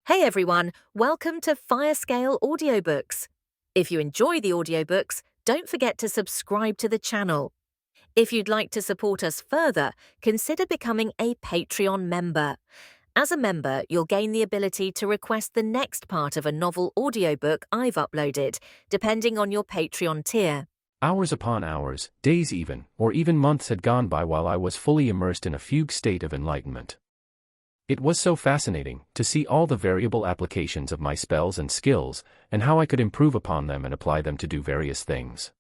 Hey everyone, welcome to Firescale Audiobooks. If you enjoy the audiobooks, don't forget to subscribe to the channel. If you'd like to support us further, consider becoming a Patreon member. As a member, you'll gain the ability to request the next part of a novel audiobook I've uploaded, depending on your Patreon tier. Hours upon hours, days even, or even months had gone by while I was fully immersed in a fugue state of enlightenment. It was so fascinating to see all the variable applications of my spells and skills, and how I could improve upon them and apply them to do various things.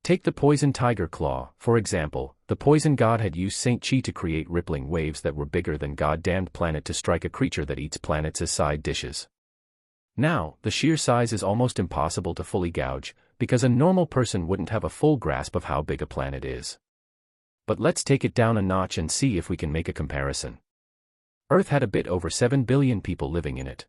Take the poison tiger claw, for example. The poison god had used Saint Chi to create rippling waves that were bigger than goddamned planet to strike a creature that eats planets as side dishes. Now, the sheer size is almost impossible to fully gauge, because a normal person wouldn't have a full grasp of how big a planet is. But let's take it down a notch and see if we can make a comparison. Earth had a bit over 7 billion people living in it.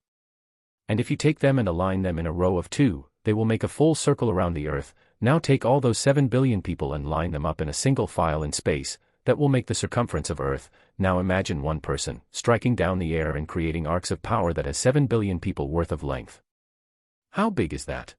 And if you take them and align them in a row of 2, they will make a full circle around the Earth. Now take all those 7 billion people and line them up in a single file in space. That will make the circumference of Earth. Now imagine one person striking down the air and creating arcs of power that has 7 billion people worth of length. How big is that?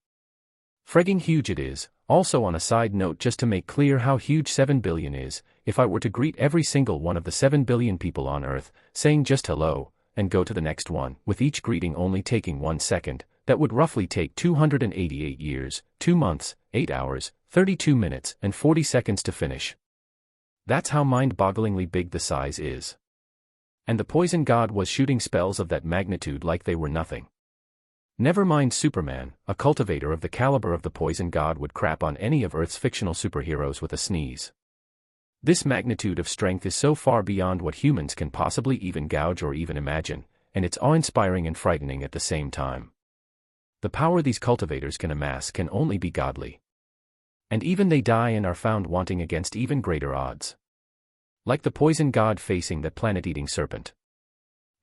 Frigging huge it is. Also, on a side note, just to make clear how huge 7 billion is, if I were to greet every single one of the 7 billion people on Earth, saying just hello, and go to the next one, with each greeting only taking 1 second, that would roughly take 288 years, 2 months, 8 hours, 32 minutes, and 40 seconds to finish. That's how mind-bogglingly big the size is. And the poison god was shooting spells of that magnitude like they were nothing. Never mind Superman, a cultivator of the caliber of the poison god would crap on any of Earth's fictional superheroes with a sneeze. This magnitude of strength is so far beyond what humans can possibly even gauge or even imagine, and it's awe-inspiring and frightening at the same time. The power these cultivators can amass can only be godly. And even they die and are found wanting against even greater odds. Like the poison god facing that planet-eating serpent.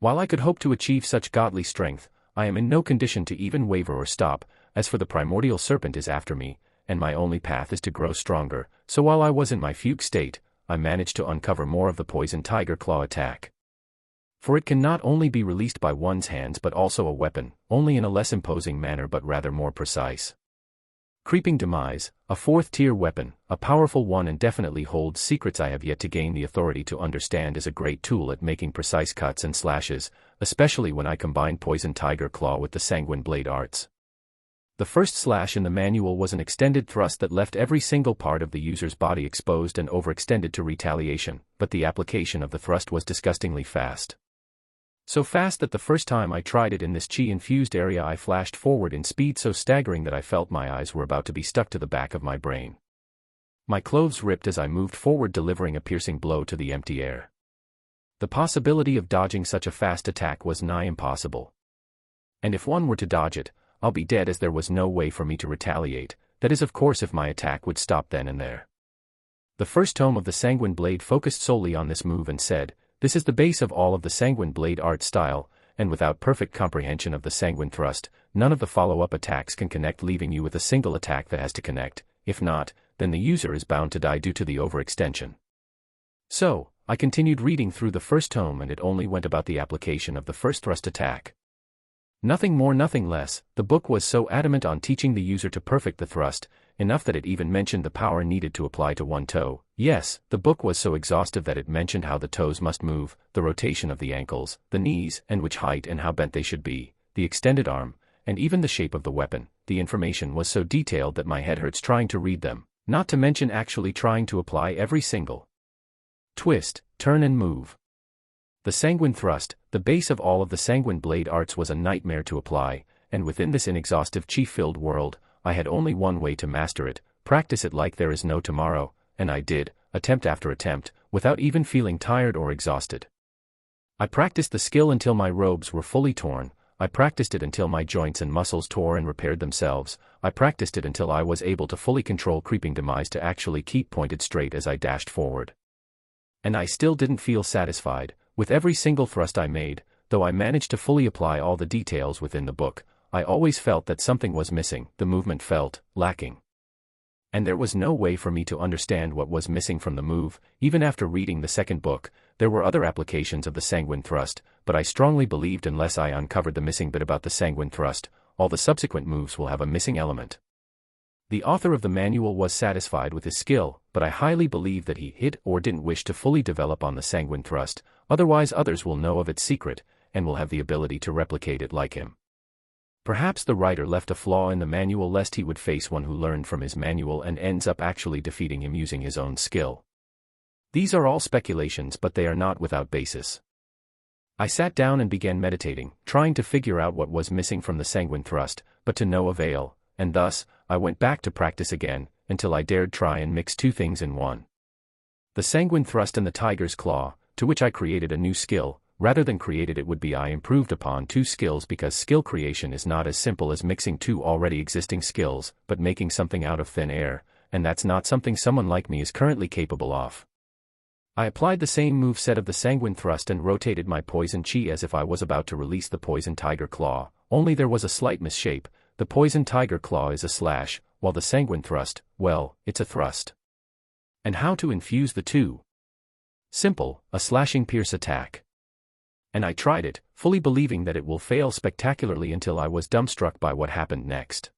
While I could hope to achieve such godly strength, I am in no condition to even waver or stop. As for the primordial serpent is after me, and my only path is to grow stronger, so while I was in my fugue state, I managed to uncover more of the poison tiger claw attack. For it can not only be released by one's hands but also a weapon, only in a less imposing manner but rather more precise. Creeping Demise, a 4th-tier weapon, a powerful one and definitely holds secrets I have yet to gain the authority to understand, is a great tool at making precise cuts and slashes, especially when I combine Poison Tiger Claw with the Sanguine Blade arts. The first slash in the manual was an extended thrust that left every single part of the user's body exposed and overextended to retaliation, but the application of the thrust was disgustingly fast. So fast that the first time I tried it in this chi-infused area I flashed forward in speed so staggering that I felt my eyes were about to be stuck to the back of my brain. My clothes ripped as I moved forward, delivering a piercing blow to the empty air. The possibility of dodging such a fast attack was nigh impossible. And if one were to dodge it, I'll be dead, as there was no way for me to retaliate, that is of course if my attack would stop then and there. The first tome of the Sanguine Blade focused solely on this move and said, this is the base of all of the Sanguine Blade art style, and without perfect comprehension of the Sanguine Thrust, none of the follow-up attacks can connect, leaving you with a single attack that has to connect. If not, then the user is bound to die due to the overextension. So, I continued reading through the first tome and it only went about the application of the first thrust attack. Nothing more, nothing less. The book was so adamant on teaching the user to perfect the thrust, enough that it even mentioned the power needed to apply to one toe. Yes, the book was so exhaustive that it mentioned how the toes must move, the rotation of the ankles, the knees, and which height and how bent they should be, the extended arm, and even the shape of the weapon. The information was so detailed that my head hurts trying to read them, not to mention actually trying to apply every single twist, turn and move. The Sanguine Thrust, the base of all of the Sanguine Blade arts, was a nightmare to apply, and within this inexhaustive chi-filled world, I had only one way to master it: practice it like there is no tomorrow, and I did, attempt after attempt, without even feeling tired or exhausted. I practiced the skill until my robes were fully torn, I practiced it until my joints and muscles tore and repaired themselves, I practiced it until I was able to fully control Creeping Demise to actually keep pointed straight as I dashed forward. And I still didn't feel satisfied. With every single thrust I made, though I managed to fully apply all the details within the book, I always felt that something was missing. The movement felt lacking. And there was no way for me to understand what was missing from the move. Even after reading the second book, there were other applications of the sanguine thrust, but I strongly believed unless I uncovered the missing bit about the sanguine thrust, all the subsequent moves will have a missing element. The author of the manual was satisfied with his skill, but I highly believe that he hid or didn't wish to fully develop on the sanguine thrust, otherwise others will know of its secret, and will have the ability to replicate it like him. Perhaps the writer left a flaw in the manual lest he would face one who learned from his manual and ends up actually defeating him using his own skill. These are all speculations, but they are not without basis. I sat down and began meditating, trying to figure out what was missing from the sanguine thrust, but to no avail, and thus, I went back to practice again, until I dared try and mix two things in one. The sanguine thrust and the tiger's claw, to which I created a new skill. Rather than created it would be I improved upon two skills, because skill creation is not as simple as mixing two already existing skills, but making something out of thin air, and that's not something someone like me is currently capable of. I applied the same moveset of the sanguine thrust and rotated my poison chi as if I was about to release the poison tiger claw, only there was a slight misshape. The poison tiger claw is a slash, while the sanguine thrust, well, it's a thrust. And how to infuse the two? Simple, a slashing pierce attack. And I tried it, fully believing that it will fail spectacularly until I was dumbstruck by what happened next.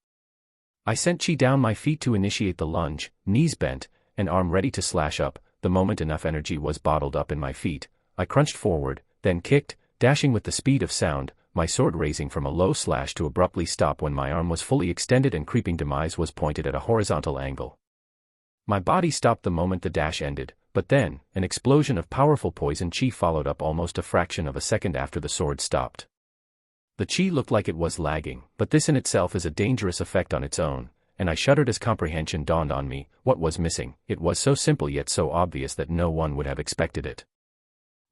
I sent chi down my feet to initiate the lunge, knees bent, and arm ready to slash up. The moment enough energy was bottled up in my feet, I crunched forward, then kicked, dashing with the speed of sound, my sword raising from a low slash to abruptly stop when my arm was fully extended and creeping demise was pointed at a horizontal angle. My body stopped the moment the dash ended, but then, an explosion of powerful poison chi followed up almost a fraction of a second after the sword stopped. The chi looked like it was lagging, but this in itself is a dangerous effect on its own, and I shuddered as comprehension dawned on me. What was missing? It was so simple yet so obvious that no one would have expected it.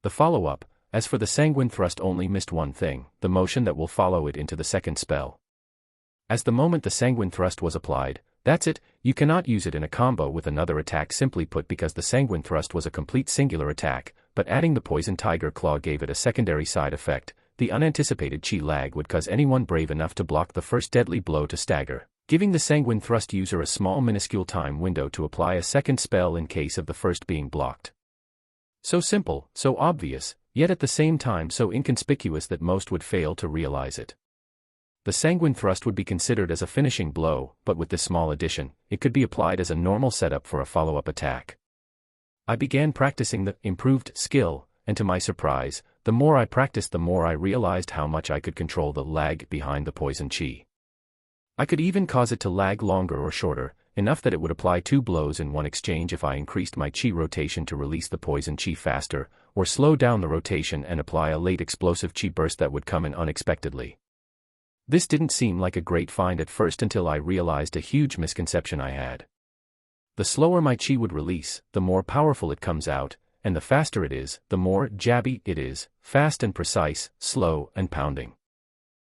The follow-up, as for the sanguine thrust, only missed one thing: the motion that will follow it into the second spell. As the moment the sanguine thrust was applied, that's it, you cannot use it in a combo with another attack, simply put, because the sanguine thrust was a complete singular attack, but adding the poison tiger claw gave it a secondary side effect. The unanticipated chi lag would cause anyone brave enough to block the first deadly blow to stagger, giving the sanguine thrust user a small minuscule time window to apply a second spell in case of the first being blocked. So simple, so obvious, yet at the same time so inconspicuous that most would fail to realize it. The sanguine thrust would be considered as a finishing blow, but with this small addition, it could be applied as a normal setup for a follow-up attack. I began practicing the improved skill, and to my surprise, the more I practiced the more I realized how much I could control the lag behind the poison chi. I could even cause it to lag longer or shorter, enough that it would apply two blows in one exchange if I increased my chi rotation to release the poison chi faster, or slow down the rotation and apply a late explosive chi burst that would come in unexpectedly. This didn't seem like a great find at first until I realized a huge misconception I had. The slower my chi would release, the more powerful it comes out, and the faster it is, the more jabby it is, fast and precise, slow and pounding.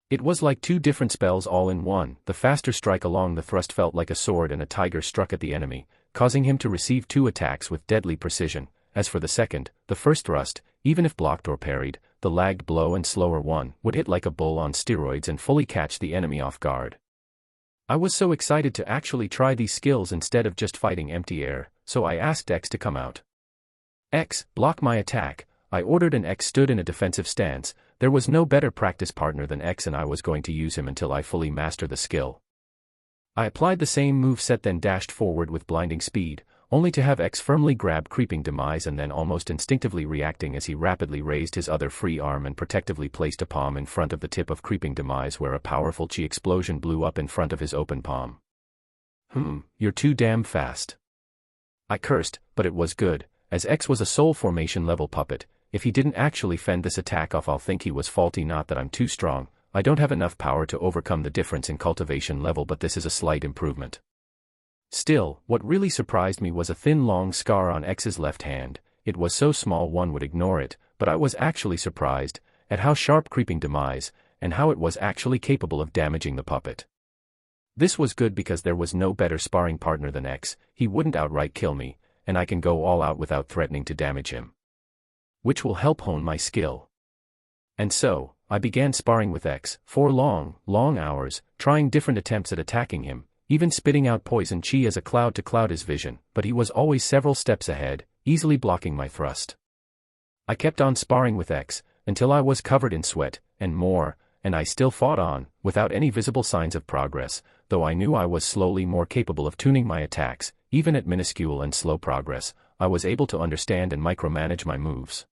It was like two different spells all in one. The faster strike along the thrust felt like a sword and a tiger struck at the enemy, causing him to receive two attacks with deadly precision. As for the second, the first thrust, even if blocked or parried, the lagged blow and slower one would hit like a bull on steroids and fully catch the enemy off guard. I was so excited to actually try these skills instead of just fighting empty air, so I asked X to come out. X, block my attack, I ordered, and X stood in a defensive stance. There was no better practice partner than X, and I was going to use him until I fully master the skill. I applied the same moveset, then dashed forward with blinding speed, only to have X firmly grab creeping demise and then almost instinctively reacting as he rapidly raised his other free arm and protectively placed a palm in front of the tip of creeping demise, where a powerful chi explosion blew up in front of his open palm. You're too damn fast. I cursed, but it was good, as X was a soul formation level puppet. If he didn't actually fend this attack off, I'll think he was faulty, not that I'm too strong. I don't have enough power to overcome the difference in cultivation level, but this is a slight improvement. Still, what really surprised me was a thin long scar on X's left hand. It was so small one would ignore it, but I was actually surprised at how sharp creeping demise, and how it was actually capable of damaging the puppet. This was good because there was no better sparring partner than X. He wouldn't outright kill me, and I can go all out without threatening to damage him, which will help hone my skill. And so, I began sparring with X for long hours, trying different attempts at attacking him. even spitting out poison chi as a cloud to cloud his vision, but he was always several steps ahead, easily blocking my thrust. I kept on sparring with X, until I was covered in sweat, and more, and I still fought on, without any visible signs of progress, though I knew I was slowly more capable of tuning my attacks. Even at minuscule and slow progress, I was able to understand and micromanage my moves.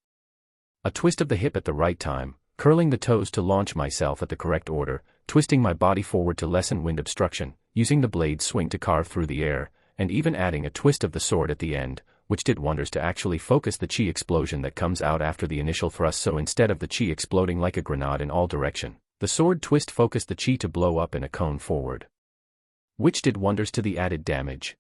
A twist of the hip at the right time, curling the toes to launch myself at the correct order, twisting my body forward to lessen wind obstruction, using the blade swing to carve through the air, and even adding a twist of the sword at the end, which did wonders to actually focus the chi explosion that comes out after the initial thrust. So instead of the chi exploding like a grenade in all direction, the sword twist focused the chi to blow up in a cone forward, which did wonders to the added damage.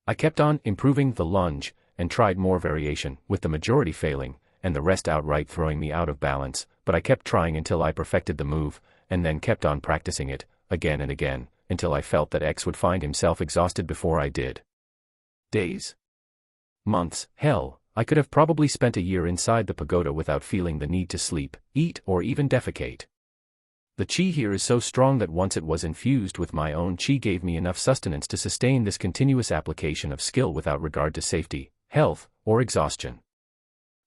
I kept on improving the lunge, and tried more variation, with the majority failing, and the rest outright throwing me out of balance, but I kept trying until I perfected the move, and then kept on practicing it, again and again, until I felt that X would find himself exhausted before I did. Days. Months, hell, I could have probably spent a year inside the pagoda without feeling the need to sleep, eat, or even defecate. The chi here is so strong that once it was infused with my own chi gave me enough sustenance to sustain this continuous application of skill without regard to safety, health, or exhaustion.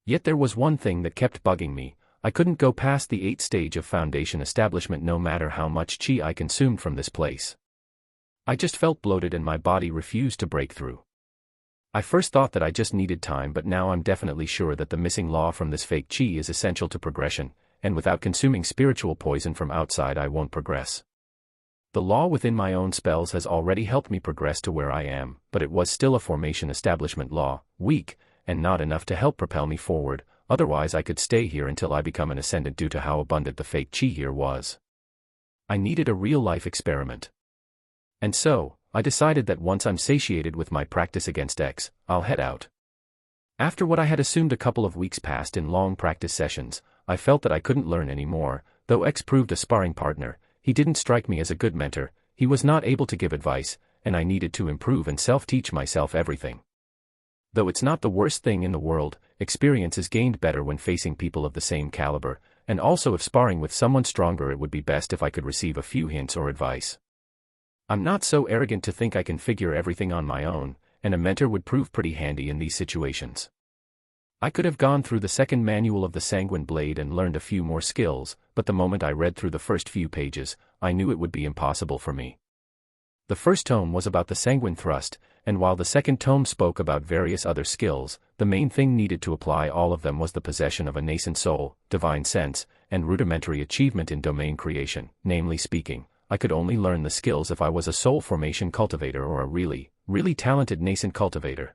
Yet there was one thing that kept bugging me. I couldn't go past the 8th stage of foundation establishment no matter how much chi I consumed from this place. I just felt bloated and my body refused to break through. I first thought that I just needed time, but now I'm definitely sure that the missing law from this fake chi is essential to progression, and without consuming spiritual poison from outside I won't progress. The law within my own spells has already helped me progress to where I am, but it was still a formation establishment law, weak, and not enough to help propel me forward. Otherwise I could stay here until I become an ascendant due to how abundant the fake chi here was. I needed a real-life experiment. And so, I decided that once I'm satiated with my practice against X, I'll head out. After what I had assumed a couple of weeks passed in long practice sessions, I felt that I couldn't learn any more. Though X proved a sparring partner, he didn't strike me as a good mentor. He was not able to give advice, and I needed to improve and self-teach myself everything. Though it's not the worst thing in the world, experience is gained better when facing people of the same caliber, and also if sparring with someone stronger it would be best if I could receive a few hints or advice. I'm not so arrogant to think I can figure everything on my own, and a mentor would prove pretty handy in these situations. I could have gone through the second manual of the Sanguine Blade and learned a few more skills, but the moment I read through the first few pages, I knew it would be impossible for me. The first tome was about the Sanguine Thrust, and while the second tome spoke about various other skills, the main thing needed to apply all of them was the possession of a nascent soul, divine sense, and rudimentary achievement in domain creation. Namely speaking, I could only learn the skills if I was a soul formation cultivator or a really talented nascent cultivator.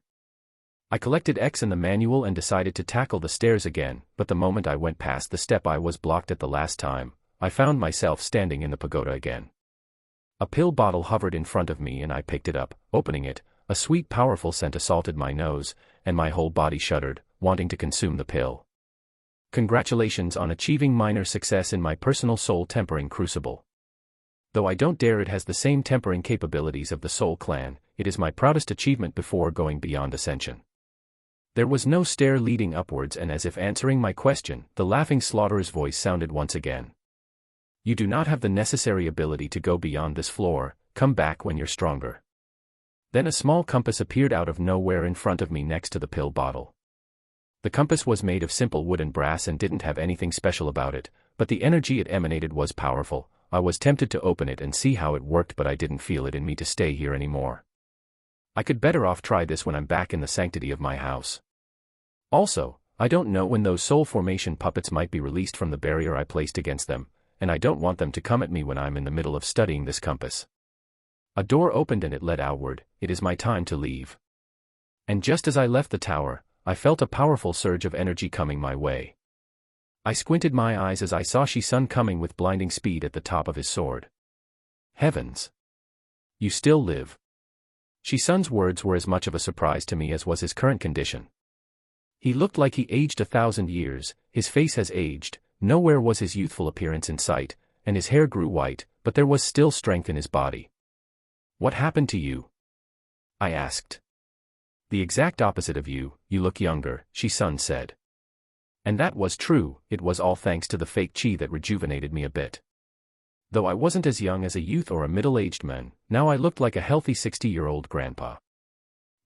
I collected X in the manual and decided to tackle the stairs again, but the moment I went past the step I was blocked at the last time, I found myself standing in the pagoda again. A pill bottle hovered in front of me and I picked it up. Opening it, a sweet powerful scent assaulted my nose, and my whole body shuddered, wanting to consume the pill. Congratulations on achieving minor success in my personal soul tempering crucible. Though I don't dare it has the same tempering capabilities of the Soul Clan, it is my proudest achievement before going beyond ascension. There was no stair leading upwards, and as if answering my question, the laughing Slaughterer's voice sounded once again. You do not have the necessary ability to go beyond this floor, come back when you're stronger. Then a small compass appeared out of nowhere in front of me next to the pill bottle. The compass was made of simple wood and brass and didn't have anything special about it, but the energy it emanated was powerful. I was tempted to open it and see how it worked, but I didn't feel it in me to stay here anymore. I could better off try this when I'm back in the sanctity of my house. Also, I don't know when those soul formation puppets might be released from the barrier I placed against them, and I don't want them to come at me when I'm in the middle of studying this compass. A door opened and it led outward. It is my time to leave. And just as I left the tower, I felt a powerful surge of energy coming my way. I squinted my eyes as I saw Shi-sun coming with blinding speed at the top of his sword. Heavens! You still live. Shi-sun's words were as much of a surprise to me as was his current condition. He looked like he aged 1,000 years, his face has aged, nowhere was his youthful appearance in sight, and his hair grew white, but there was still strength in his body. What happened to you? I asked. The exact opposite of you, you look younger, Shi-sun said. And that was true, it was all thanks to the fake chi that rejuvenated me a bit. Though I wasn't as young as a youth or a middle-aged man, now I looked like a healthy 60-year-old grandpa.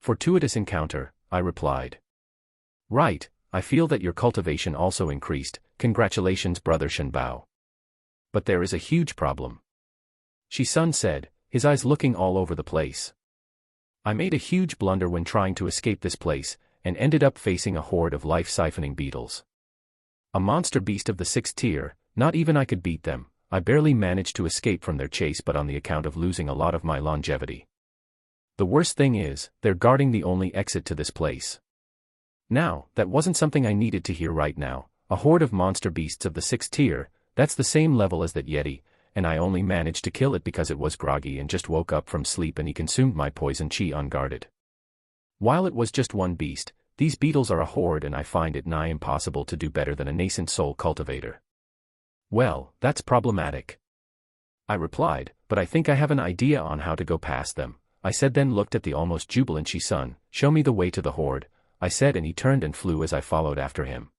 Fortuitous encounter, I replied. Right, I feel that your cultivation also increased. Congratulations, brother Shen Bao. But there is a huge problem. Shi-sun said, his eyes looking all over the place. I made a huge blunder when trying to escape this place, and ended up facing a horde of life-siphoning beetles. A monster beast of the 6th tier, not even I could beat them. I barely managed to escape from their chase, but on the account of losing a lot of my longevity. The worst thing is, they're guarding the only exit to this place. Now, that wasn't something I needed to hear right now. A horde of monster beasts of the 6th tier, that's the same level as that Yeti, and I only managed to kill it because it was groggy and just woke up from sleep and he consumed my poison chi unguarded. While it was just one beast, these beetles are a horde and I find it nigh impossible to do better than a nascent soul cultivator. Well, that's problematic. I replied, but I think I have an idea on how to go past them. I said, then looked at the almost jubilant Shi-sun. Show me the way to the horde, I said, and he turned and flew as I followed after him.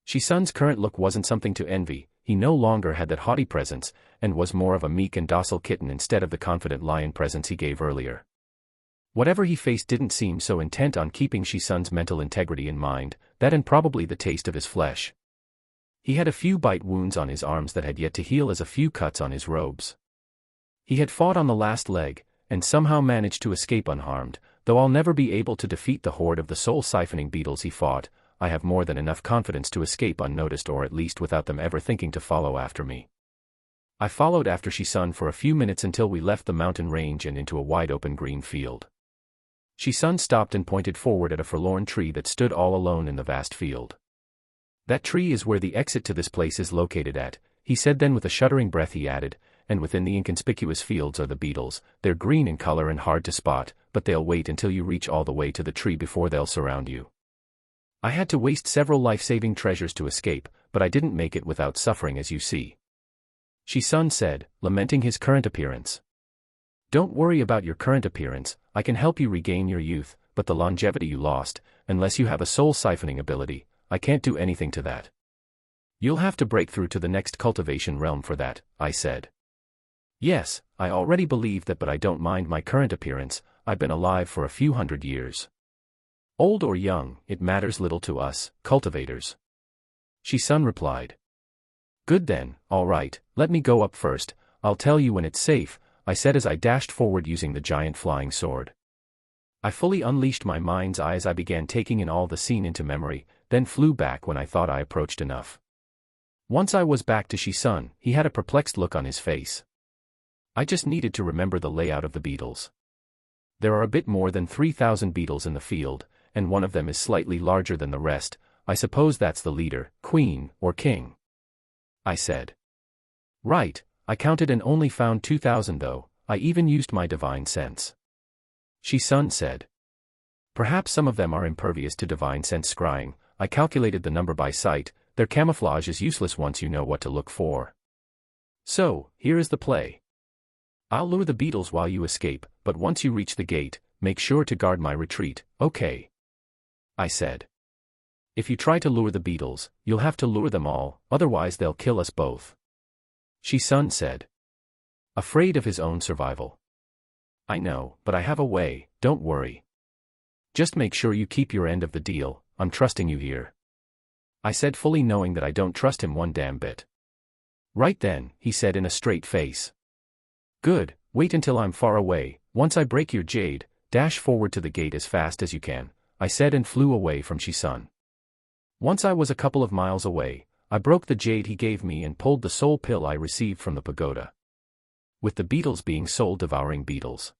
Shi-sun's current look wasn't something to envy. He no longer had that haughty presence, and was more of a meek and docile kitten instead of the confident lion presence he gave earlier. Whatever he faced didn't seem so intent on keeping Shi-sun's mental integrity in mind, that and probably the taste of his flesh. He had a few bite wounds on his arms that had yet to heal, as a few cuts on his robes. He had fought on the last leg, and somehow managed to escape unharmed. Though I'll never be able to defeat the horde of the soul-siphoning beetles he fought, I have more than enough confidence to escape unnoticed, or at least without them ever thinking to follow after me. I followed after Shi-sun for a few minutes until we left the mountain range and into a wide-open green field. Shi-sun stopped and pointed forward at a forlorn tree that stood all alone in the vast field. That tree is where the exit to this place is located at, he said, then with a shuddering breath he added, and within the inconspicuous fields are the beetles. They're green in color and hard to spot, but they'll wait until you reach all the way to the tree before they'll surround you. I had to waste several life-saving treasures to escape, but I didn't make it without suffering, as you see. Shi-sun said, lamenting his current appearance. Don't worry about your current appearance, I can help you regain your youth, but the longevity you lost, unless you have a soul-siphoning ability, I can't do anything to that. You'll have to break through to the next cultivation realm for that, I said. Yes, I already believe that, but I don't mind my current appearance. I've been alive for a few hundred years. Old or young, it matters little to us, cultivators. Shi-sun replied. Good then, all right, let me go up first. I'll tell you when it's safe, I said as I dashed forward using the giant flying sword. I fully unleashed my mind's eye as I began taking in all the scene into memory, then flew back when I thought I approached enough. Once I was back to Shi-sun, he had a perplexed look on his face. I just needed to remember the layout of the beetles. There are a bit more than 3,000 beetles in the field, and one of them is slightly larger than the rest. I suppose that's the leader, queen, or king. I said. Right, I counted and only found 2,000 though. I even used my divine sense. Shi-sun said. Perhaps some of them are impervious to divine sense scrying. I calculated the number by sight. Their camouflage is useless once you know what to look for. So, here is the play. I'll lure the beetles while you escape, but once you reach the gate, make sure to guard my retreat, okay? I said. If you try to lure the beetles, you'll have to lure them all, otherwise they'll kill us both. Shi-sun said. Afraid of his own survival. I know, but I have a way, don't worry. Just make sure you keep your end of the deal, I'm trusting you here. I said, fully knowing that I don't trust him one damn bit. Right then, he said in a straight face. Good, wait until I'm far away. Once I break your jade, dash forward to the gate as fast as you can, I said, and flew away from Shi-sun. Once I was a couple of miles away, I broke the jade he gave me and pulled the soul pill I received from the pagoda. With the beetles being soul-devouring beetles,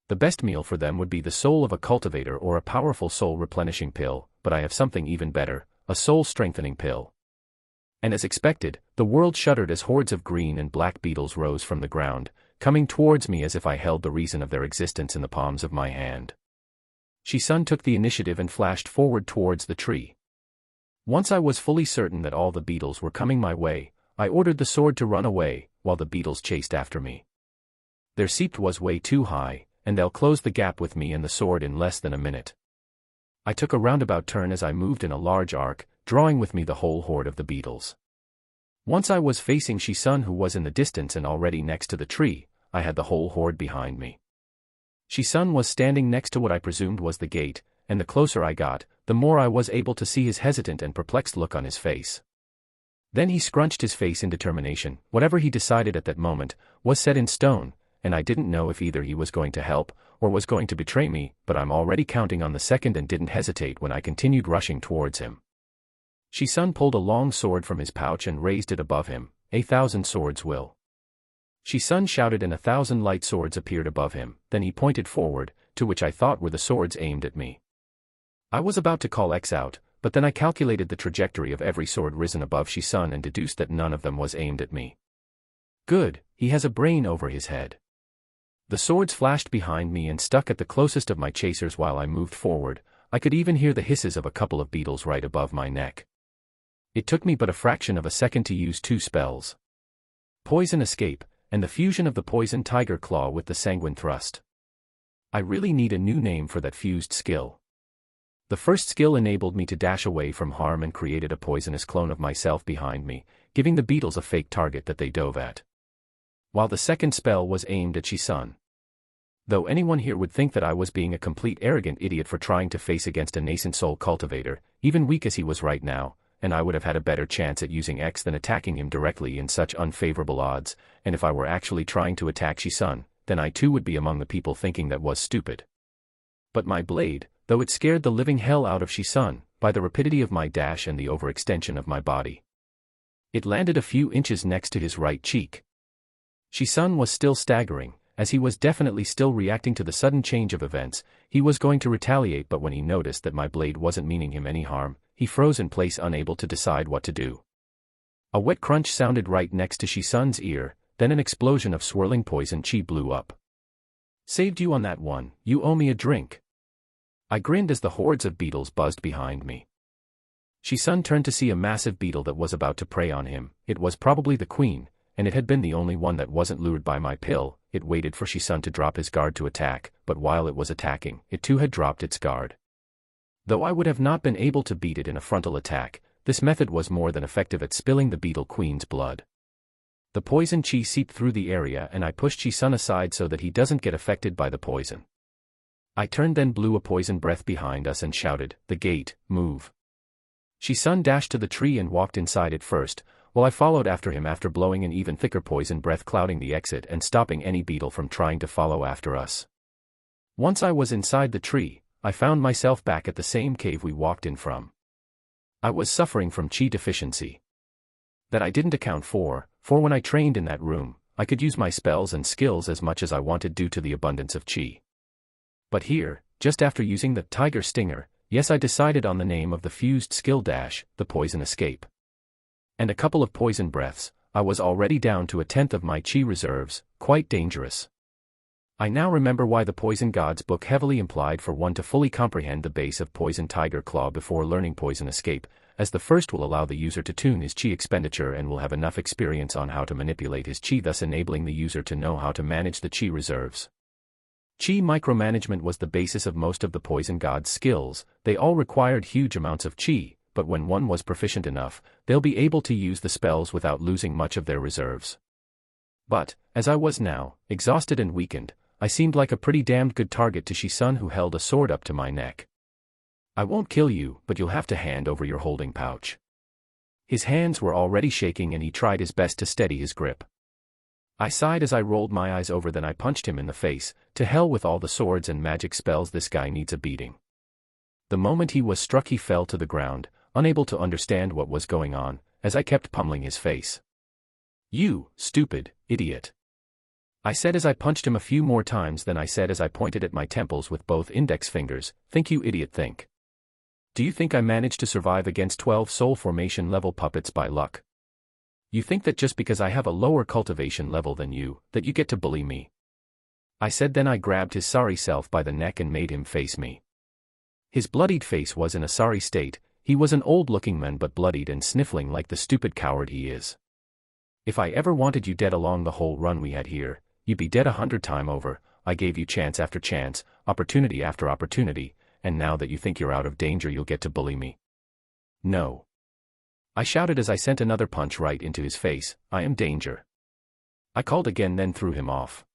the best meal for them would be the soul of a cultivator or a powerful soul-replenishing pill, but I have something even better, a soul-strengthening pill. And as expected, the world shuddered as hordes of green and black beetles rose from the ground, coming towards me as if I held the reason of their existence in the palms of my hand. Shi-sun took the initiative and flashed forward towards the tree. Once I was fully certain that all the beetles were coming my way, I ordered the sword to run away, while the beetles chased after me. Their seep was way too high, and they'll close the gap with me and the sword in less than a minute. I took a roundabout turn as I moved in a large arc, drawing with me the whole horde of the beetles. Once I was facing Shi-sun, who was in the distance and already next to the tree. I had the whole horde behind me. Shi-sun was standing next to what I presumed was the gate, and the closer I got, the more I was able to see his hesitant and perplexed look on his face. Then he scrunched his face in determination. Whatever he decided at that moment was set in stone, and I didn't know if either he was going to help or was going to betray me, but I'm already counting on the second and didn't hesitate when I continued rushing towards him. Shi-sun pulled a long sword from his pouch and raised it above him. 1,000 swords will. Shi-sun shouted, and 1,000 light swords appeared above him. Then he pointed forward, to which I thought were the swords aimed at me. I was about to call X out, but then I calculated the trajectory of every sword risen above Shi-sun and deduced that none of them was aimed at me. Good, he has a brain over his head. The swords flashed behind me and stuck at the closest of my chasers while I moved forward. I could even hear the hisses of a couple of beetles right above my neck. It took me but a fraction of a second to use 2 spells. Poison Escape, and the fusion of the Poison Tiger Claw with the Sanguine Thrust. I really need a new name for that fused skill. The first skill enabled me to dash away from harm and created a poisonous clone of myself behind me, giving the beetles a fake target that they dove at. While the second spell was aimed at Shi-sun. Though anyone here would think that I was being a complete arrogant idiot for trying to face against a nascent soul cultivator, even weak as he was right now, and I would have had a better chance at using X than attacking him directly in such unfavorable odds, and if I were actually trying to attack Shi-sun, then I too would be among the people thinking that was stupid. But my blade, though it scared the living hell out of Shi-sun, by the rapidity of my dash and the overextension of my body. It landed a few inches next to his right cheek. Shi-sun was still staggering, as he was definitely still reacting to the sudden change of events. He was going to retaliate, but when he noticed that my blade wasn't meaning him any harm, he froze in place, unable to decide what to do. A wet crunch sounded right next to Shi-sun's ear, then an explosion of swirling poison chi blew up. Saved you on that one, you owe me a drink. I grinned as the hordes of beetles buzzed behind me. Shi-sun turned to see a massive beetle that was about to prey on him. It was probably the queen, and it had been the only one that wasn't lured by my pill. It waited for Shi-sun to drop his guard to attack, but while it was attacking, it too had dropped its guard. Though I would have not been able to beat it in a frontal attack, this method was more than effective at spilling the beetle queen's blood. The poison chi seeped through the area and I pushed Shi-sun aside so that he doesn't get affected by the poison. I turned, then blew a poison breath behind us and shouted, "The gate, move." Shi-sun dashed to the tree and walked inside it first, while I followed after him after blowing an even thicker poison breath clouding the exit and stopping any beetle from trying to follow after us. Once I was inside the tree, I found myself back at the same cave we walked in from. I was suffering from chi deficiency. That I didn't account for when I trained in that room, I could use my spells and skills as much as I wanted due to the abundance of chi. But here, just after using the Tiger Stinger, yes, I decided on the name of the fused skill dash, the Poison Escape. And a couple of poison breaths, I was already down to 1/10 of my chi reserves, quite dangerous. I now remember why the Poison God's book heavily implied for one to fully comprehend the base of Poison Tiger Claw before learning Poison Escape, as the first will allow the user to tune his chi expenditure and will have enough experience on how to manipulate his chi, thus enabling the user to know how to manage the chi reserves. Chi micromanagement was the basis of most of the Poison God's skills. They all required huge amounts of chi, but when one was proficient enough, they'll be able to use the spells without losing much of their reserves. But, as I was now, exhausted and weakened, I seemed like a pretty damned good target to Shi-sun, who held a sword up to my neck. "I won't kill you, but you'll have to hand over your holding pouch." His hands were already shaking and he tried his best to steady his grip. I sighed as I rolled my eyes over, then I punched him in the face. To hell with all the swords and magic spells, this guy needs a beating. The moment he was struck, he fell to the ground, unable to understand what was going on, as I kept pummeling his face. "You, stupid idiot," I said as I punched him a few more times. Then I said as I pointed at my temples with both index fingers, "Think, you idiot, think. Do you think I managed to survive against 12 soul formation level puppets by luck? You think that just because I have a lower cultivation level than you, that you get to bully me?" I said. Then I grabbed his sorry self by the neck and made him face me. His bloodied face was in a sorry state. He was an old-looking man, but bloodied and sniffling like the stupid coward he is. "If I ever wanted you dead along the whole run we had here, you'd be dead 100 times over. I gave you chance after chance, opportunity after opportunity, and now that you think you're out of danger, you'll get to bully me. No." I shouted as I sent another punch right into his face. I am danger. I called again, then threw him off.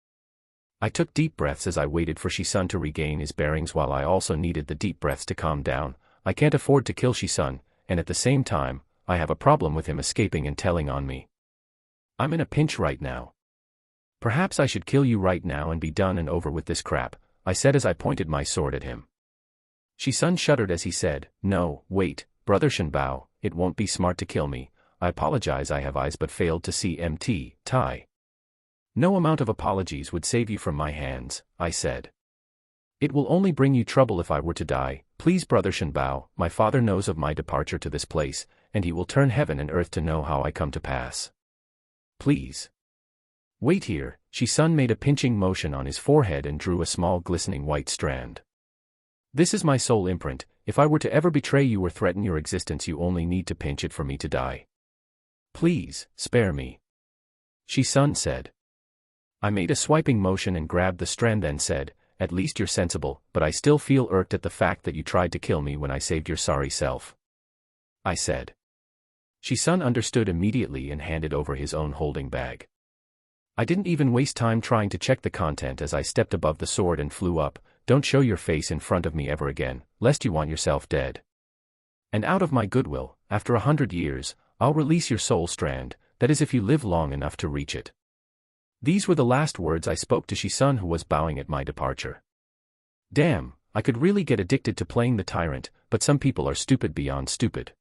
I took deep breaths as I waited for Shi-sun to regain his bearings, while I also needed the deep breaths to calm down. I can't afford to kill Shi-sun, and at the same time, I have a problem with him escaping and telling on me. I'm in a pinch right now. Perhaps I should kill you right now and be done and over with this crap, I said as I pointed my sword at him. Shi-sun shuddered as he said, "No, wait, brother Shen Bao, it won't be smart to kill me. I apologize, I have eyes but failed to see MT, Tai. No amount of apologies would save you from my hands," I said. "It will only bring you trouble if I were to die. Please, brother Shen Bao, my father knows of my departure to this place, and he will turn heaven and earth to know how I come to pass. Please. Wait here." Shi-sun made a pinching motion on his forehead and drew a small glistening white strand. "This is my soul imprint. If I were to ever betray you or threaten your existence, you only need to pinch it for me to die. Please, spare me," Shi-sun said. I made a swiping motion and grabbed the strand, then said, "At least you're sensible, but I still feel irked at the fact that you tried to kill me when I saved your sorry self," I said. Shi-sun understood immediately and handed over his own holding bag. I didn't even waste time trying to check the content as I stepped above the sword and flew up. "Don't show your face in front of me ever again, lest you want yourself dead. And out of my goodwill, after 100 years, I'll release your soul strand, that is if you live long enough to reach it." These were the last words I spoke to Shi-sun, who was bowing at my departure. Damn, I could really get addicted to playing the tyrant, but some people are stupid beyond stupid.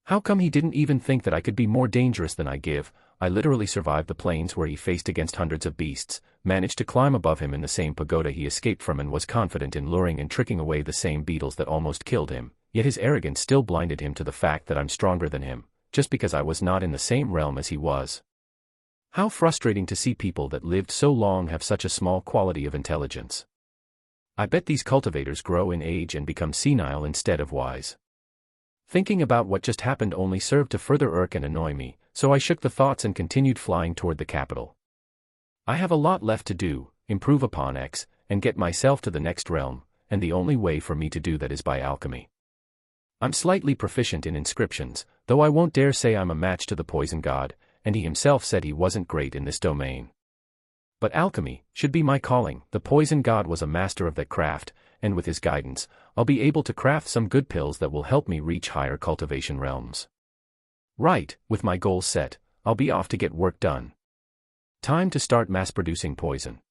How come he didn't even think that I could be more dangerous than I give? I literally survived the plains where he faced against hundreds of beasts, managed to climb above him in the same pagoda he escaped from, and was confident in luring and tricking away the same beetles that almost killed him, yet his arrogance still blinded him to the fact that I'm stronger than him, just because I was not in the same realm as he was. How frustrating to see people that lived so long have such a small quality of intelligence. I bet these cultivators grow in age and become senile instead of wise. Thinking about what just happened only served to further irk and annoy me, so I shook the thoughts and continued flying toward the capital. I have a lot left to do, improve upon X, and get myself to the next realm, and the only way for me to do that is by alchemy. I'm slightly proficient in inscriptions, though I won't dare say I'm a match to the poison god, and he himself said he wasn't great in this domain. But alchemy should be my calling. The poison god was a master of that craft, and with his guidance, I'll be able to craft some good pills that will help me reach higher cultivation realms. Right, with my goals set, I'll be off to get work done. Time to start mass-producing poison.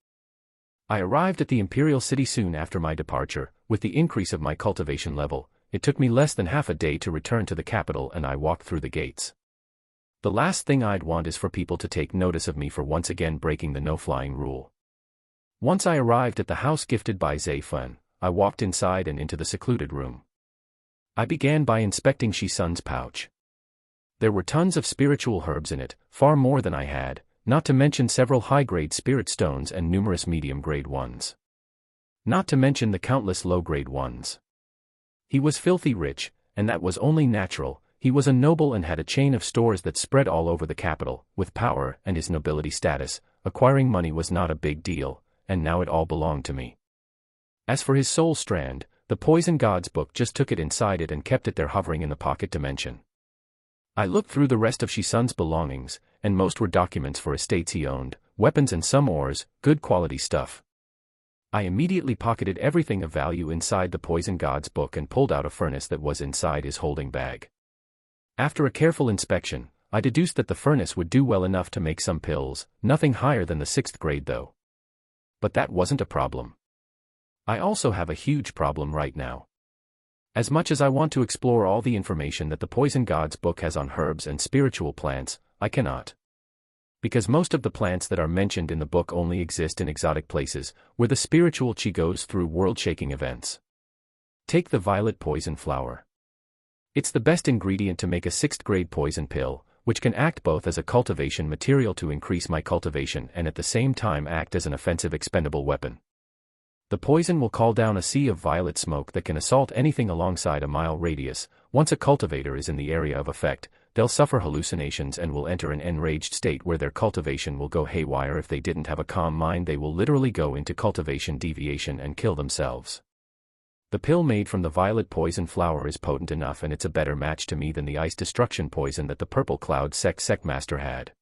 I arrived at the Imperial City soon after my departure. With the increase of my cultivation level, it took me less than half a day to return to the capital, and I walked through the gates. The last thing I'd want is for people to take notice of me for once again breaking the no-flying rule. Once I arrived at the house gifted by Zai Fen, I walked inside and into the secluded room. I began by inspecting Shi-sun's pouch. There were tons of spiritual herbs in it, far more than I had, not to mention several high-grade spirit stones and numerous medium-grade ones. Not to mention the countless low-grade ones. He was filthy rich, and that was only natural. He was a noble and had a chain of stores that spread all over the capital. With power and his nobility status, acquiring money was not a big deal, and now it all belonged to me. As for his soul strand, the poison god's book just took it inside it and kept it there hovering in the pocket dimension. I looked through the rest of Shi-sun's belongings, and most were documents for estates he owned, weapons and some ores, good quality stuff. I immediately pocketed everything of value inside the poison god's book and pulled out a furnace that was inside his holding bag. After a careful inspection, I deduced that the furnace would do well enough to make some pills, nothing higher than the 6th grade though. But that wasn't a problem. I also have a huge problem right now. As much as I want to explore all the information that the Poison God's book has on herbs and spiritual plants, I cannot. Because most of the plants that are mentioned in the book only exist in exotic places, where the spiritual chi goes through world-shaking events. Take the violet poison flower. It's the best ingredient to make a 6th grade poison pill, which can act both as a cultivation material to increase my cultivation and at the same time act as an offensive expendable weapon. The poison will call down a sea of violet smoke that can assault anything alongside a mile radius. Once a cultivator is in the area of effect, they'll suffer hallucinations and will enter an enraged state where their cultivation will go haywire. If they didn't have a calm mind, they will literally go into cultivation deviation and kill themselves. The pill made from the violet poison flower is potent enough, and it's a better match to me than the ice destruction poison that the purple cloud sect master had.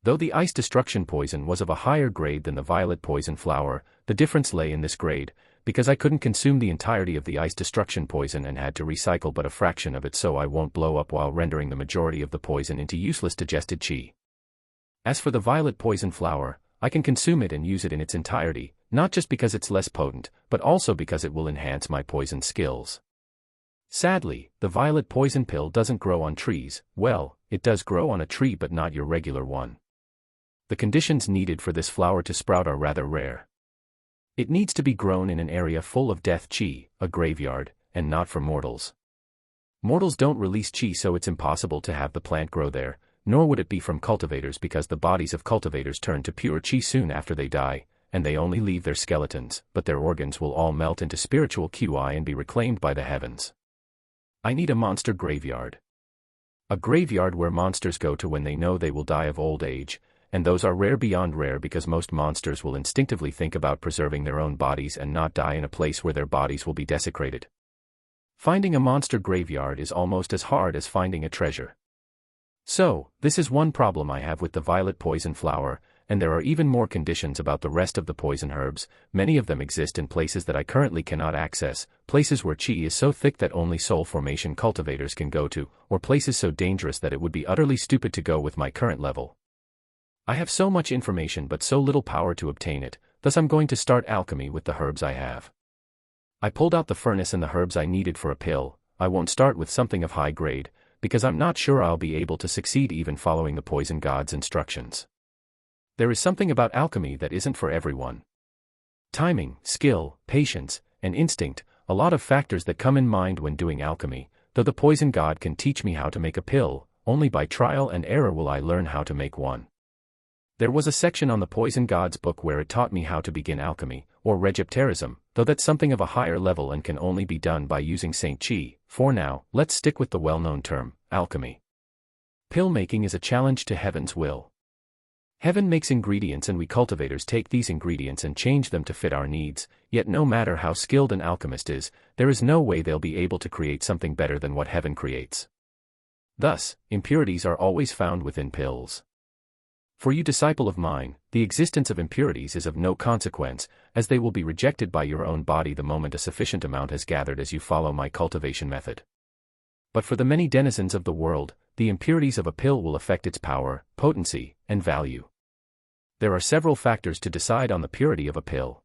Though the ice destruction poison was of a higher grade than the violet poison flower, the difference lay in this grade, because I couldn't consume the entirety of the ice destruction poison and had to recycle but a fraction of it so I won't blow up while rendering the majority of the poison into useless digested chi. As for the violet poison flower, I can consume it and use it in its entirety, not just because it's less potent, but also because it will enhance my poison skills. Sadly, the violet poison pill doesn't grow on trees. Well, it does grow on a tree but not your regular one. The conditions needed for this flower to sprout are rather rare. It needs to be grown in an area full of death chi, a graveyard, and not for mortals. Mortals don't release chi, so it's impossible to have the plant grow there, nor would it be from cultivators because the bodies of cultivators turn to pure chi soon after they die, and they only leave their skeletons, but their organs will all melt into spiritual qi and be reclaimed by the heavens. I need a monster graveyard. A graveyard where monsters go to when they know they will die of old age, and those are rare beyond rare because most monsters will instinctively think about preserving their own bodies and not die in a place where their bodies will be desecrated. Finding a monster graveyard is almost as hard as finding a treasure. So, this is one problem I have with the violet poison flower, and there are even more conditions about the rest of the poison herbs. Many of them exist in places that I currently cannot access, places where chi is so thick that only soul formation cultivators can go to, or places so dangerous that it would be utterly stupid to go with my current level. I have so much information but so little power to obtain it, thus I'm going to start alchemy with the herbs I have. I pulled out the furnace and the herbs I needed for a pill. I won't start with something of high grade, because I'm not sure I'll be able to succeed even following the poison god's instructions. There is something about alchemy that isn't for everyone. Timing, skill, patience, and instinct, a lot of factors that come in mind when doing alchemy. Though the poison god can teach me how to make a pill, only by trial and error will I learn how to make one. There was a section on the poison god's book where it taught me how to begin alchemy, or Regipterism, though that's something of a higher level and can only be done by using Saint Chi. For now, let's stick with the well-known term, alchemy. Pill making is a challenge to heaven's will. Heaven makes ingredients and we cultivators take these ingredients and change them to fit our needs, yet no matter how skilled an alchemist is, there is no way they'll be able to create something better than what heaven creates. Thus, impurities are always found within pills. For you disciple of mine, the existence of impurities is of no consequence, as they will be rejected by your own body the moment a sufficient amount has gathered as you follow my cultivation method. But for the many denizens of the world, the impurities of a pill will affect its power, potency, and value. There are several factors to decide on the purity of a pill.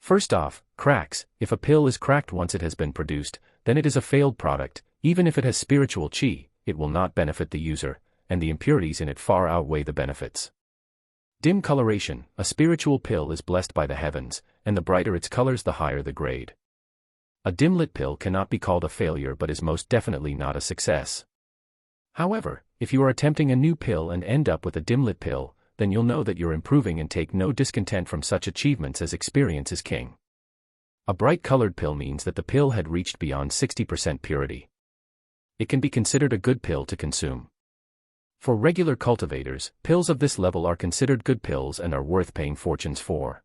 First off, cracks. If a pill is cracked once it has been produced, then it is a failed product. Even if it has spiritual chi, it will not benefit the user, and the impurities in it far outweigh the benefits. Dim coloration. A spiritual pill is blessed by the heavens, and the brighter its colors the higher the grade. A dim-lit pill cannot be called a failure but is most definitely not a success. However, if you are attempting a new pill and end up with a dim-lit pill, then you'll know that you're improving and take no discontent from such achievements as experience is king. A bright-colored pill means that the pill had reached beyond 60% purity. It can be considered a good pill to consume. For regular cultivators, pills of this level are considered good pills and are worth paying fortunes for.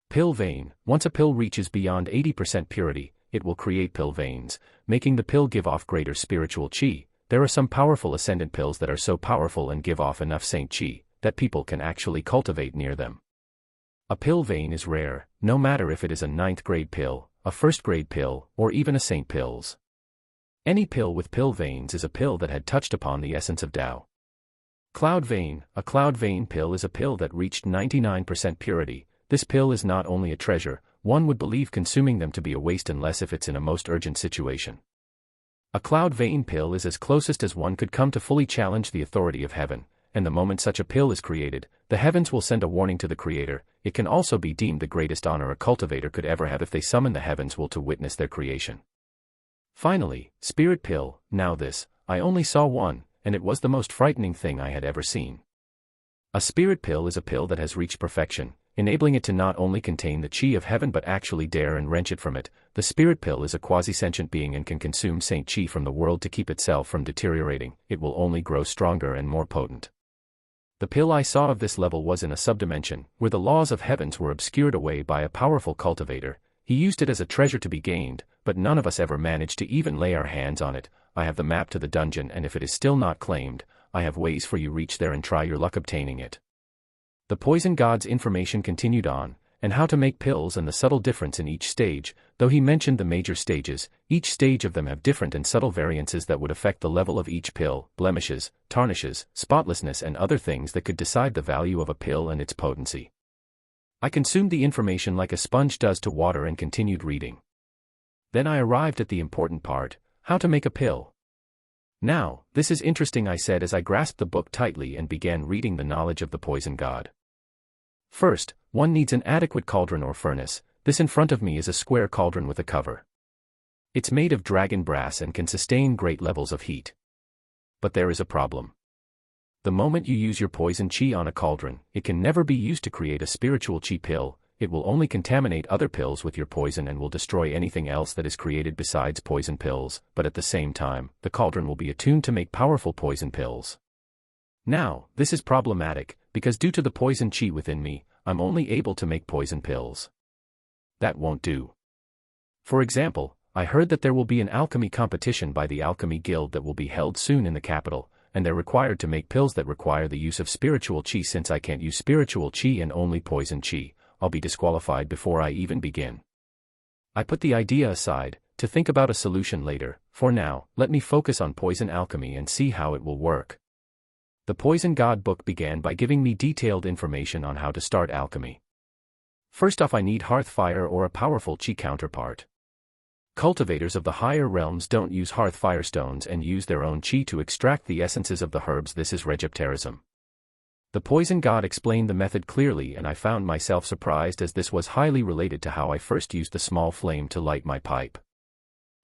Pill vein. Once a pill reaches beyond 80% purity, it will create pill veins, making the pill give off greater spiritual chi. There are some powerful ascendant pills that are so powerful and give off enough saint chi that people can actually cultivate near them. A pill vein is rare, no matter if it is a 9th grade pill, a 1st grade pill, or even a saint pills. Any pill with pill veins is a pill that had touched upon the essence of Tao. Cloud vein. A cloud vein pill is a pill that reached 99% purity. This pill is not only a treasure, one would believe consuming them to be a waste unless if it's in a most urgent situation. A cloud vein pill is as closest as one could come to fully challenge the authority of heaven, and the moment such a pill is created, the heavens will send a warning to the creator. It can also be deemed the greatest honor a cultivator could ever have if they summon the heavens will to witness their creation. Finally, spirit pill. Now this, I only saw one, and it was the most frightening thing I had ever seen. A spirit pill is a pill that has reached perfection, enabling it to not only contain the chi of heaven but actually dare and wrench it from it. The spirit pill is a quasi-sentient being and can consume saint chi from the world to keep itself from deteriorating. It will only grow stronger and more potent. The pill I saw of this level was in a subdimension, where the laws of heavens were obscured away by a powerful cultivator. He used it as a treasure to be gained, but none of us ever managed to even lay our hands on it. I have the map to the dungeon, and if it is still not claimed, I have ways for you reach there and try your luck obtaining it. The poison god's information continued on, and how to make pills and the subtle difference in each stage. Though he mentioned the major stages, each stage of them have different and subtle variances that would affect the level of each pill, blemishes, tarnishes, spotlessness and other things that could decide the value of a pill and its potency. I consumed the information like a sponge does to water and continued reading. Then I arrived at the important part, how to make a pill. Now, this is interesting, I said as I grasped the book tightly and began reading the knowledge of the poison god. First, one needs an adequate cauldron or furnace. This in front of me is a square cauldron with a cover. It's made of dragon brass and can sustain great levels of heat. But there is a problem. The moment you use your poison chi on a cauldron, it can never be used to create a spiritual chi pill. It will only contaminate other pills with your poison and will destroy anything else that is created besides poison pills, but at the same time, the cauldron will be attuned to make powerful poison pills. Now, this is problematic, because due to the poison chi within me, I'm only able to make poison pills. That won't do. For example, I heard that there will be an alchemy competition by the Alchemy Guild that will be held soon in the capital, and they're required to make pills that require the use of spiritual chi. Since I can't use spiritual chi and only poison chi, I'll be disqualified before I even begin. I put the idea aside, to think about a solution later. For now, let me focus on poison alchemy and see how it will work. The Poison God book began by giving me detailed information on how to start alchemy. First off, I need hearth fire or a powerful chi counterpart. Cultivators of the higher realms don't use hearth firestones and use their own chi to extract the essences of the herbs. This is Regipterism. The poison god explained the method clearly, and I found myself surprised as this was highly related to how I first used the small flame to light my pipe.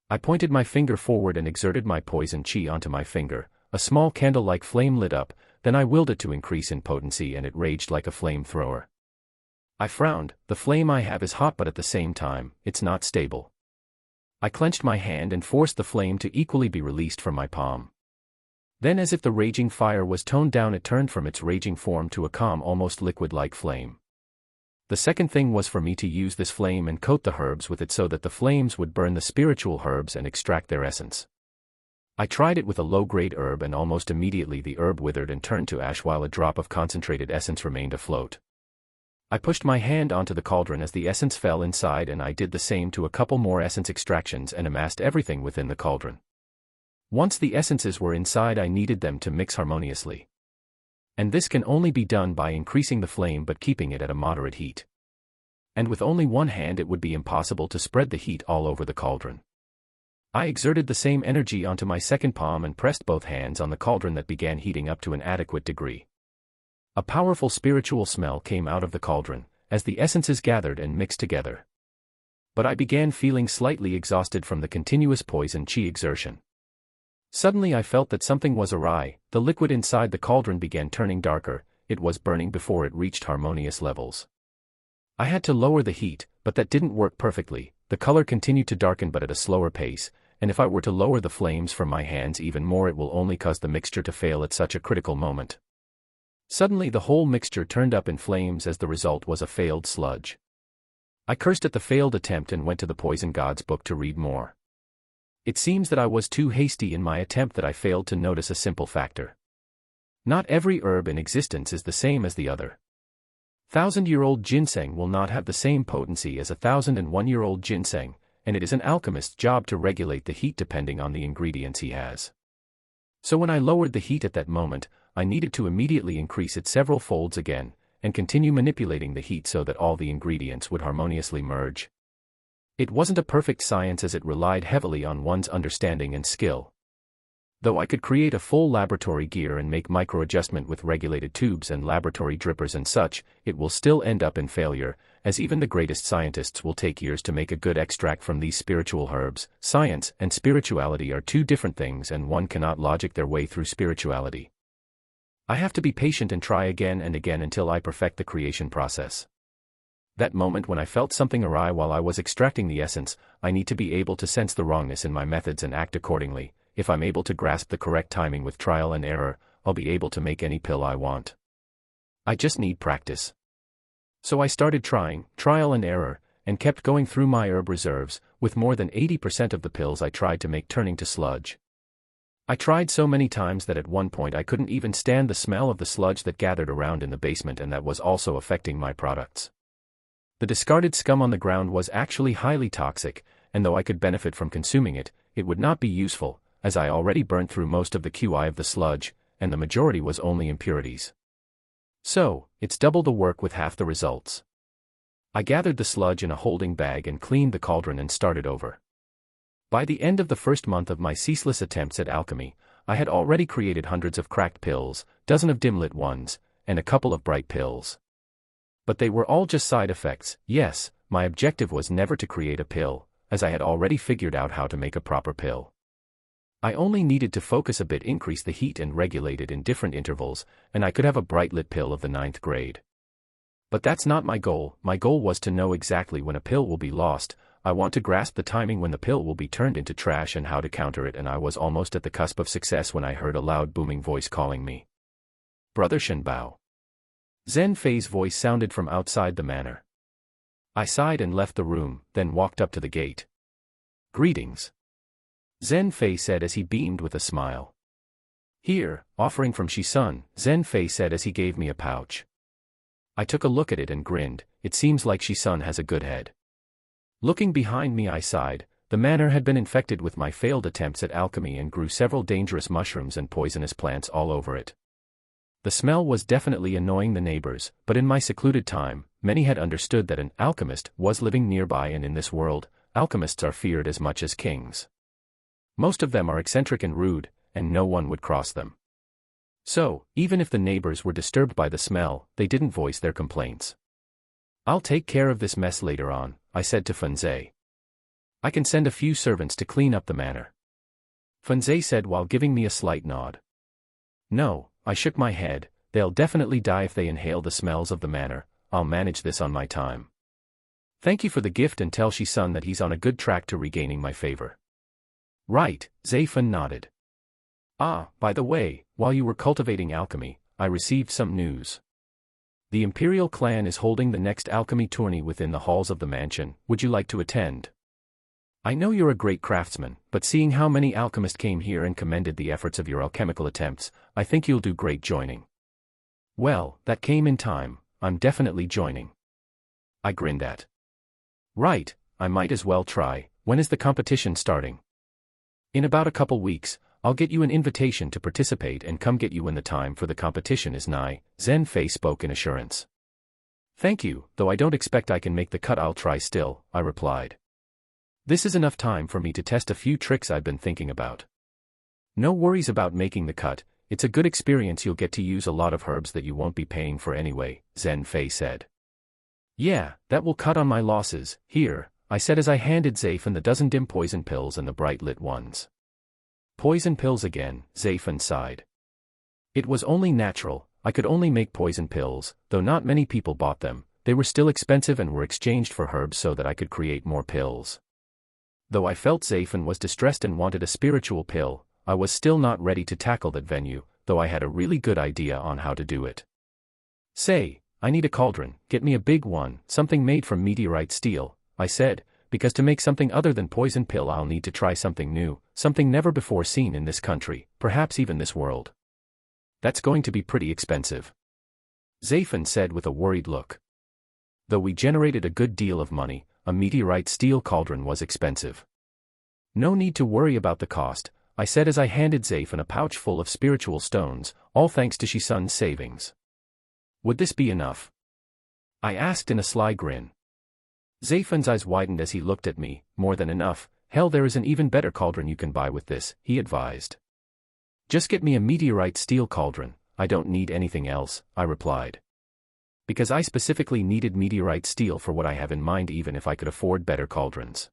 I pointed my finger forward and exerted my poison chi onto my finger. A small candle-like flame lit up, then I willed it to increase in potency and it raged like a flamethrower. I frowned. The flame I have is hot, but at the same time, it's not stable. I clenched my hand and forced the flame to equally be released from my palm. Then, as if the raging fire was toned down, it turned from its raging form to a calm, almost liquid-like flame. The second thing was for me to use this flame and coat the herbs with it so that the flames would burn the spiritual herbs and extract their essence. I tried it with a low-grade herb and almost immediately the herb withered and turned to ash while a drop of concentrated essence remained afloat. I pushed my hand onto the cauldron as the essence fell inside, and I did the same to a couple more essence extractions and amassed everything within the cauldron. Once the essences were inside, I needed them to mix harmoniously. And this can only be done by increasing the flame but keeping it at a moderate heat. And with only one hand it would be impossible to spread the heat all over the cauldron. I exerted the same energy onto my second palm and pressed both hands on the cauldron that began heating up to an adequate degree. A powerful spiritual smell came out of the cauldron, as the essences gathered and mixed together. But I began feeling slightly exhausted from the continuous poison chi exertion. Suddenly I felt that something was awry. The liquid inside the cauldron began turning darker. It was burning before it reached harmonious levels. I had to lower the heat, but that didn't work perfectly. The color continued to darken but at a slower pace, and if I were to lower the flames from my hands even more, it will only cause the mixture to fail at such a critical moment. Suddenly the whole mixture turned up in flames as the result was a failed sludge. I cursed at the failed attempt and went to the poison god's book to read more. It seems that I was too hasty in my attempt that I failed to notice a simple factor. Not every herb in existence is the same as the other. 1,000-year-old ginseng will not have the same potency as 1,001-year-old ginseng, and it is an alchemist's job to regulate the heat depending on the ingredients he has. So when I lowered the heat at that moment, I needed to immediately increase it several folds again, and continue manipulating the heat so that all the ingredients would harmoniously merge. It wasn't a perfect science as it relied heavily on one's understanding and skill. Though I could create a full laboratory gear and make micro-adjustment with regulated tubes and laboratory drippers and such, it will still end up in failure, as even the greatest scientists will take years to make a good extract from these spiritual herbs. Science and spirituality are two different things, and one cannot logic their way through spirituality. I have to be patient and try again and again until I perfect the creation process. That moment when I felt something awry while I was extracting the essence, I need to be able to sense the wrongness in my methods and act accordingly. If I'm able to grasp the correct timing with trial and error, I'll be able to make any pill I want. I just need practice. So I started trying, trial and error, and kept going through my herb reserves, with more than 80% of the pills I tried to make turning to sludge. I tried so many times that at one point I couldn't even stand the smell of the sludge that gathered around in the basement, and that was also affecting my products. The discarded scum on the ground was actually highly toxic, and though I could benefit from consuming it, it would not be useful, as I already burnt through most of the QI of the sludge, and the majority was only impurities. So, it's double the work with half the results. I gathered the sludge in a holding bag and cleaned the cauldron and started over. By the end of the first month of my ceaseless attempts at alchemy, I had already created hundreds of cracked pills, dozens of dim-lit ones, and a couple of bright pills. But they were all just side effects. Yes, my objective was never to create a pill, as I had already figured out how to make a proper pill. I only needed to focus a bit, increase the heat and regulate it in different intervals, and I could have a bright-lit pill of the 9th grade. But that's not my goal. My goal was to know exactly when a pill will be lost. I want to grasp the timing when the pill will be turned into trash and how to counter it, and I was almost at the cusp of success when I heard a loud booming voice calling me. Brother Shen Bao. Zhen Fei's voice sounded from outside the manor. I sighed and left the room, then walked up to the gate. Greetings. Zhen Fei said as he beamed with a smile. Here, offering from Shi-sun, Zhen Fei said as he gave me a pouch. I took a look at it and grinned. It seems like Shi-sun has a good head. Looking behind me, I sighed. The manor had been infected with my failed attempts at alchemy and grew several dangerous mushrooms and poisonous plants all over it. The smell was definitely annoying the neighbors, but in my secluded time, many had understood that an alchemist was living nearby, and in this world, alchemists are feared as much as kings. Most of them are eccentric and rude, and no one would cross them. So, even if the neighbors were disturbed by the smell, they didn't voice their complaints. I'll take care of this mess later on, I said to Fenzei. I can send a few servants to clean up the manor. Fenzei said while giving me a slight nod. No, I shook my head. They'll definitely die if they inhale the smells of the manor. I'll manage this on my time. Thank you for the gift, and tell Shi-sun that he's on a good track to regaining my favor. Right, Zayfen nodded. Ah, by the way, while you were cultivating alchemy, I received some news. The Imperial clan is holding the next alchemy tourney within the halls of the mansion. Would you like to attend? I know you're a great craftsman, but seeing how many alchemists came here and commended the efforts of your alchemical attempts, I think you'll do great joining. Well, that came in time. I'm definitely joining. I grinned at. Right, I might as well try. When is the competition starting? In about a couple weeks. I'll get you an invitation to participate and come get you when the time for the competition is nigh, Zhen Fei spoke in assurance. Thank you, though I don't expect I can make the cut. I'll try still, I replied. This is enough time for me to test a few tricks I've been thinking about. No worries about making the cut. It's a good experience. You'll get to use a lot of herbs that you won't be paying for anyway, Zhen Fei said. Yeah, that will cut on my losses. Here, I said as I handed Zayfen the dozen dim poison pills and the bright lit ones. Poison pills again, Zayfen sighed. It was only natural. I could only make poison pills, though not many people bought them. They were still expensive and were exchanged for herbs so that I could create more pills. Though I felt Zayfen was distressed and wanted a spiritual pill, I was still not ready to tackle that venue, though I had a really good idea on how to do it. Say, I need a cauldron. Get me a big one, something made from meteorite steel, I said, because to make something other than poison pill I'll need to try something new, something never before seen in this country, perhaps even this world. That's going to be pretty expensive. Zayfen said with a worried look. Though we generated a good deal of money, a meteorite steel cauldron was expensive. No need to worry about the cost, I said as I handed Zayfen a pouch full of spiritual stones, all thanks to Shi-sun's savings. Would this be enough? I asked in a sly grin. Zayfen's eyes widened as he looked at me. More than enough. Hell, there is an even better cauldron you can buy with this, he advised. Just get me a meteorite steel cauldron. I don't need anything else, I replied. Because I specifically needed meteorite steel for what I have in mind, even if I could afford better cauldrons.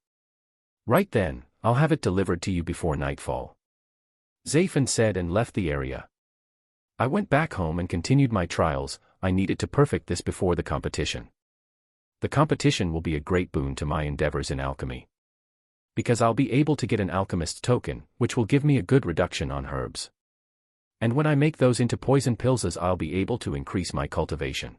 Right then, I'll have it delivered to you before nightfall. Zayfen said and left the area. I went back home and continued my trials. I needed to perfect this before the competition. The competition will be a great boon to my endeavors in alchemy. Because I'll be able to get an alchemist's token, which will give me a good reduction on herbs. And when I make those into poison pills, I'll be able to increase my cultivation.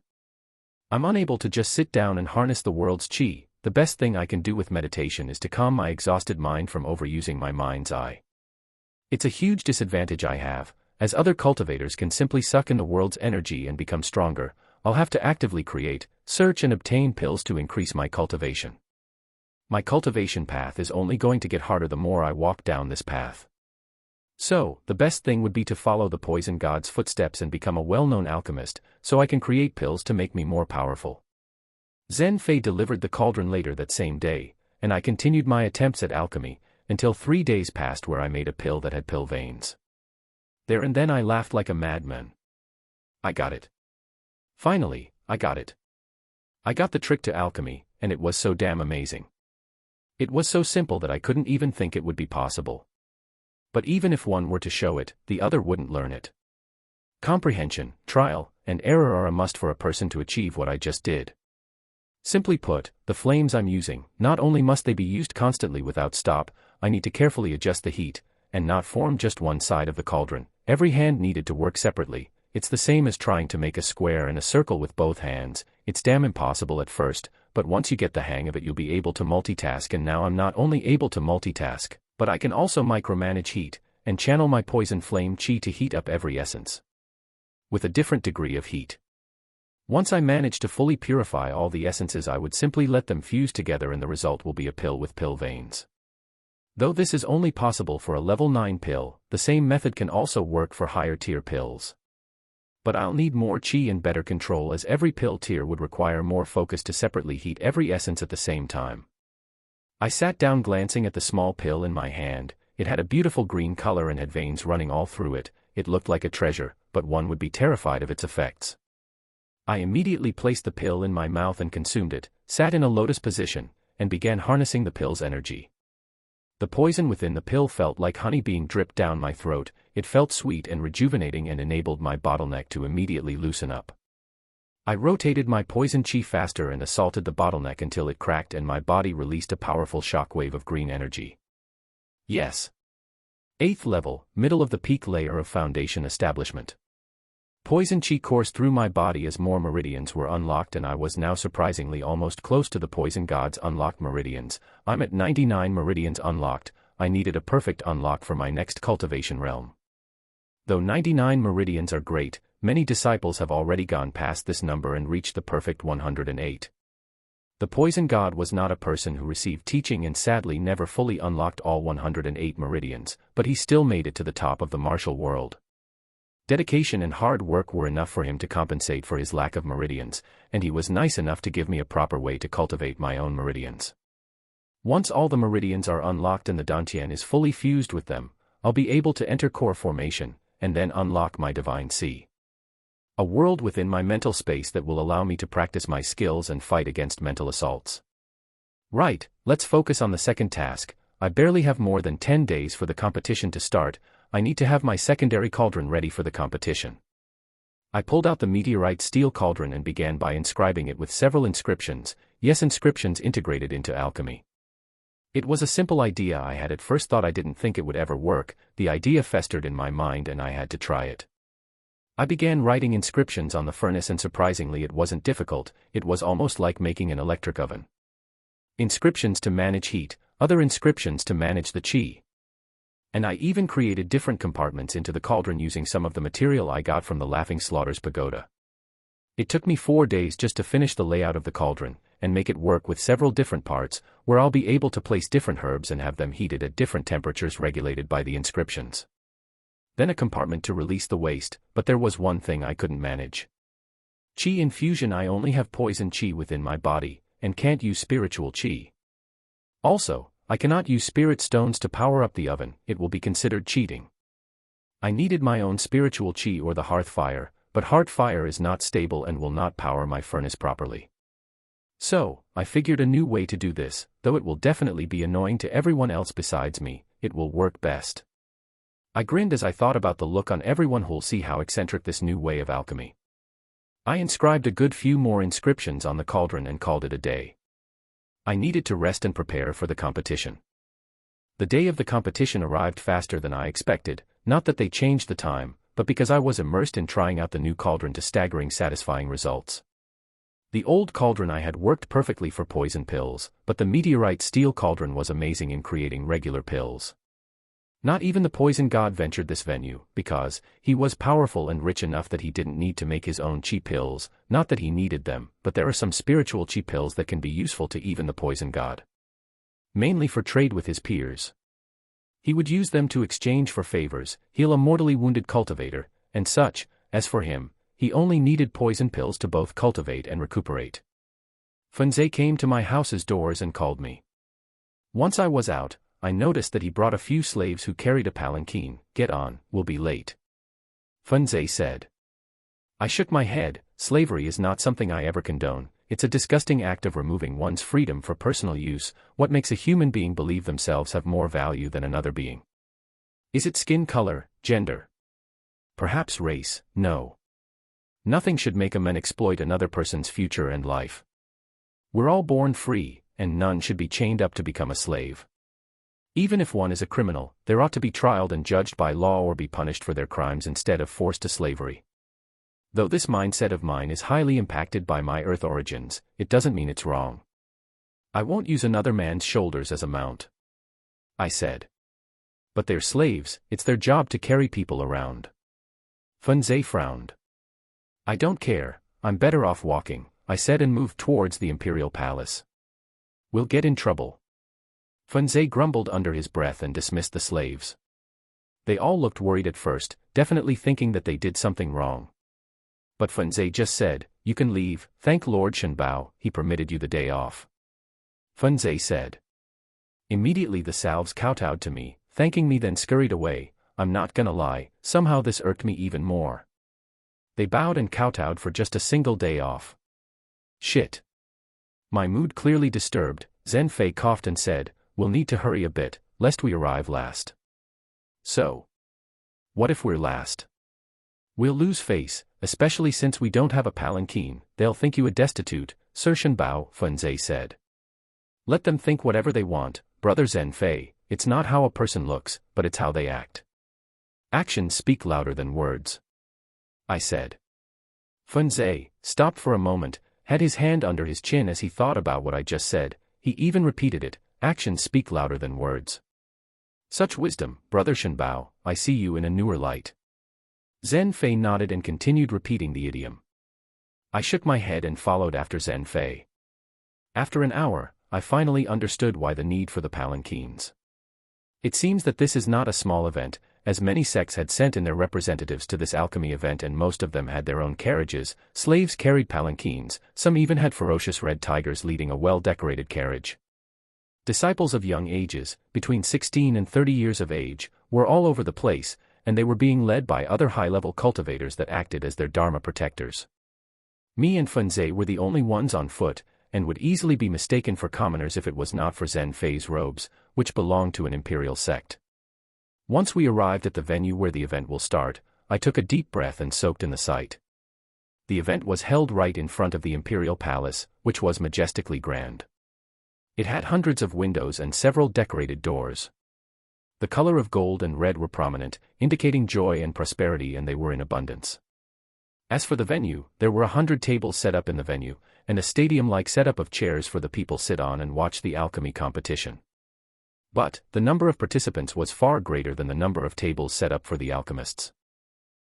I'm unable to just sit down and harness the world's chi. the best thing I can do with meditation is to calm my exhausted mind from overusing my mind's eye. It's a huge disadvantage I have, as other cultivators can simply suck in the world's energy and become stronger. I'll have to actively create, search and obtain pills to increase my cultivation. My cultivation path is only going to get harder the more I walk down this path. So, the best thing would be to follow the poison god's footsteps and become a well-known alchemist, so I can create pills to make me more powerful. Zhen Fei delivered the cauldron later that same day, and I continued my attempts at alchemy, until 3 days passed where I made a pill that had pill veins. There and then I laughed like a madman. I got it. Finally, I got it. I got the trick to alchemy, and it was so damn amazing. It was so simple that I couldn't even think it would be possible. But even if one were to show it, the other wouldn't learn it. Comprehension, trial, and error are a must for a person to achieve what I just did. Simply put, the flames I'm using, not only must they be used constantly without stop, I need to carefully adjust the heat, and not form just one side of the cauldron. Every hand needed to work separately. It's the same as trying to make a square and a circle with both hands. It's damn impossible at first, but once you get the hang of it you'll be able to multitask, and now I'm not only able to multitask, but I can also micromanage heat, and channel my poison flame chi to heat up every essence with a different degree of heat. Once I manage to fully purify all the essences, I would simply let them fuse together and the result will be a pill with pill veins. Though this is only possible for a level 9 pill, the same method can also work for higher tier pills. But I'll need more chi and better control, as every pill tier would require more focus to separately heat every essence at the same time. I sat down glancing at the small pill in my hand. It had a beautiful green color and had veins running all through it. It looked like a treasure, but one would be terrified of its effects. I immediately placed the pill in my mouth and consumed it, sat in a lotus position, and began harnessing the pill's energy. The poison within the pill felt like honey being dripped down my throat. It felt sweet and rejuvenating and enabled my bottleneck to immediately loosen up. I rotated my poison chi faster and assaulted the bottleneck until it cracked and my body released a powerful shockwave of green energy. Yes. 8th level, middle of the peak layer of foundation establishment. Poison chi coursed through my body as more meridians were unlocked, and I was now surprisingly almost close to the poison god's unlocked meridians. I'm at 99 meridians unlocked. I needed a perfect unlock for my next cultivation realm. Though 99 meridians are great, many disciples have already gone past this number and reached the perfect 108. The poison god was not a person who received teaching and sadly never fully unlocked all 108 meridians, but he still made it to the top of the martial world. Dedication and hard work were enough for him to compensate for his lack of meridians, and he was nice enough to give me a proper way to cultivate my own meridians. Once all the meridians are unlocked and the dantian is fully fused with them, I'll be able to enter core formation, and then unlock my divine sea. A world within my mental space that will allow me to practice my skills and fight against mental assaults. Right, let's focus on the second task. I barely have more than 10 days for the competition to start. I need to have my secondary cauldron ready for the competition. I pulled out the meteorite steel cauldron and began by inscribing it with several inscriptions, yes, inscriptions integrated into alchemy. It was a simple idea I had at first thought. I didn't think it would ever work. The idea festered in my mind and I had to try it. I began writing inscriptions on the furnace and surprisingly it wasn't difficult. It was almost like making an electric oven. Inscriptions to manage heat, other inscriptions to manage the chi. And I even created different compartments into the cauldron using some of the material I got from the Laughing Slaughter's pagoda. It took me 4 days just to finish the layout of the cauldron, and make it work with several different parts, where I'll be able to place different herbs and have them heated at different temperatures regulated by the inscriptions. Then a compartment to release the waste, but there was one thing I couldn't manage. Chi infusion. I only have poison chi within my body, and can't use spiritual chi. Also, I cannot use spirit stones to power up the oven. It will be considered cheating. I needed my own spiritual chi or the hearth fire, but hearth fire is not stable and will not power my furnace properly. So, I figured a new way to do this. Though it will definitely be annoying to everyone else besides me, it will work best. I grinned as I thought about the look on everyone who'll see how eccentric this new way of alchemy. I inscribed a good few more inscriptions on the cauldron and called it a day. I needed to rest and prepare for the competition. The day of the competition arrived faster than I expected, not that they changed the time, but because I was immersed in trying out the new cauldron to staggering satisfying results. The old cauldron I had worked perfectly for poison pills, but the meteorite steel cauldron was amazing in creating regular pills. Not even the poison god ventured this venue, because he was powerful and rich enough that he didn't need to make his own cheap pills, not that he needed them, but there are some spiritual cheap pills that can be useful to even the poison god. Mainly for trade with his peers. He would use them to exchange for favors, heal a mortally wounded cultivator, and such. As for him, he only needed poison pills to both cultivate and recuperate. Funze came to my house's doors and called me. Once I was out, I noticed that he brought a few slaves who carried a palanquin. Get on, we'll be late. Funze said. I shook my head. Slavery is not something I ever condone. It's a disgusting act of removing one's freedom for personal use. What makes a human being believe themselves have more value than another being? Is it skin color, gender? Perhaps race? No. Nothing should make a man exploit another person's future and life. We're all born free, and none should be chained up to become a slave. Even if one is a criminal, they ought to be trialed and judged by law or be punished for their crimes instead of forced to slavery. Though this mindset of mine is highly impacted by my Earth origins, it doesn't mean it's wrong. I won't use another man's shoulders as a mount, I said. But they're slaves, it's their job to carry people around. Funze frowned. I don't care, I'm better off walking, I said and moved towards the imperial palace. We'll get in trouble. Funze grumbled under his breath and dismissed the slaves. They all looked worried at first, definitely thinking that they did something wrong. But Funze just said, you can leave, thank Lord Shen Bao, he permitted you the day off. Funze said. Immediately the salves kowtowed to me, thanking me then scurried away. I'm not gonna lie, somehow this irked me even more. They bowed and kowtowed for just a single day off. Shit. My mood clearly disturbed, Zhen Fei coughed and said, we'll need to hurry a bit, lest we arrive last. So. What if we're last? We'll lose face, especially since we don't have a palanquin. They'll think you a destitute, Sir Shen Bao, Funze said. Let them think whatever they want, brother Zhen Fei, it's not how a person looks, but it's how they act. Actions speak louder than words, I said. Funze stopped for a moment, had his hand under his chin as he thought about what I just said. He even repeated it, actions speak louder than words. Such wisdom, brother Shen Bao, I see you in a newer light. Zhen Fei nodded and continued repeating the idiom. I shook my head and followed after Zhen Fei. After an hour, I finally understood why the need for the palanquins. It seems that this is not a small event, as many sects had sent in their representatives to this alchemy event and most of them had their own carriages. Slaves carried palanquins, some even had ferocious red tigers leading a well-decorated carriage. Disciples of young ages, between 16 and 30 years of age, were all over the place, and they were being led by other high-level cultivators that acted as their dharma protectors. Me and Funze were the only ones on foot, and would easily be mistaken for commoners if it was not for Zhen Fei's robes, which belonged to an imperial sect. Once we arrived at the venue where the event will start, I took a deep breath and soaked in the sight. The event was held right in front of the imperial palace, which was majestically grand. It had hundreds of windows and several decorated doors. The color of gold and red were prominent, indicating joy and prosperity, and they were in abundance. As for the venue, there were 100 tables set up in the venue, and a stadium-like setup of chairs for the people sit on and watch the alchemy competition. But, the number of participants was far greater than the number of tables set up for the alchemists.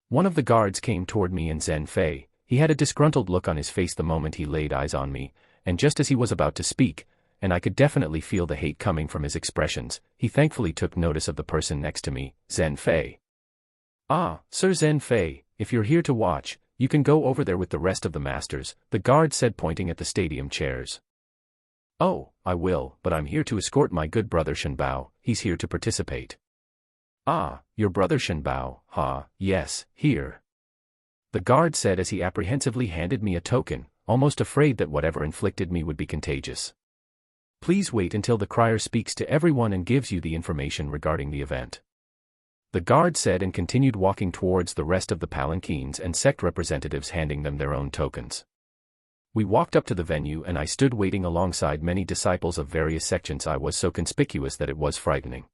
One of the guards came toward me and Zhen Fei. He had a disgruntled look on his face the moment he laid eyes on me, and just as he was about to speak, and I could definitely feel the hate coming from his expressions, he thankfully took notice of the person next to me, Zhen Fei. Ah, Sir Zhen Fei, if you're here to watch, you can go over there with the rest of the masters, the guard said pointing at the stadium chairs. Oh, I will, but I'm here to escort my good brother Shen Bao, he's here to participate. Ah, your brother Shen Bao, yes, here. The guard said as he apprehensively handed me a token, almost afraid that whatever inflicted me would be contagious. Please wait until the crier speaks to everyone and gives you the information regarding the event. The guard said and continued walking towards the rest of the palanquins and sect representatives handing them their own tokens. We walked up to the venue and I stood waiting alongside many disciples of various sections. I was so conspicuous that it was frightening.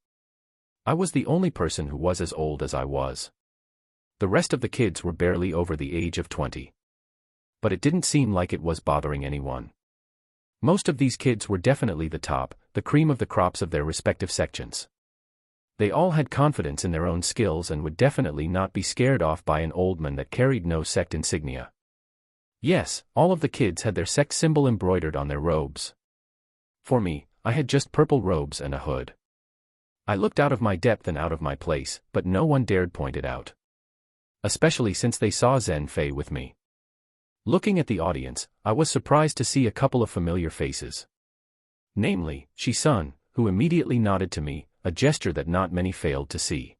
I was the only person who was as old as I was. The rest of the kids were barely over the age of 20. But it didn't seem like it was bothering anyone. Most of these kids were definitely the top, the cream of the crops of their respective sections. They all had confidence in their own skills and would definitely not be scared off by an old man that carried no sect insignia. Yes, all of the kids had their sect symbol embroidered on their robes. For me, I had just purple robes and a hood. I looked out of my depth and out of my place, but no one dared point it out. Especially since they saw Zhen Fei with me. Looking at the audience, I was surprised to see a couple of familiar faces. Namely, Shi-sun, who immediately nodded to me, a gesture that not many failed to see.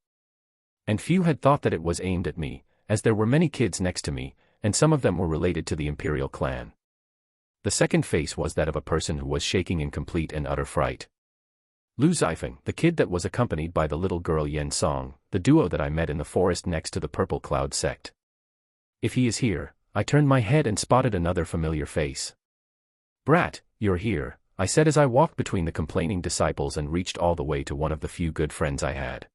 And few had thought that it was aimed at me, as there were many kids next to me, and some of them were related to the imperial clan. The second face was that of a person who was shaking in complete and utter fright. Lu Zifeng, the kid that was accompanied by the little girl Yen Song, the duo that I met in the forest next to the Purple Cloud sect. If he is here, I turned my head and spotted another familiar face. Brat, you're here, I said as I walked between the complaining disciples and reached all the way to one of the few good friends I had.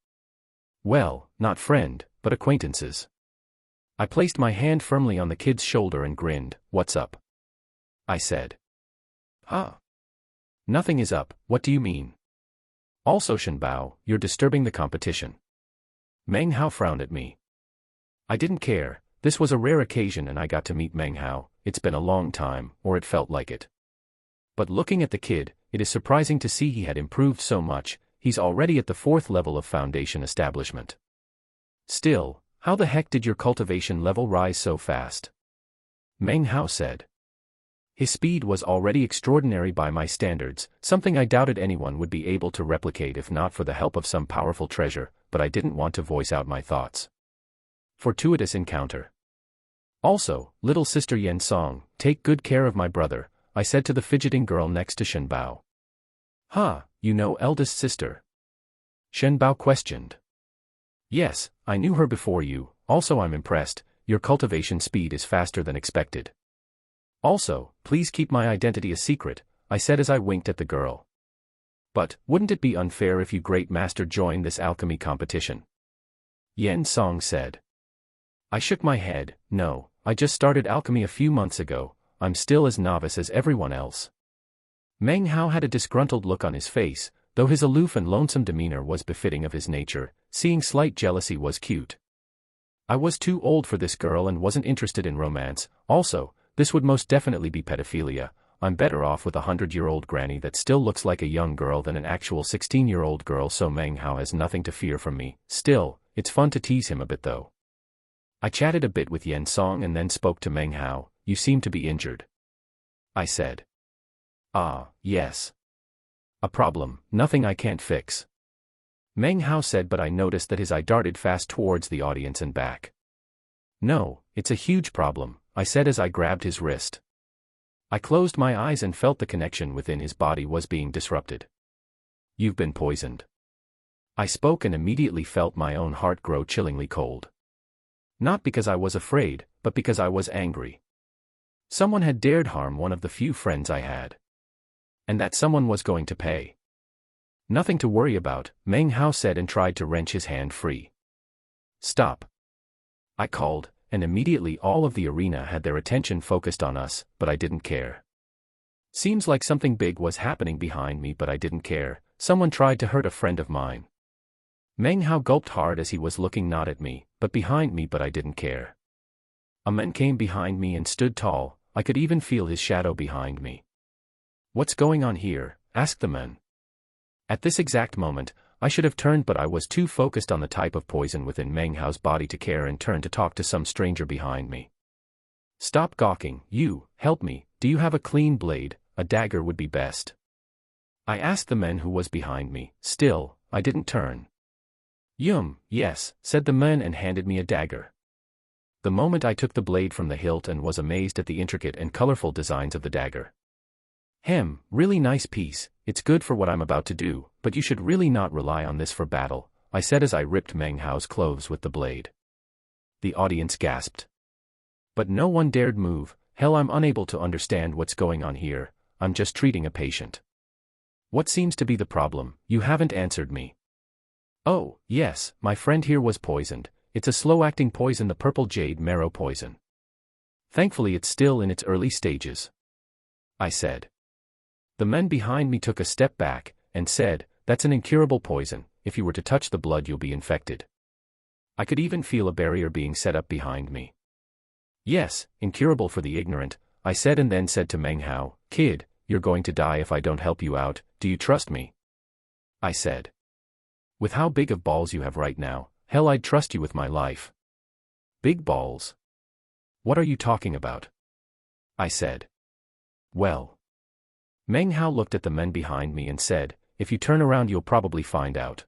Well, not friend, but acquaintances. I placed my hand firmly on the kid's shoulder and grinned. What's up? I said. Huh? Nothing is up, what do you mean? Also Shen Bao, you're disturbing the competition. Meng Hao frowned at me. I didn't care, this was a rare occasion and I got to meet Meng Hao, it's been a long time, or it felt like it. But looking at the kid, it is surprising to see he had improved so much, he's already at the 4th level of foundation establishment. Still, how the heck did your cultivation level rise so fast? Meng Hao said. His speed was already extraordinary by my standards, something I doubted anyone would be able to replicate if not for the help of some powerful treasure, but I didn't want to voice out my thoughts. Fortuitous encounter. Also, little sister Yen Song, take good care of my brother, I said to the fidgeting girl next to Shen Bao. Huh, you know eldest sister? Shen Bao questioned. Yes, I knew her before you, also I'm impressed, your cultivation speed is faster than expected. Also, please keep my identity a secret, I said as I winked at the girl. But, wouldn't it be unfair if you great master joined this alchemy competition? Yen Song said. I shook my head, no, I just started alchemy a few months ago, I'm still as novice as everyone else. Meng Hao had a disgruntled look on his face, though his aloof and lonesome demeanor was befitting of his nature, seeing slight jealousy was cute. I was too old for this girl and wasn't interested in romance, also, this would most definitely be pedophilia, I'm better off with a 100-year-old granny that still looks like a young girl than an actual 16-year-old girl, so Meng Hao has nothing to fear from me. Still, it's fun to tease him a bit though. I chatted a bit with Yen Song and then spoke to Meng Hao. You seem to be injured. I said. Ah, yes. A problem, nothing I can't fix. Meng Hao said, but I noticed that his eye darted fast towards the audience and back. No, it's a huge problem, I said as I grabbed his wrist. I closed my eyes and felt the connection within his body was being disrupted. You've been poisoned. I spoke and immediately felt my own heart grow chillingly cold. Not because I was afraid, but because I was angry. Someone had dared harm one of the few friends I had. And that someone was going to pay. Nothing to worry about, Meng Hao said and tried to wrench his hand free. Stop. I called, and immediately all of the arena had their attention focused on us, but I didn't care. Seems like something big was happening behind me, but I didn't care. Someone tried to hurt a friend of mine. Meng Hao gulped hard as he was looking not at me, but behind me, but I didn't care. A man came behind me and stood tall, I could even feel his shadow behind me. What's going on here? Asked the man. At this exact moment, I should have turned, but I was too focused on the type of poison within Meng Hao's body to care and turn to talk to some stranger behind me. Stop gawking, you, help me, do you have a clean blade? A dagger would be best. I asked the man who was behind me, still, I didn't turn. Yes, said the man and handed me a dagger. The moment I took the blade from the hilt and was amazed at the intricate and colorful designs of the dagger. Really nice piece, it's good for what I'm about to do, but you should really not rely on this for battle, I said as I ripped Meng Hao's clothes with the blade. The audience gasped. But no one dared move. Hell, I'm unable to understand what's going on here, I'm just treating a patient. What seems to be the problem? You haven't answered me. Oh, yes, my friend here was poisoned. It's a slow-acting poison, the purple jade marrow poison. Thankfully it's still in its early stages, I said. The men behind me took a step back and said, that's an incurable poison. If you were to touch the blood you'll be infected. I could even feel a barrier being set up behind me. Yes, incurable for the ignorant, I said, and then said to Meng Hao, kid, you're going to die if I don't help you out, do you trust me? I said. With how big of balls you have right now, hell, I'd trust you with my life. Big balls? What are you talking about? I said. Well. Meng Hao looked at the men behind me and said, if you turn around you'll probably find out.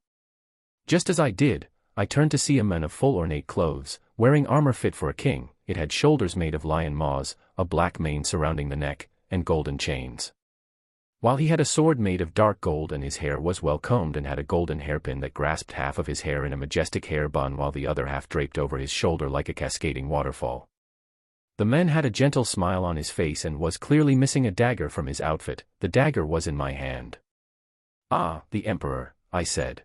Just as I did, I turned to see a man of full ornate clothes, wearing armor fit for a king. It had shoulders made of lion maws, a black mane surrounding the neck, and golden chains. While he had a sword made of dark gold and his hair was well combed and had a golden hairpin that grasped half of his hair in a majestic hair bun while the other half draped over his shoulder like a cascading waterfall. The man had a gentle smile on his face and was clearly missing a dagger from his outfit. The dagger was in my hand. Ah, the Emperor, I said.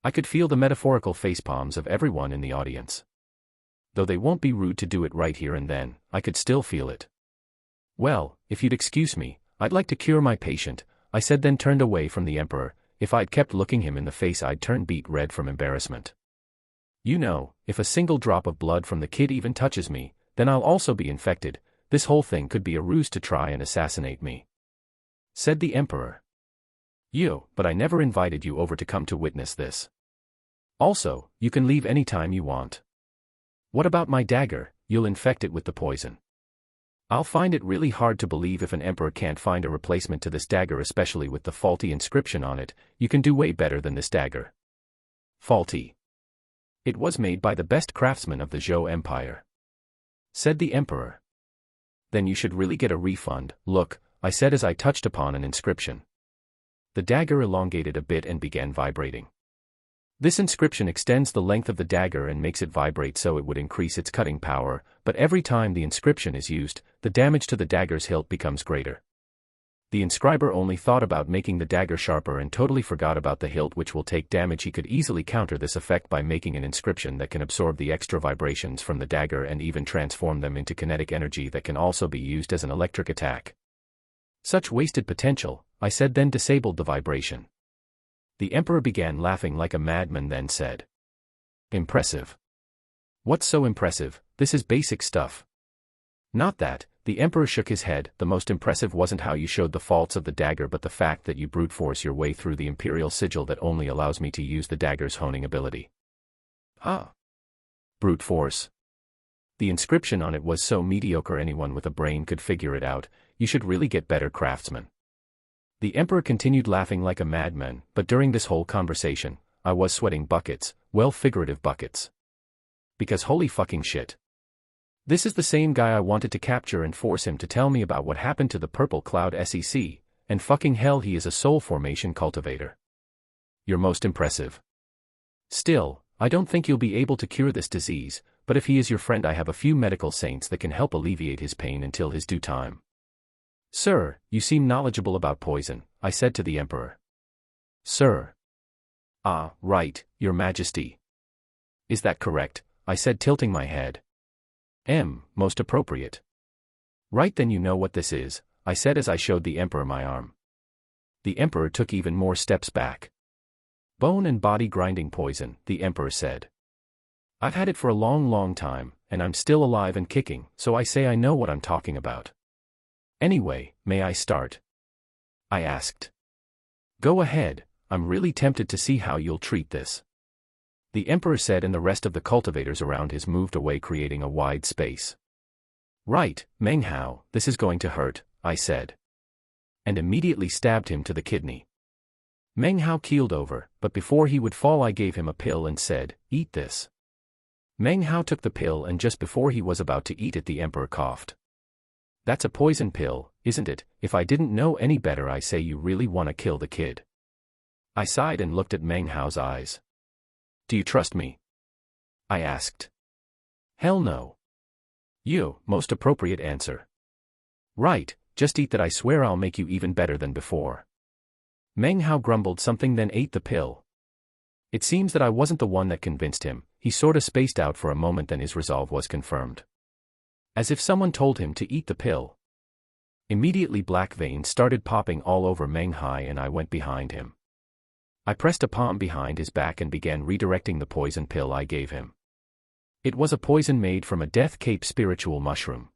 I could feel the metaphorical facepalms of everyone in the audience. Though they won't be rude to do it right here and then, I could still feel it. Well, if you'd excuse me, I'd like to cure my patient, I said, then turned away from the Emperor. If I'd kept looking him in the face I'd turn beet red from embarrassment. You know, if a single drop of blood from the kid even touches me, then I'll also be infected. This whole thing could be a ruse to try and assassinate me, said the Emperor. But I never invited you over to come to witness this. Also, you can leave anytime you want. What about my dagger? You'll infect it with the poison. I'll find it really hard to believe if an emperor can't find a replacement to this dagger, especially with the faulty inscription on it. You can do way better than this dagger. Faulty. It was made by the best craftsman of the Zhou Empire, said the Emperor. Then you should really get a refund. Look, I said as I touched upon an inscription. The dagger elongated a bit and began vibrating. This inscription extends the length of the dagger and makes it vibrate so it would increase its cutting power, but every time the inscription is used, the damage to the dagger's hilt becomes greater. The inscriber only thought about making the dagger sharper and totally forgot about the hilt, which will take damage. He could easily counter this effect by making an inscription that can absorb the extra vibrations from the dagger and even transform them into kinetic energy that can also be used as an electric attack. Such wasted potential, I said, then disabled the vibration. The Emperor began laughing like a madman, then said, impressive. What's so impressive? This is basic stuff. Not that. The Emperor shook his head. The most impressive wasn't how you showed the faults of the dagger, but the fact that you brute force your way through the Imperial sigil that only allows me to use the dagger's honing ability. Ah. Brute force. The inscription on it was so mediocre anyone with a brain could figure it out. You should really get better craftsmen. The Emperor continued laughing like a madman, but during this whole conversation, I was sweating buckets, well, figurative buckets. Because holy fucking shit. This is the same guy I wanted to capture and force him to tell me about what happened to the Purple Cloud SEC, and fucking hell, he is a soul formation cultivator. You're most impressive. Still, I don't think you'll be able to cure this disease, but if he is your friend I have a few medical saints that can help alleviate his pain until his due time. Sir, you seem knowledgeable about poison, I said to the Emperor. Sir. Ah, right, Your Majesty. Is that correct? I said, tilting my head. Most appropriate. Right, then you know what this is, I said as I showed the Emperor my arm. The Emperor took even more steps back. Bone and body grinding poison, the Emperor said. I've had it for a long time, and I'm still alive and kicking, so I say I know what I'm talking about. Anyway, may I start? I asked. Go ahead, I'm really tempted to see how you'll treat this. The Emperor said, and the rest of the cultivators around his moved away, creating a wide space. Right, Meng Hao, this is going to hurt, I said. And immediately stabbed him to the kidney. Meng Hao keeled over, but before he would fall I gave him a pill and said, eat this. Meng Hao took the pill, and just before he was about to eat it the Emperor coughed. That's a poison pill, isn't it? If I didn't know any better I say you really want to kill the kid. I sighed and looked at Meng Hao's eyes. Do you trust me? I asked. Hell no. You, most appropriate answer. Right, just eat that, I swear I'll make you even better than before. Meng Hao grumbled something then ate the pill. It seems that I wasn't the one that convinced him. He sorta spaced out for a moment, then his resolve was confirmed. As if someone told him to eat the pill. Immediately black veins started popping all over Meng Hai and I went behind him. I pressed a palm behind his back and began redirecting the poison pill I gave him. It was a poison made from a death cape spiritual mushroom.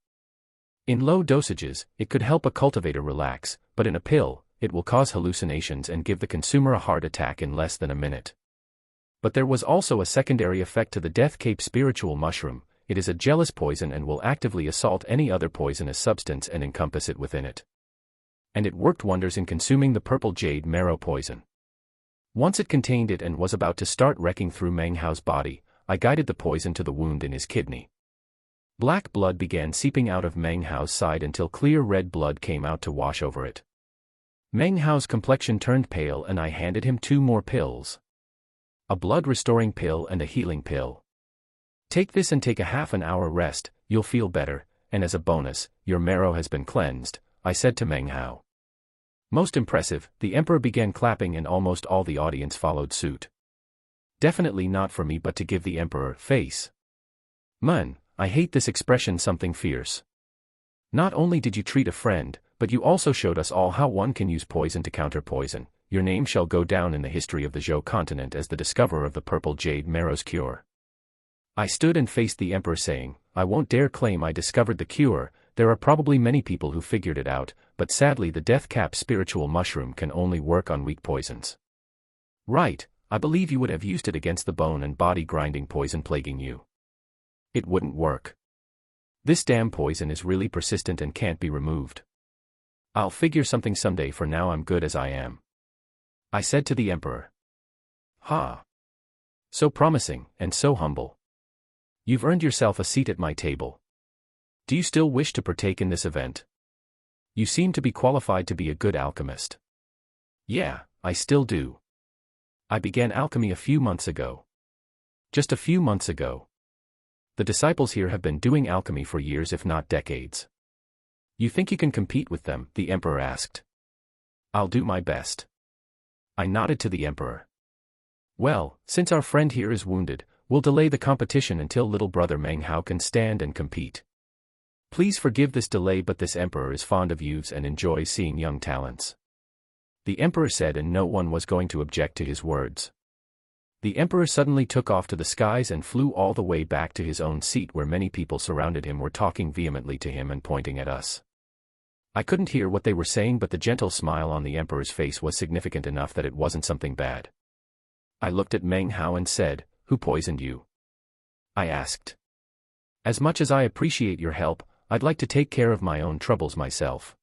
In low dosages, it could help a cultivator relax, but in a pill, it will cause hallucinations and give the consumer a heart attack in less than a minute. But there was also a secondary effect to the death cape spiritual mushroom. It is a jealous poison and will actively assault any other poisonous substance and encompass it within it. And it worked wonders in consuming the purple jade marrow poison. Once it contained it and was about to start wrecking through Meng Hao's body, I guided the poison to the wound in his kidney. Black blood began seeping out of Meng Hao's side until clear red blood came out to wash over it. Meng Hao's complexion turned pale and I handed him 2 more pills. A blood-restoring pill and a healing pill. Take this and take a half an hour rest, you'll feel better, and as a bonus, your marrow has been cleansed, I said to Meng Hao. Most impressive, the emperor began clapping and almost all the audience followed suit. Definitely not for me but to give the emperor face. Man, I hate this expression something fierce. Not only did you treat a friend, but you also showed us all how one can use poison to counter poison. Your name shall go down in the history of the Zhou continent as the discoverer of the purple jade marrow's cure. I stood and faced the emperor saying, I won't dare claim I discovered the cure. There are probably many people who figured it out, but sadly the death cap spiritual mushroom can only work on weak poisons. Right, I believe you would have used it against the bone and body grinding poison plaguing you. It wouldn't work. This damn poison is really persistent and can't be removed. I'll figure something someday, for now I'm good as I am. I said to the emperor. Ha! So promising, and so humble. You've earned yourself a seat at my table. Do you still wish to partake in this event? You seem to be qualified to be a good alchemist. Yeah, I still do. I began alchemy a few months ago. Just a few months ago. The disciples here have been doing alchemy for years if not decades. You think you can compete with them? The emperor asked. I'll do my best. I nodded to the emperor. Well, since our friend here is wounded, we'll delay the competition until little brother Meng Hao can stand and compete. Please forgive this delay, but this emperor is fond of youths and enjoys seeing young talents. The emperor said, and no one was going to object to his words. The emperor suddenly took off to the skies and flew all the way back to his own seat, where many people surrounded him were talking vehemently to him and pointing at us. I couldn't hear what they were saying, but the gentle smile on the emperor's face was significant enough that it wasn't something bad. I looked at Meng Hao and said, Who poisoned you? I asked. As much as I appreciate your help, I'd like to take care of my own troubles myself.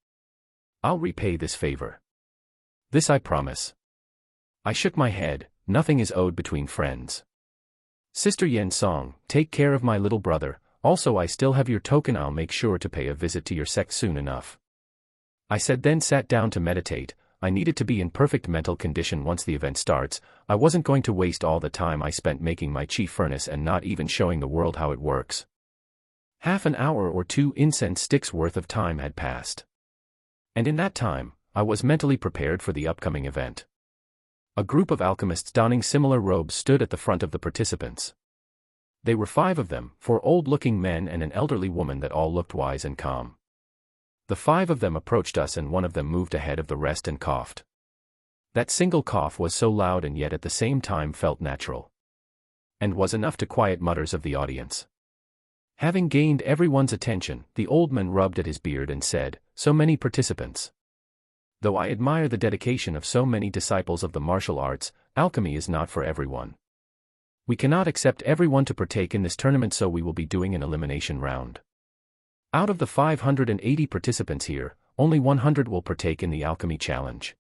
I'll repay this favor. This I promise. I shook my head. Nothing is owed between friends. Sister Yen Song, take care of my little brother. Also, I still have your token. I'll make sure to pay a visit to your sect soon enough. I said, then sat down to meditate. I needed to be in perfect mental condition once the event starts. I wasn't going to waste all the time I spent making my chi furnace and not even showing the world how it works. Half an hour or 2 incense sticks worth of time had passed. And in that time, I was mentally prepared for the upcoming event. A group of alchemists donning similar robes stood at the front of the participants. They were 5 of them, 4 old-looking men and an elderly woman that all looked wise and calm. The 5 of them approached us and one of them moved ahead of the rest and coughed. That single cough was so loud and yet at the same time felt natural. And was enough to quiet mutters of the audience. Having gained everyone's attention, the old man rubbed at his beard and said, So many participants. Though I admire the dedication of so many disciples of the martial arts, alchemy is not for everyone. We cannot accept everyone to partake in this tournament, so we will be doing an elimination round. Out of the 580 participants here, only 100 will partake in the alchemy challenge.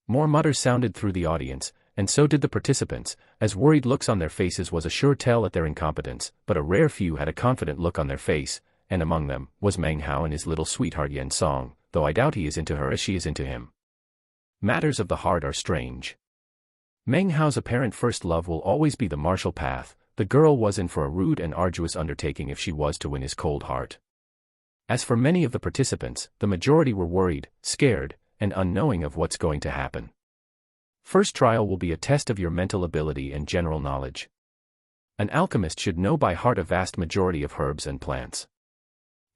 More mutters sounded through the audience, and so did the participants, as worried looks on their faces was a sure tell at their incompetence, but a rare few had a confident look on their face, and among them was Meng Hao and his little sweetheart Yen Song, though I doubt he is into her as she is into him. Matters of the heart are strange. Meng Hao's apparent first love will always be the martial path. The girl was in for a rude and arduous undertaking if she was to win his cold heart. As for many of the participants, the majority were worried, scared, and unknowing of what's going to happen. First trial will be a test of your mental ability and general knowledge. An alchemist should know by heart a vast majority of herbs and plants.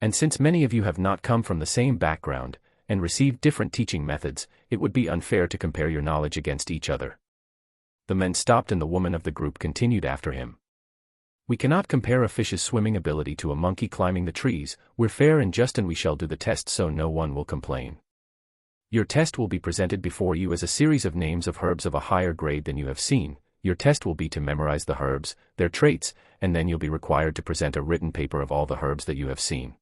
And since many of you have not come from the same background, and received different teaching methods, it would be unfair to compare your knowledge against each other. The men stopped and the woman of the group continued after him. We cannot compare a fish's swimming ability to a monkey climbing the trees. We're fair and just, and we shall do the test so no one will complain. Your test will be presented before you as a series of names of herbs of a higher grade than you have seen. Your test will be to memorize the herbs, their traits, and then you'll be required to present a written paper of all the herbs that you have seen.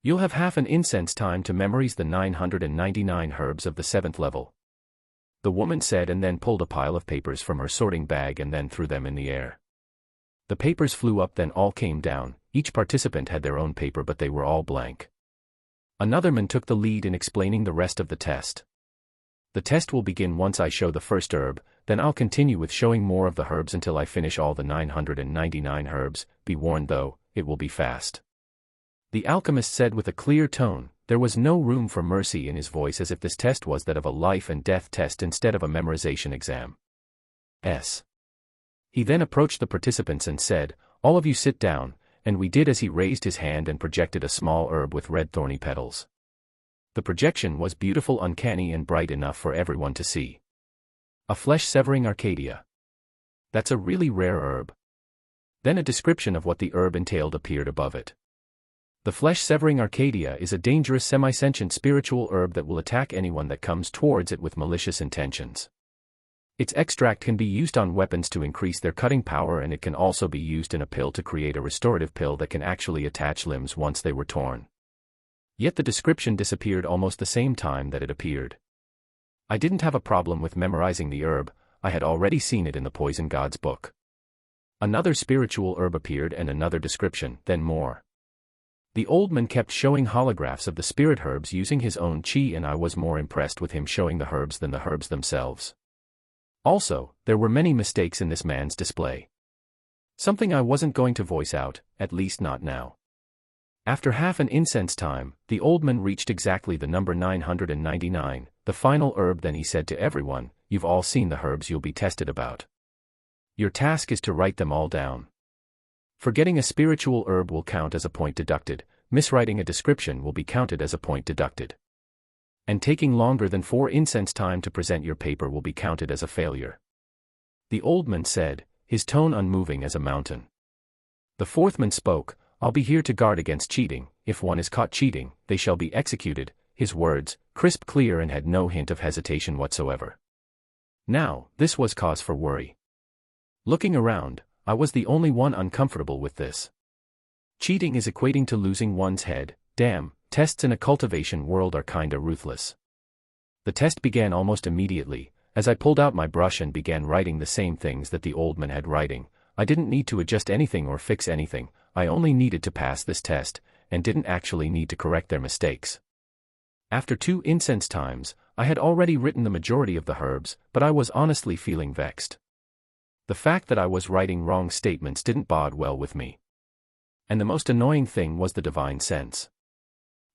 You'll have half an incense time to memorize the 999 herbs of the 7th level. The woman said, and then pulled a pile of papers from her sorting bag and then threw them in the air. The papers flew up, then all came down. Each participant had their own paper, but they were all blank. Another man took the lead in explaining the rest of the test. The test will begin once I show the first herb, then I'll continue with showing more of the herbs until I finish all the 999 herbs. Be warned though, it will be fast. The alchemist said with a clear tone. There was no room for mercy in his voice, as if this test was that of a life and death test instead of a memorization exam. He then approached the participants and said, "All of you sit down," and we did as he raised his hand and projected a small herb with red thorny petals. The projection was beautiful, uncanny, and bright enough for everyone to see. A flesh-severing Arcadia. That's a really rare herb. Then a description of what the herb entailed appeared above it. The flesh-severing Arcadia is a dangerous semi-sentient spiritual herb that will attack anyone that comes towards it with malicious intentions. Its extract can be used on weapons to increase their cutting power, and it can also be used in a pill to create a restorative pill that can actually attach limbs once they were torn. Yet the description disappeared almost the same time that it appeared. I didn't have a problem with memorizing the herb. I had already seen it in the Poison God's book. Another spiritual herb appeared and another description, then more. The old man kept showing holographs of the spirit herbs using his own chi, and I was more impressed with him showing the herbs than the herbs themselves. Also, there were many mistakes in this man's display. Something I wasn't going to voice out, at least not now. After half an incense time, the old man reached exactly the number 999, the final herb. Then he said to everyone, "You've all seen the herbs you'll be tested about. Your task is to write them all down. Forgetting a spiritual herb will count as a point deducted, miswriting a description will be counted as a point deducted. And taking longer than 4 incense time to present your paper will be counted as a failure." The old man said, his tone unmoving as a mountain. The fourth man spoke, "I'll be here to guard against cheating. If one is caught cheating, they shall be executed." His words, crisp, clear, and had no hint of hesitation whatsoever. Now, this was cause for worry. Looking around, I was the only one uncomfortable with this. Cheating is equating to losing one's head. Damn, tests in a cultivation world are kinda ruthless. The test began almost immediately. As I pulled out my brush and began writing the same things that the old man had writing, I didn't need to adjust anything or fix anything. I only needed to pass this test, and didn't actually need to correct their mistakes. After 2 incense times, I had already written the majority of the herbs, but I was honestly feeling vexed. The fact that I was writing wrong statements didn't bode well with me. And the most annoying thing was the divine sense.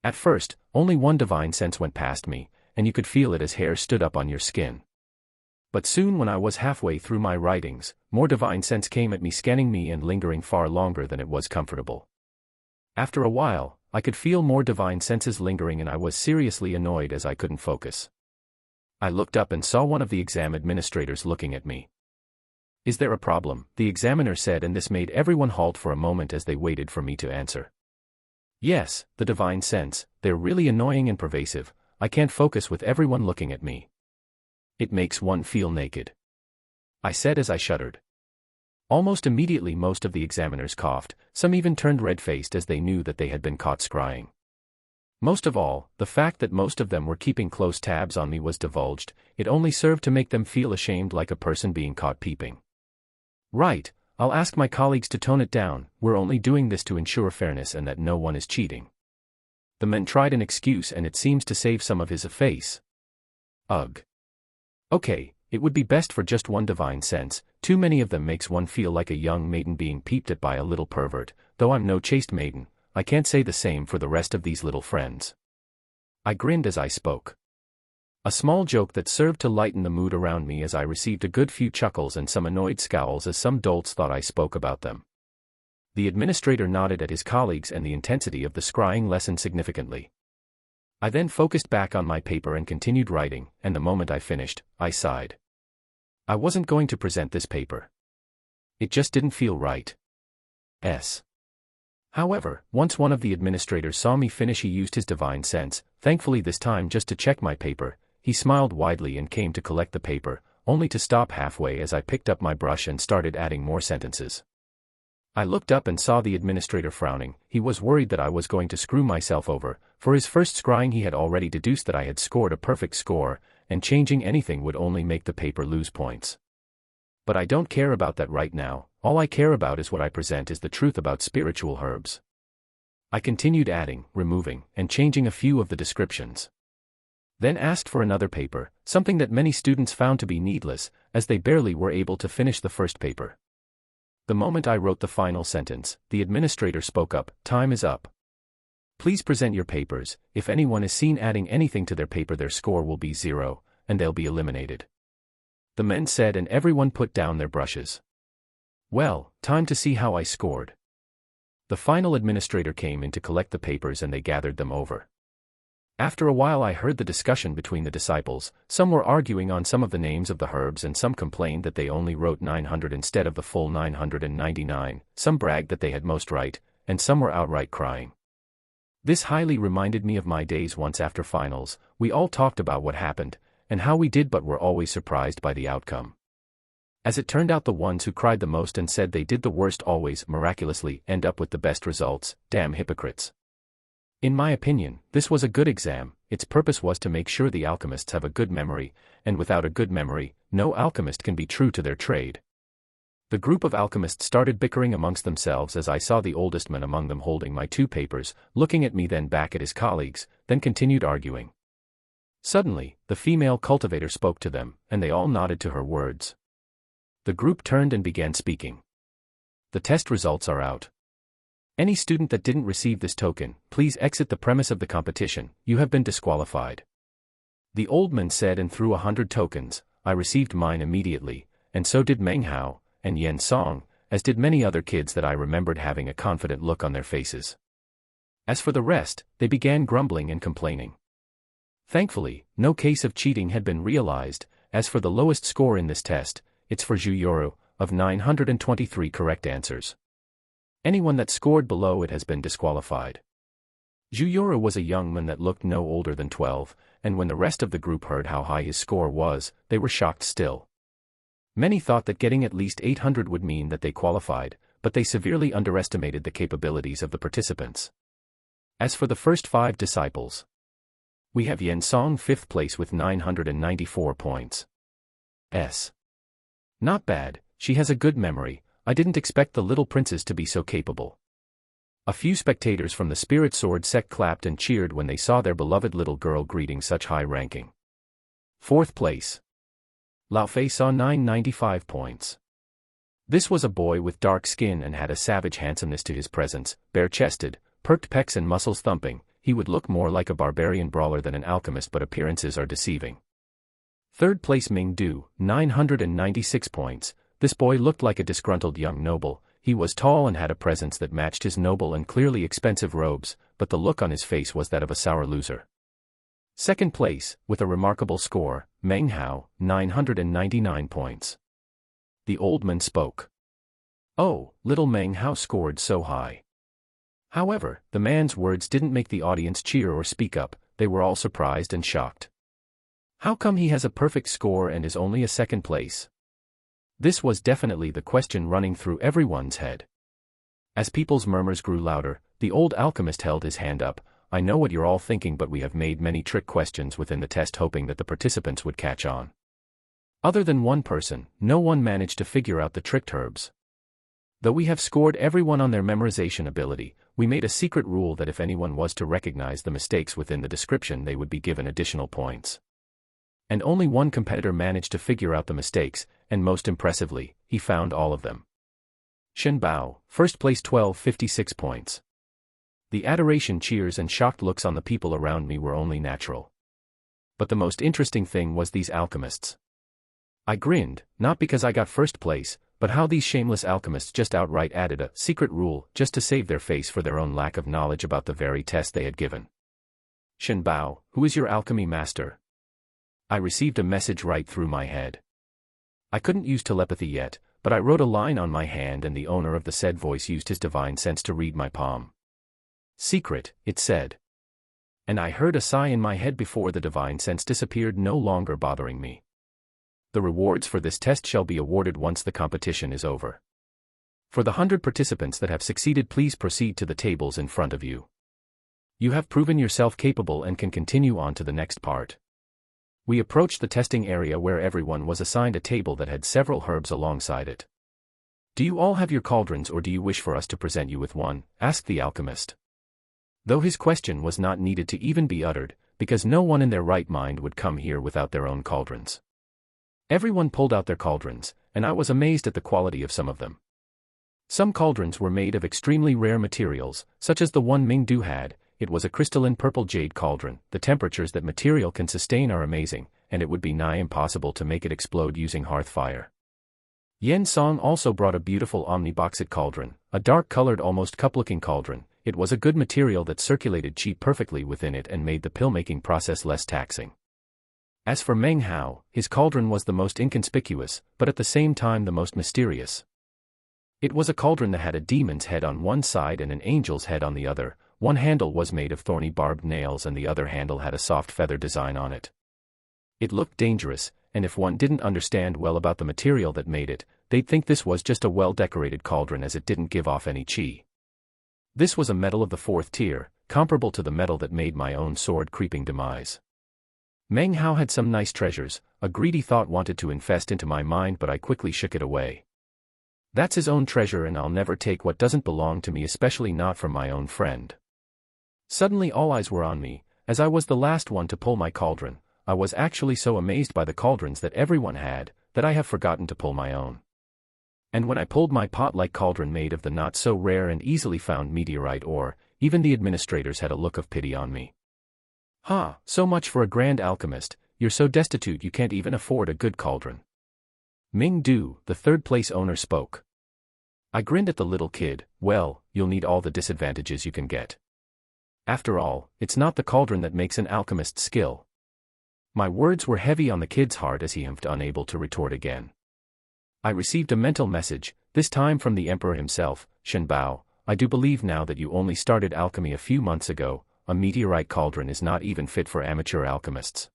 At first, only one divine sense went past me, and you could feel it as hair stood up on your skin. But soon, when I was halfway through my writings, more divine sense came at me, scanning me and lingering far longer than it was comfortable. After a while, I could feel more divine senses lingering, and I was seriously annoyed as I couldn't focus. I looked up and saw one of the exam administrators looking at me. "Is there a problem?" the examiner said, and this made everyone halt for a moment as they waited for me to answer. "Yes, the divine sense, they're really annoying and pervasive. I can't focus with everyone looking at me. It makes one feel naked," I said as I shuddered. Almost immediately most of the examiners coughed, some even turned red-faced as they knew that they had been caught scrying. Most of all, the fact that most of them were keeping close tabs on me was divulged. It only served to make them feel ashamed, like a person being caught peeping. "Right, I'll ask my colleagues to tone it down. We're only doing this to ensure fairness and that no one is cheating." The man tried an excuse, and it seems to save some of his face. Ugh. Okay, it would be best for just one divine sense. Too many of them makes one feel like a young maiden being peeped at by a little pervert. Though I'm no chaste maiden, I can't say the same for the rest of these little friends. I grinned as I spoke. A small joke that served to lighten the mood around me, as I received a good few chuckles and some annoyed scowls as some dolts thought I spoke about them. The administrator nodded at his colleagues and the intensity of the scrying lessened significantly. I then focused back on my paper and continued writing, and the moment I finished, I sighed. I wasn't going to present this paper. It just didn't feel right. However, once one of the administrators saw me finish, he used his divine sense, thankfully this time just to check my paper. He smiled widely and came to collect the paper, only to stop halfway as I picked up my brush and started adding more sentences. I looked up and saw the administrator frowning. He was worried that I was going to screw myself over. For his first scrying he had already deduced that I had scored a perfect score, and changing anything would only make the paper lose points. But I don't care about that right now. All I care about is what I present is the truth about spiritual herbs. I continued adding, removing, and changing a few of the descriptions. Then asked for another paper, something that many students found to be needless, as they barely were able to finish the first paper. The moment I wrote the final sentence, the administrator spoke up. Time is up. Please present your papers. If anyone is seen adding anything to their paper, their score will be 0, and they'll be eliminated. The men said, and everyone put down their brushes. Well, time to see how I scored. The final administrator came in to collect the papers and they gathered them over. After a while I heard the discussion between the disciples. Some were arguing on some of the names of the herbs and some complained that they only wrote 900 instead of the full 999, some bragged that they had most right, and some were outright crying. This highly reminded me of my days once after finals. We all talked about what happened, and how we did, but were always surprised by the outcome. As it turned out, the ones who cried the most and said they did the worst always, miraculously, end up with the best results. Damn hypocrites. In my opinion, this was a good exam. Its purpose was to make sure the alchemists have a good memory, and without a good memory, no alchemist can be true to their trade. The group of alchemists started bickering amongst themselves as I saw the oldest man among them holding my 2 papers, looking at me, then back at his colleagues, then continued arguing. Suddenly, the female cultivator spoke to them, and they all nodded to her words. The group turned and began speaking. The test results are out. Any student that didn't receive this token, please exit the premise of the competition. You have been disqualified. The old man said and threw 100 tokens. I received mine immediately, and so did Meng Hao, and Yen Song, as did many other kids that I remembered having a confident look on their faces. As for the rest, they began grumbling and complaining. Thankfully, no case of cheating had been realized. As for the lowest score in this test, it's for Zhu Yoru, of 923 correct answers. Anyone that scored below it has been disqualified. Zhu Yoru was a young man that looked no older than 12, and when the rest of the group heard how high his score was, they were shocked still. Many thought that getting at least 800 would mean that they qualified, but they severely underestimated the capabilities of the participants. As for the first 5 disciples, we have Yen Song 5th place with 994 points. Not bad, she has a good memory. I didn't expect the little princess to be so capable. A few spectators from the Spirit Sword sect clapped and cheered when they saw their beloved little girl greeting such high ranking. 4th place. Lao Fei saw 995 points. This was a boy with dark skin and had a savage handsomeness to his presence, bare-chested, perked pecs and muscles thumping. He would look more like a barbarian brawler than an alchemist, but appearances are deceiving. 3rd place Ming Du, 996 points. This boy looked like a disgruntled young noble. He was tall and had a presence that matched his noble and clearly expensive robes, but the look on his face was that of a sour loser. 2nd place, with a remarkable score, Meng Hao, 999 points. The old man spoke. Oh, little Meng Hao scored so high. However, the man's words didn't make the audience cheer or speak up. They were all surprised and shocked. How come he has a perfect score and is only a 2nd place? This was definitely the question running through everyone's head. As people's murmurs grew louder, the old alchemist held his hand up. I know what you're all thinking, but we have made many trick questions within the test hoping that the participants would catch on. Other than one person, no one managed to figure out the tricked herbs. Though we have scored everyone on their memorization ability, we made a secret rule that if anyone was to recognize the mistakes within the description, they would be given additional points. And only one competitor managed to figure out the mistakes, and most impressively, he found all of them. Shen Bao, 1st place 1256 points. The adoration, cheers and shocked looks on the people around me were only natural. But the most interesting thing was these alchemists. I grinned, not because I got 1st place, but how these shameless alchemists just outright added a secret rule just to save their face for their own lack of knowledge about the very test they had given. Shen Bao, who is your alchemy master? I received a message right through my head. I couldn't use telepathy yet, but I wrote a line on my hand and the owner of the said voice used his divine sense to read my palm. Secret, it said. And I heard a sigh in my head before the divine sense disappeared, no longer bothering me. The rewards for this test shall be awarded once the competition is over. For the 100 participants that have succeeded, please proceed to the tables in front of you. You have proven yourself capable and can continue on to the next part. We approached the testing area where everyone was assigned a table that had several herbs alongside it. Do you all have your cauldrons, or do you wish for us to present you with one? Asked the alchemist. Though his question was not needed to even be uttered, because no one in their right mind would come here without their own cauldrons. Everyone pulled out their cauldrons, and I was amazed at the quality of some of them. Some cauldrons were made of extremely rare materials, such as the one Ming Du had. It was a crystalline purple jade cauldron. The temperatures that material can sustain are amazing, and it would be nigh impossible to make it explode using hearth fire. Yen Song also brought a beautiful omni-bauxite cauldron, a dark-colored almost cup-looking cauldron. It was a good material that circulated qi perfectly within it and made the pill-making process less taxing. As for Meng Hao, his cauldron was the most inconspicuous, but at the same time the most mysterious. It was a cauldron that had a demon's head on one side and an angel's head on the other. One handle was made of thorny barbed nails and the other handle had a soft feather design on it. It looked dangerous, and if one didn't understand well about the material that made it, they'd think this was just a well-decorated cauldron as it didn't give off any qi. This was a metal of the 4th tier, comparable to the metal that made my own sword-creeping demise. Meng Hao had some nice treasures. A greedy thought wanted to infest into my mind, but I quickly shook it away. That's his own treasure and I'll never take what doesn't belong to me, especially not from my own friend. Suddenly all eyes were on me, as I was the last one to pull my cauldron. I was actually so amazed by the cauldrons that everyone had, that I have forgotten to pull my own. And when I pulled my pot-like cauldron made of the not-so-rare and easily found meteorite ore, even the administrators had a look of pity on me. "Ha, so much for a grand alchemist, you're so destitute you can't even afford a good cauldron." Ming Du, the 3rd-place owner, spoke. I grinned at the little kid. Well, you'll need all the disadvantages you can get. After all, it's not the cauldron that makes an alchemist's skill. My words were heavy on the kid's heart as he humphed, unable to retort again. I received a mental message, this time from the emperor himself. Shen Bao, I do believe now that you only started alchemy a few months ago. A meteorite cauldron is not even fit for amateur alchemists.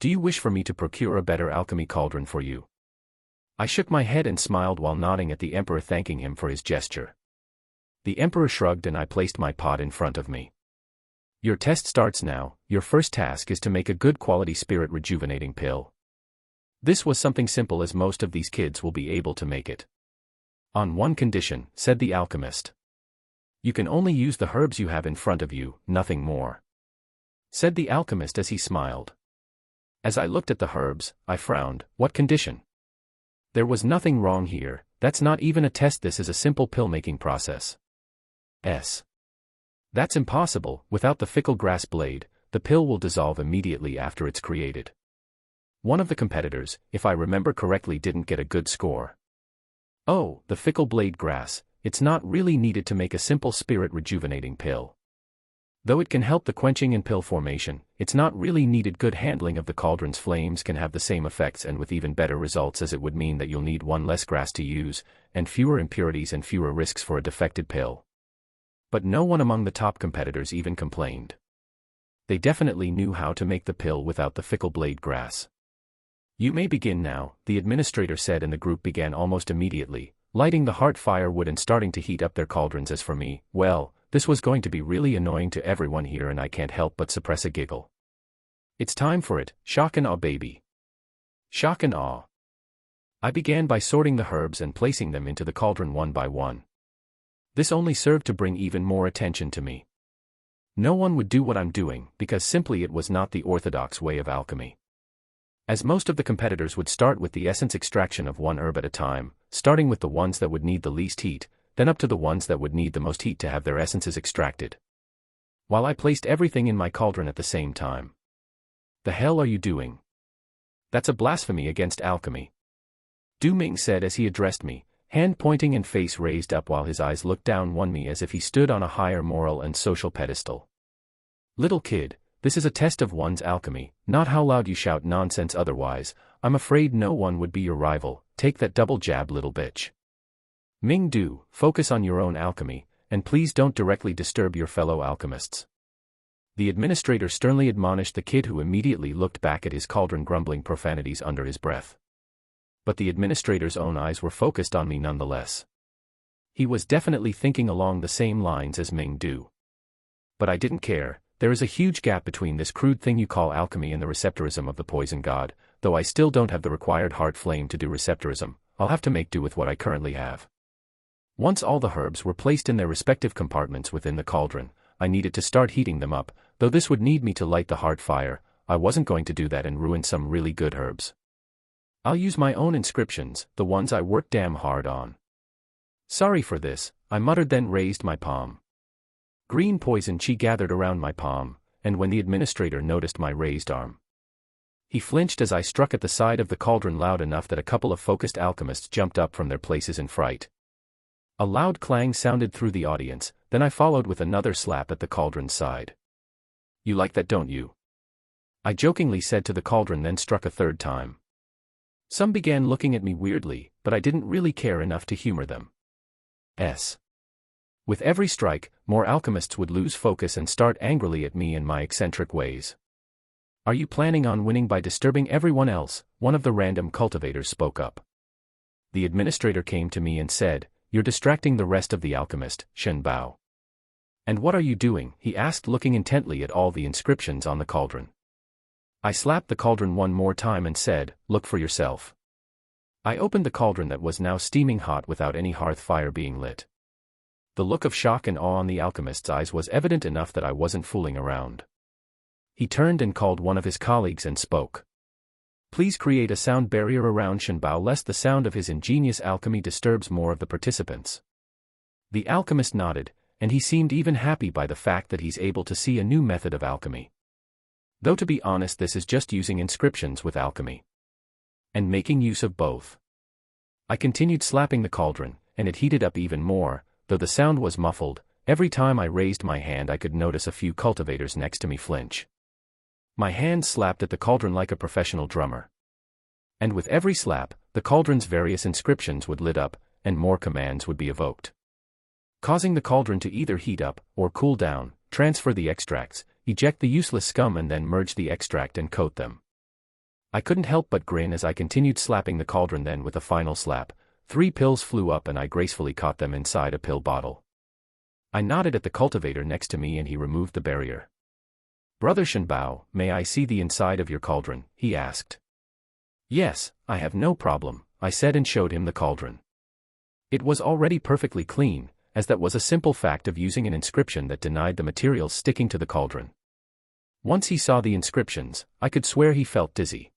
Do you wish for me to procure a better alchemy cauldron for you? I shook my head and smiled while nodding at the emperor, thanking him for his gesture. The emperor shrugged and I placed my pot in front of me. Your test starts now. Your first task is to make a good quality spirit rejuvenating pill. This was something simple, as most of these kids will be able to make it. On one condition, said the alchemist. You can only use the herbs you have in front of you, nothing more. Said the alchemist as he smiled. As I looked at the herbs, I frowned. What condition? There was nothing wrong here. That's not even a test, this is a simple pill-making process. That's impossible. Without the fickle grass blade, the pill will dissolve immediately after it's created. One of the competitors, if I remember correctly, didn't get a good score. Oh, the fickle blade grass, it's not really needed to make a simple spirit rejuvenating pill. Though it can help the quenching and pill formation, it's not really needed. Good handling of the cauldron's flames can have the same effects and with even better results, as it would mean that you'll need one less grass to use, and fewer impurities and fewer risks for a defected pill. But no one among the top competitors even complained. They definitely knew how to make the pill without the fickle blade grass. You may begin now, the administrator said, and the group began almost immediately, lighting the heart firewood and starting to heat up their cauldrons. As for me, well, this was going to be really annoying to everyone here, and I can't help but suppress a giggle. It's time for it, shock and awe baby. Shock and awe. I began by sorting the herbs and placing them into the cauldron one by one. This only served to bring even more attention to me. No one would do what I'm doing, because simply it was not the orthodox way of alchemy. As most of the competitors would start with the essence extraction of one herb at a time, starting with the ones that would need the least heat, then up to the ones that would need the most heat to have their essences extracted. While I placed everything in my cauldron at the same time. The hell are you doing? That's a blasphemy against alchemy. Du Ming said as he addressed me, hand pointing and face raised up while his eyes looked down on me as if he stood on a higher moral and social pedestal. Little kid, this is a test of one's alchemy, not how loud you shout nonsense otherwise. I'm afraid no one would be your rival. Take that double jab, little bitch. Ming Du, focus on your own alchemy, and please don't directly disturb your fellow alchemists. The administrator sternly admonished the kid, who immediately looked back at his cauldron, grumbling profanities under his breath. But the administrator's own eyes were focused on me nonetheless. He was definitely thinking along the same lines as Ming Du. But I didn't care. There is a huge gap between this crude thing you call alchemy and the receptorism of the poison god. Though I still don't have the required heart flame to do receptorism, I'll have to make do with what I currently have. Once all the herbs were placed in their respective compartments within the cauldron, I needed to start heating them up. Though this would need me to light the heart fire, I wasn't going to do that and ruin some really good herbs. I'll use my own inscriptions, the ones I worked damn hard on. Sorry for this, I muttered, then raised my palm. Green poison chi gathered around my palm, and when the administrator noticed my raised arm, he flinched as I struck at the side of the cauldron loud enough that a couple of focused alchemists jumped up from their places in fright. A loud clang sounded through the audience, then I followed with another slap at the cauldron's side. You like that, don't you? I jokingly said to the cauldron, then struck a third time. Some began looking at me weirdly, but I didn't really care enough to humor them. With every strike, more alchemists would lose focus and start angrily at me and my eccentric ways. Are you planning on winning by disturbing everyone else? One of the random cultivators spoke up. The administrator came to me and said, you're distracting the rest of the alchemist, Shen Bao. And what are you doing? He asked, looking intently at all the inscriptions on the cauldron. I slapped the cauldron one more time and said, look for yourself. I opened the cauldron that was now steaming hot without any hearth fire being lit. The look of shock and awe on the alchemist's eyes was evident enough that I wasn't fooling around. He turned and called one of his colleagues and spoke. Please create a sound barrier around Shen Bao lest the sound of his ingenious alchemy disturbs more of the participants. The alchemist nodded, and he seemed even happy by the fact that he's able to see a new method of alchemy. Though to be honest, this is just using inscriptions with alchemy. And making use of both. I continued slapping the cauldron, and it heated up even more, though the sound was muffled. Every time I raised my hand I could notice a few cultivators next to me flinch. My hand slapped at the cauldron like a professional drummer. And with every slap, the cauldron's various inscriptions would lit up, and more commands would be evoked, causing the cauldron to either heat up, or cool down, transfer the extracts, eject the useless scum and then merge the extract and coat them. I couldn't help but grin as I continued slapping the cauldron. Then with a final slap, 3 pills flew up and I gracefully caught them inside a pill bottle. I nodded at the cultivator next to me and he removed the barrier. Brother Shen Bao, may I see the inside of your cauldron? He asked. Yes, I have no problem, I said and showed him the cauldron. It was already perfectly clean, as that was a simple fact of using an inscription that denied the materials sticking to the cauldron. Once he saw the inscriptions, I could swear he felt dizzy.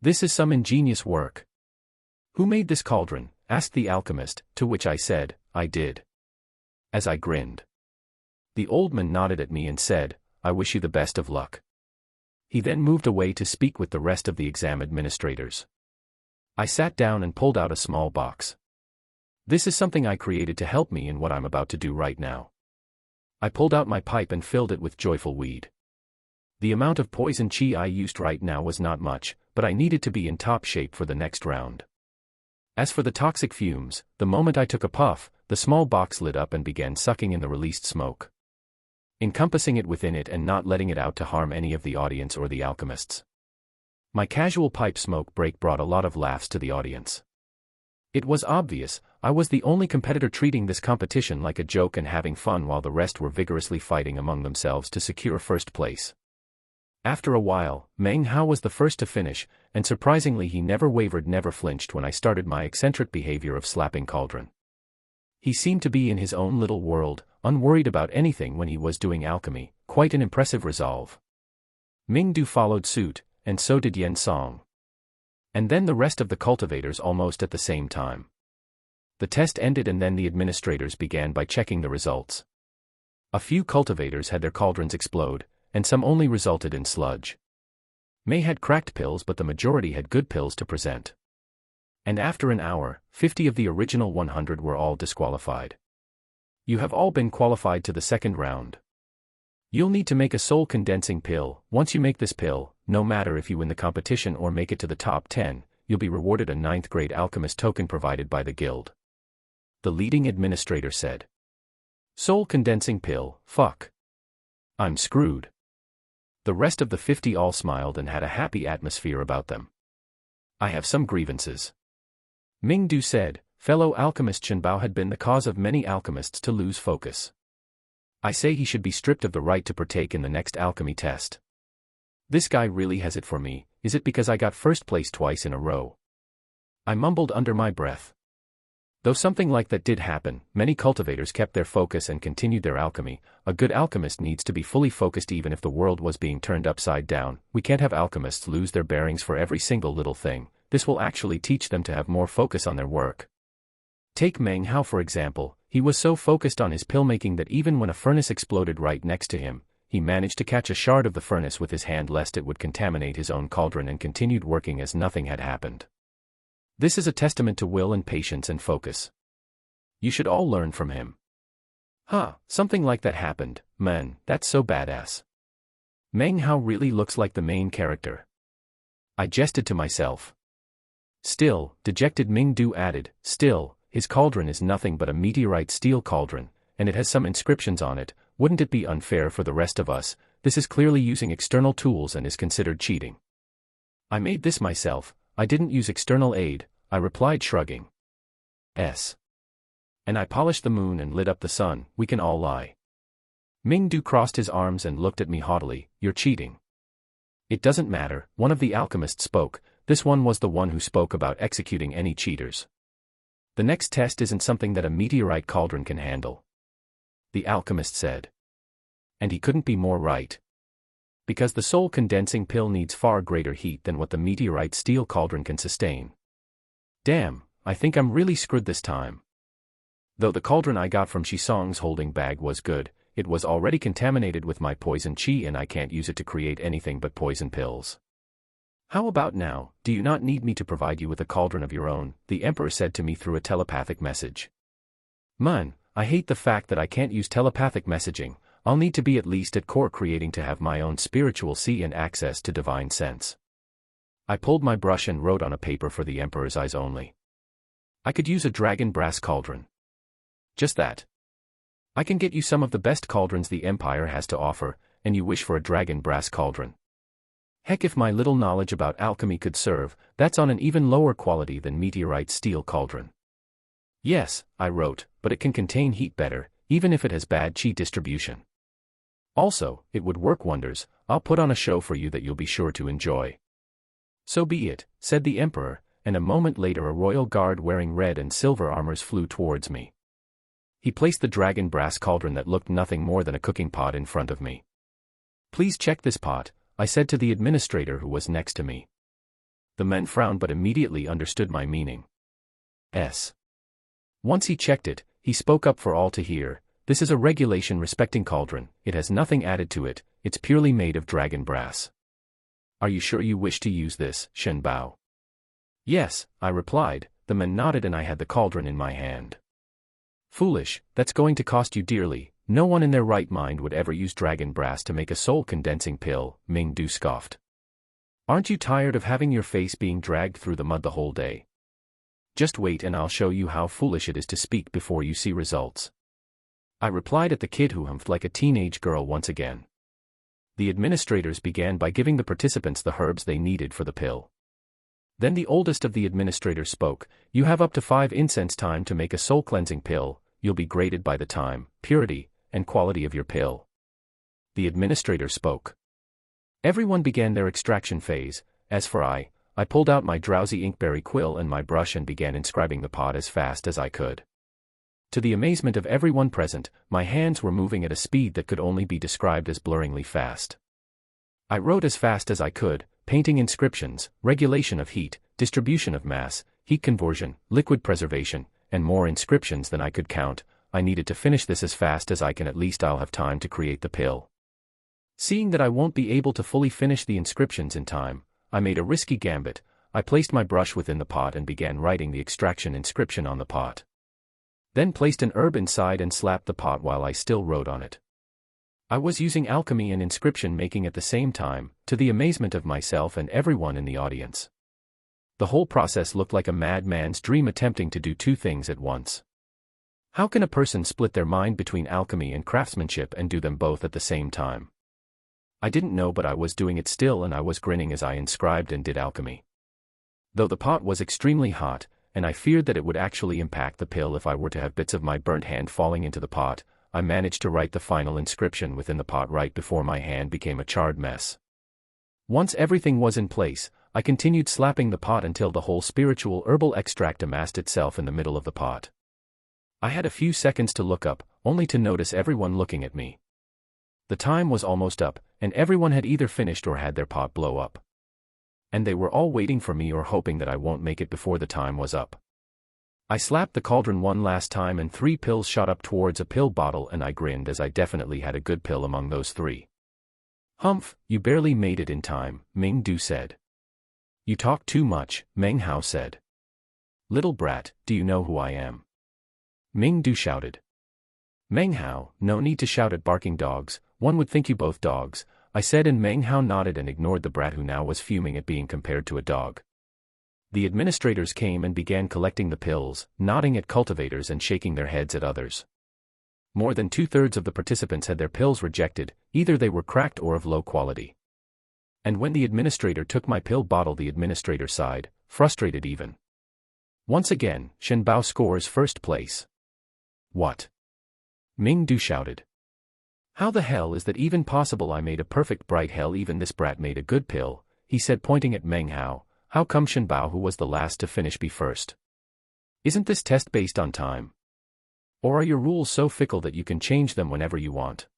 This is some ingenious work. Who made this cauldron? Asked the alchemist, to which I said, I did. As I grinned. The old man nodded at me and said, I wish you the best of luck. He then moved away to speak with the rest of the exam administrators. I sat down and pulled out a small box. This is something I created to help me in what I'm about to do right now. I pulled out my pipe and filled it with joyful weed. The amount of poison chi I used right now was not much, but I needed to be in top shape for the next round. As for the toxic fumes, the moment I took a puff, the small box lit up and began sucking in the released smoke, encompassing it within it and not letting it out to harm any of the audience or the alchemists. My casual pipe smoke break brought a lot of laughs to the audience. It was obvious, I was the only competitor treating this competition like a joke and having fun while the rest were vigorously fighting among themselves to secure first place. After a while, Meng Hao was the first to finish, and surprisingly he never wavered, never flinched when I started my eccentric behavior of slapping cauldron. He seemed to be in his own little world, unworried about anything when he was doing alchemy, quite an impressive resolve. Ming Du followed suit, and so did Yen Song. And then the rest of the cultivators almost at the same time. The test ended and then the administrators began by checking the results. A few cultivators had their cauldrons explode, and some only resulted in sludge. May had cracked pills but the majority had good pills to present. And after an hour, 50 of the original 100 were all disqualified. You have all been qualified to the second round. You'll need to make a soul condensing pill. Once you make this pill, no matter if you win the competition or make it to the top 10, you'll be rewarded a 9th grade alchemist token provided by the guild. The leading administrator said. Soul condensing pill, fuck. I'm screwed. The rest of the 50 all smiled and had a happy atmosphere about them. I have some grievances. Ming-Du said, fellow alchemist Shen Bao had been the cause of many alchemists to lose focus. I say he should be stripped of the right to partake in the next alchemy test. This guy really has it for me. Is it because I got first place twice in a row? I mumbled under my breath. Though something like that did happen, many cultivators kept their focus and continued their alchemy. A good alchemist needs to be fully focused even if the world was being turned upside down. We can't have alchemists lose their bearings for every single little thing. This will actually teach them to have more focus on their work. Take Meng Hao for example. He was so focused on his pill making that even when a furnace exploded right next to him, he managed to catch a shard of the furnace with his hand lest it would contaminate his own cauldron and continued working as nothing had happened. This is a testament to will and patience and focus. You should all learn from him. Something like that happened, man, that's so badass. Meng Hao really looks like the main character. I jested to myself. Still, dejected Ming-Du added, still, his cauldron is nothing but a meteorite steel cauldron, and it has some inscriptions on it. Wouldn't it be unfair for the rest of us? This is clearly using external tools and is considered cheating. I made this myself. I didn't use external aid, I replied shrugging. And I polished the moon and lit up the sun. We can all lie. Ming-Du crossed his arms and looked at me haughtily. You're cheating. It doesn't matter, one of the alchemists spoke. This one was the one who spoke about executing any cheaters. The next test isn't something that a meteorite cauldron can handle. The alchemist said. And he couldn't be more right. Because the soul condensing pill needs far greater heat than what the meteorite steel cauldron can sustain. Damn, I think I'm really screwed this time. Though the cauldron I got from Shisong's holding bag was good, it was already contaminated with my poison chi and I can't use it to create anything but poison pills. How about now, do you not need me to provide you with a cauldron of your own? The Emperor said to me through a telepathic message. Man, I hate the fact that I can't use telepathic messaging. I'll need to be at least at core creating to have my own spiritual see and access to divine sense. I pulled my brush and wrote on a paper for the Emperor's eyes only. I could use a dragon brass cauldron. Just that. I can get you some of the best cauldrons the Empire has to offer, and you wish for a dragon brass cauldron. Heck, if my little knowledge about alchemy could serve, that's on an even lower quality than meteorite steel cauldron. Yes, I wrote, but it can contain heat better, even if it has bad chi distribution. Also, it would work wonders. I'll put on a show for you that you'll be sure to enjoy. So be it, said the Emperor, and a moment later a royal guard wearing red and silver armors flew towards me. He placed the dragon brass cauldron that looked nothing more than a cooking pot in front of me. Please check this pot, I said to the administrator who was next to me. The men frowned but immediately understood my meaning. Once he checked it, he spoke up for all to hear. This is a regulation respecting cauldron, it has nothing added to it, it's purely made of dragon brass. Are you sure you wish to use this, Shen Bao? Yes, I replied. The men nodded and I had the cauldron in my hand. Foolish, that's going to cost you dearly. No one in their right mind would ever use dragon brass to make a soul-condensing pill, Ming-Du scoffed. Aren't you tired of having your face being dragged through the mud the whole day? Just wait and I'll show you how foolish it is to speak before you see results. I replied at the kid who humphed like a teenage girl once again. The administrators began by giving the participants the herbs they needed for the pill. Then the oldest of the administrators spoke. You have up to 5 incense time to make a soul-cleansing pill. You'll be graded by the time, purity, and quality of your pill. The administrator spoke. Everyone began their extraction phase. As for I pulled out my drowsy inkberry quill and my brush and began inscribing the pot as fast as I could. To the amazement of everyone present, my hands were moving at a speed that could only be described as blurringly fast. I wrote as fast as I could, painting inscriptions, regulation of heat, distribution of mass, heat conversion, liquid preservation, and more inscriptions than I could count. I needed to finish this as fast as I can, at least I'll have time to create the pill. Seeing that I won't be able to fully finish the inscriptions in time, I made a risky gambit. I placed my brush within the pot and began writing the extraction inscription on the pot. Then placed an herb inside and slapped the pot while I still wrote on it. I was using alchemy and inscription making at the same time, to the amazement of myself and everyone in the audience. The whole process looked like a madman's dream attempting to do two things at once. How can a person split their mind between alchemy and craftsmanship and do them both at the same time? I didn't know, but I was doing it still, and I was grinning as I inscribed and did alchemy. Though the pot was extremely hot, and I feared that it would actually impact the pill if I were to have bits of my burnt hand falling into the pot, I managed to write the final inscription within the pot right before my hand became a charred mess. Once everything was in place, I continued slapping the pot until the whole spiritual herbal extract amassed itself in the middle of the pot. I had a few seconds to look up, only to notice everyone looking at me. The time was almost up, and everyone had either finished or had their pot blow up. And they were all waiting for me or hoping that I won't make it before the time was up. I slapped the cauldron one last time and 3 pills shot up towards a pill bottle, and I grinned as I definitely had a good pill among those 3. "Humph, you barely made it in time," Ming Du said. "You talk too much," Meng Hao said. "Little brat, do you know who I am?" Ming Du shouted. Meng Hao, "No need to shout at barking dogs, one would think you both dogs," I said, and Meng Hao nodded and ignored the brat who now was fuming at being compared to a dog. The administrators came and began collecting the pills, nodding at cultivators and shaking their heads at others. More than 2/3 of the participants had their pills rejected, either they were cracked or of low quality. And when the administrator took my pill bottle, the administrator sighed, frustrated even. "Once again, Shen Bao scores first place." "What?" Ming Du shouted. "How the hell is that even possible? I made a perfect bright hell, even this brat made a good pill," he said, pointing at Meng Hao. "How come Shen Bao, who was the last to finish, be first? Isn't this test based on time? Or are your rules so fickle that you can change them whenever you want?"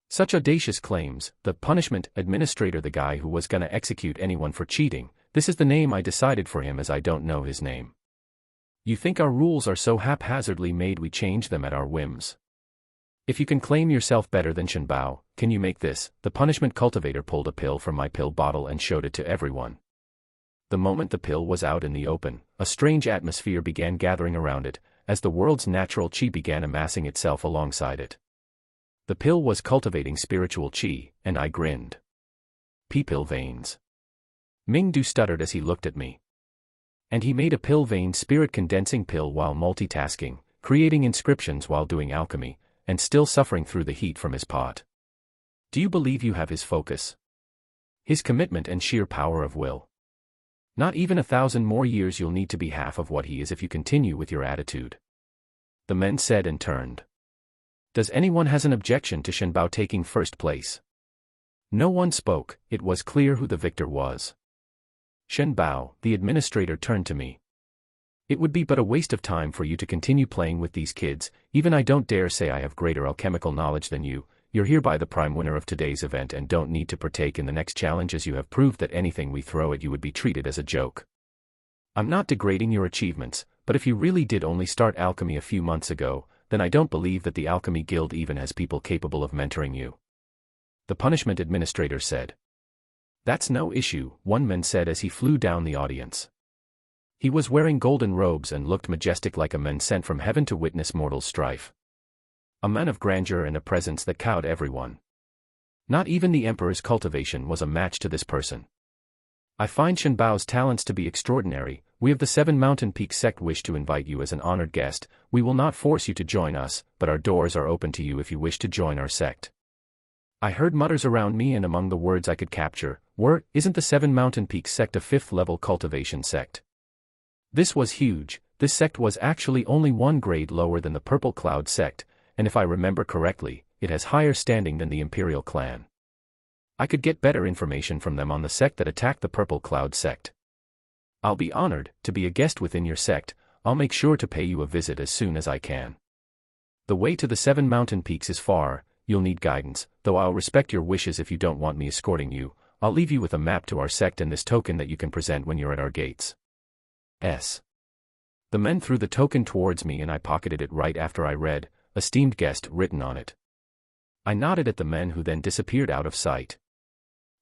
Such audacious claims. The punishment administrator, the guy who was gonna execute anyone for cheating, this is the name I decided for him as I don't know his name. "You think our rules are so haphazardly made we change them at our whims? If you can claim yourself better than Shen Bao, can you make this?" The punishment cultivator pulled a pill from my pill bottle and showed it to everyone. The moment the pill was out in the open, a strange atmosphere began gathering around it, as the world's natural qi began amassing itself alongside it. The pill was cultivating spiritual qi, and I grinned. "Pill veins." Ming Du stuttered as he looked at me. And he made a pill vein spirit condensing pill while multitasking, creating inscriptions while doing alchemy, and still suffering through the heat from his pot. Do you believe you have his focus? His commitment and sheer power of will? Not even 1,000 more years you'll need to be half of what he is if you continue with your attitude. The men said and turned. Does anyone has an objection to Shen Bao taking first place? No one spoke. It was clear who the victor was. Shen Bao, the administrator, turned to me. "It would be but a waste of time for you to continue playing with these kids. Even I don't dare say I have greater alchemical knowledge than you. You're hereby the prime winner of today's event and don't need to partake in the next challenge, as you have proved that anything we throw at you would be treated as a joke. I'm not degrading your achievements, but if you really did only start alchemy a few months ago, then I don't believe that the Alchemy Guild even has people capable of mentoring you." The punishment administrator said. "That's no issue," one man said as he flew down the audience. He was wearing golden robes and looked majestic, like a man sent from heaven to witness mortal strife. A man of grandeur and a presence that cowed everyone. Not even the Emperor's cultivation was a match to this person. "I find Shen Bao's talents to be extraordinary. We of the 7 Mountain Peak sect wish to invite you as an honored guest. We will not force you to join us, but our doors are open to you if you wish to join our sect." I heard mutters around me, and among the words I could capture were, "Isn't the 7 Mountain Peak sect a 5th level cultivation sect?" This was huge. This sect was actually only 1 grade lower than the Purple Cloud sect, and if I remember correctly, it has higher standing than the Imperial clan. I could get better information from them on the sect that attacked the Purple Cloud sect. "I'll be honored to be a guest within your sect. I'll make sure to pay you a visit as soon as I can. The way to the 7 Mountain Peaks is far. You'll need guidance, though I'll respect your wishes if you don't want me escorting you. I'll leave you with a map to our sect and this token that you can present when you're at our gates." The men threw the token towards me and I pocketed it right after I read, "Esteemed guest," written on it. I nodded at the men, who then disappeared out of sight.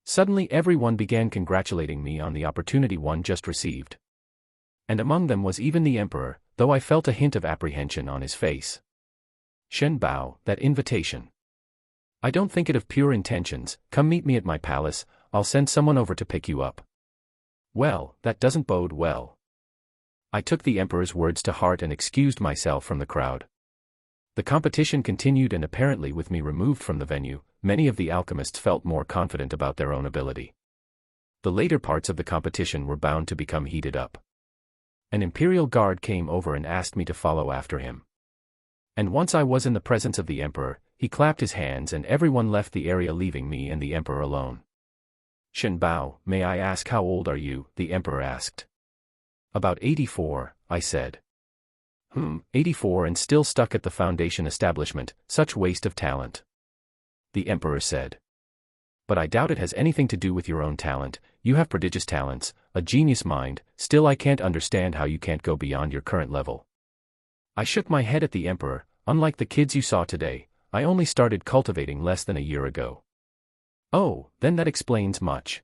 Suddenly everyone began congratulating me on the opportunity one just received. And among them was even the emperor, though I felt a hint of apprehension on his face. Shen Bao, that invitation. I don't think it of pure intentions. Come meet me at my palace, I'll send someone over to pick you up. Well, that doesn't bode well. I took the emperor's words to heart and excused myself from the crowd. The competition continued, and apparently with me removed from the venue, many of the alchemists felt more confident about their own ability. The later parts of the competition were bound to become heated up. An imperial guard came over and asked me to follow after him. And once I was in the presence of the emperor, he clapped his hands and everyone left the area, leaving me and the emperor alone. Shen Bao, may I ask how old are you? The emperor asked. About 84, I said. 84 and still stuck at the foundation establishment, such waste of talent. The emperor said. But I doubt it has anything to do with your own talent. You have prodigious talents, a genius mind, still I can't understand how you can't go beyond your current level. I shook my head at the emperor. Unlike the kids you saw today, I only started cultivating less than a year ago. Oh, then that explains much.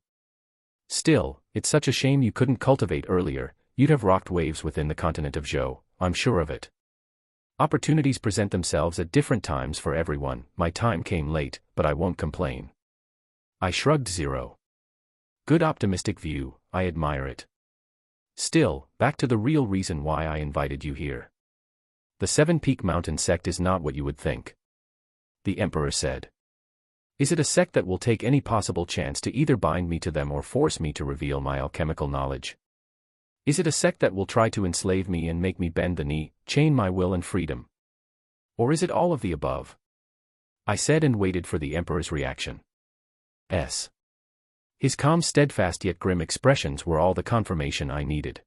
Still, it's such a shame you couldn't cultivate earlier. You'd have rocked waves within the continent of Zhou, I'm sure of it. Opportunities present themselves at different times for everyone. My time came late, but I won't complain. I shrugged. Zero. Good optimistic view, I admire it. Still, back to the real reason why I invited you here. The Seven Peak Mountain sect is not what you would think. The emperor said. Is it a sect that will take any possible chance to either bind me to them or force me to reveal my alchemical knowledge? Is it a sect that will try to enslave me and make me bend the knee, chain my will and freedom? Or is it all of the above? I said and waited for the emperor's reaction. His calm, steadfast yet grim expressions were all the confirmation I needed.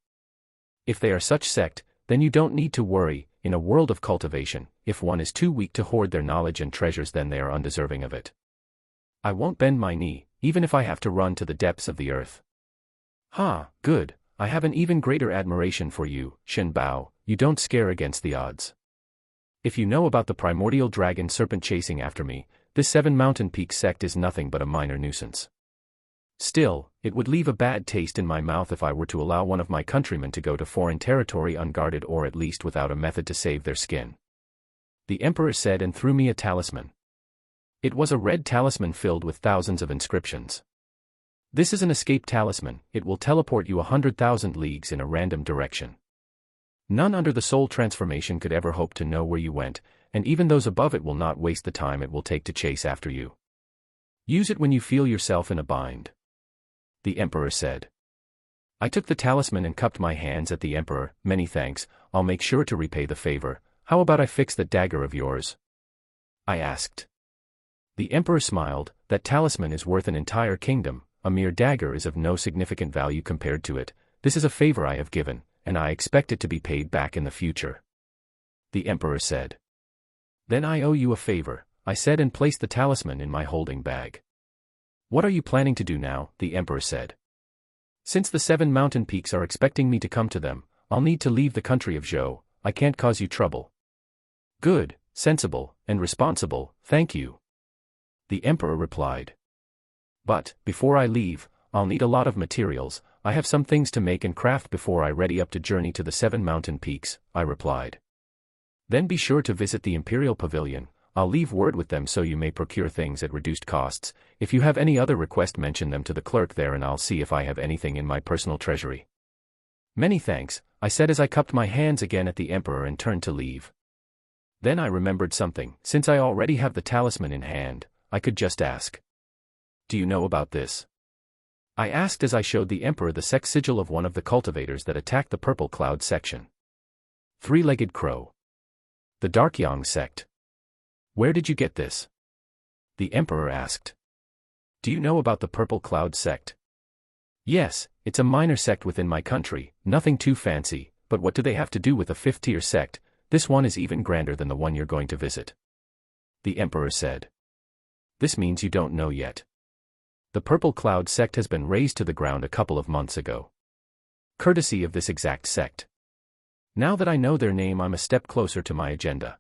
If they are such sect, then you don't need to worry. In a world of cultivation, if one is too weak to hoard their knowledge and treasures, then they are undeserving of it. I won't bend my knee, even if I have to run to the depths of the earth. Good. I have an even greater admiration for you, Shen Bao. You don't scare against the odds. If you know about the primordial dragon serpent chasing after me, this 7 Mountain Peak sect is nothing but a minor nuisance. Still, it would leave a bad taste in my mouth if I were to allow one of my countrymen to go to foreign territory unguarded, or at least without a method to save their skin. The emperor said and threw me a talisman. It was a red talisman filled with thousands of inscriptions. This is an escape talisman. It will teleport you 100,000 leagues in a random direction. None under the soul transformation could ever hope to know where you went, and even those above it will not waste the time it will take to chase after you. Use it when you feel yourself in a bind. The emperor said. I took the talisman and cupped my hands at the emperor. Many thanks, I'll make sure to repay the favor. How about I fix that dagger of yours? I asked. The emperor smiled. That talisman is worth an entire kingdom. A mere dagger is of no significant value compared to it. This is a favor I have given, and I expect it to be paid back in the future. The emperor said. Then I owe you a favor, I said and placed the talisman in my holding bag. What are you planning to do now? The emperor said. Since the 7 mountain peaks are expecting me to come to them, I'll need to leave the country of Zhou. I can't cause you trouble. Good, sensible, and responsible, thank you. The emperor replied. But, before I leave, I'll need a lot of materials. I have some things to make and craft before I ready up to journey to the 7 mountain peaks, I replied. Then be sure to visit the Imperial Pavilion. I'll leave word with them so you may procure things at reduced costs. If you have any other request, mention them to the clerk there and I'll see if I have anything in my personal treasury. Many thanks, I said as I cupped my hands again at the emperor and turned to leave. Then I remembered something. Since I already have the talisman in hand, I could just ask. Do you know about this? I asked as I showed the emperor the sex sigil of one of the cultivators that attacked the Purple Cloud section. 3-legged crow. The Dark Yang sect. Where did you get this? The emperor asked. Do you know about the Purple Cloud sect? Yes, it's a minor sect within my country, nothing too fancy, but what do they have to do with a 5th-tier sect? This one is even grander than the one you're going to visit. The emperor said. This means you don't know yet. The Purple Cloud sect has been razed to the ground a couple of months ago. Courtesy of this exact sect. Now that I know their name, I'm a step closer to my agenda.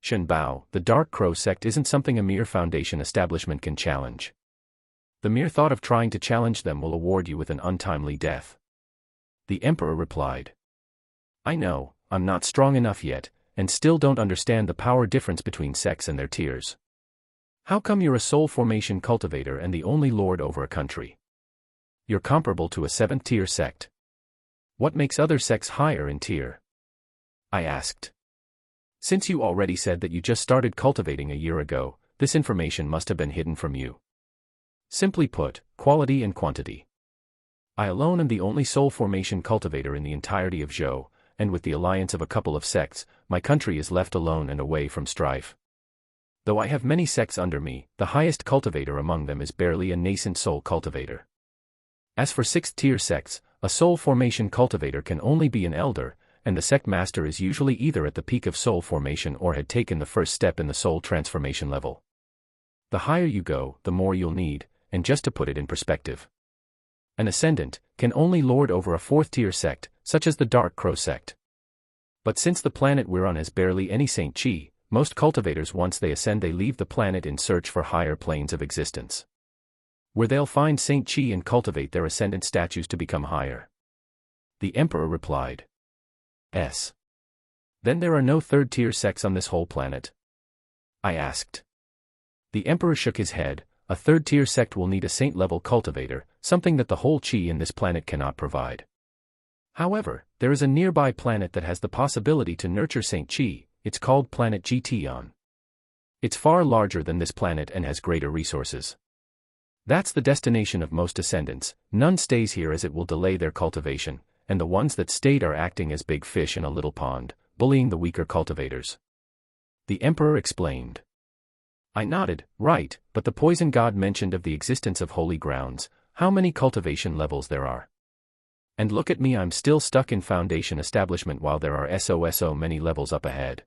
Shen Bao, the Dark Crow sect isn't something a mere foundation establishment can challenge. The mere thought of trying to challenge them will award you with an untimely death. The emperor replied. I know, I'm not strong enough yet, and still don't understand the power difference between sects and their tiers. How come you're a soul formation cultivator and the only lord over a country? You're comparable to a 7th tier sect. What makes other sects higher in tier? I asked. Since you already said that you just started cultivating a year ago, this information must have been hidden from you. Simply put, quality and quantity. I alone am the only soul formation cultivator in the entirety of Zhou, and with the alliance of a couple of sects, my country is left alone and away from strife. Though I have many sects under me, the highest cultivator among them is barely a nascent soul cultivator. As for 6th tier sects, a soul formation cultivator can only be an elder, and the sect master is usually either at the peak of soul formation or had taken the first step in the soul transformation level. The higher you go, the more you'll need, and just to put it in perspective, an ascendant can only lord over a 4th tier sect, such as the Dark Crow sect. But since the planet we're on has barely any Saint Chi, most cultivators once they ascend they leave the planet in search for higher planes of existence, where they'll find Saint Chi and cultivate their ascendant statues to become higher. The emperor replied. Then there are no 3rd tier sects on this whole planet? I asked. The emperor shook his head. A 3rd tier sect will need a saint-level cultivator, something that the whole Chi in this planet cannot provide. However, there is a nearby planet that has the possibility to nurture Saint Chi. It's called planet Gtion. It's far larger than this planet and has greater resources. That's the destination of most ascendants. None stays here as it will delay their cultivation, and the ones that stayed are acting as big fish in a little pond, bullying the weaker cultivators. The emperor explained. I nodded. Right, but the poison god mentioned of the existence of holy grounds, how many cultivation levels there are. And look at me, I'm still stuck in foundation establishment while there are so many levels up ahead.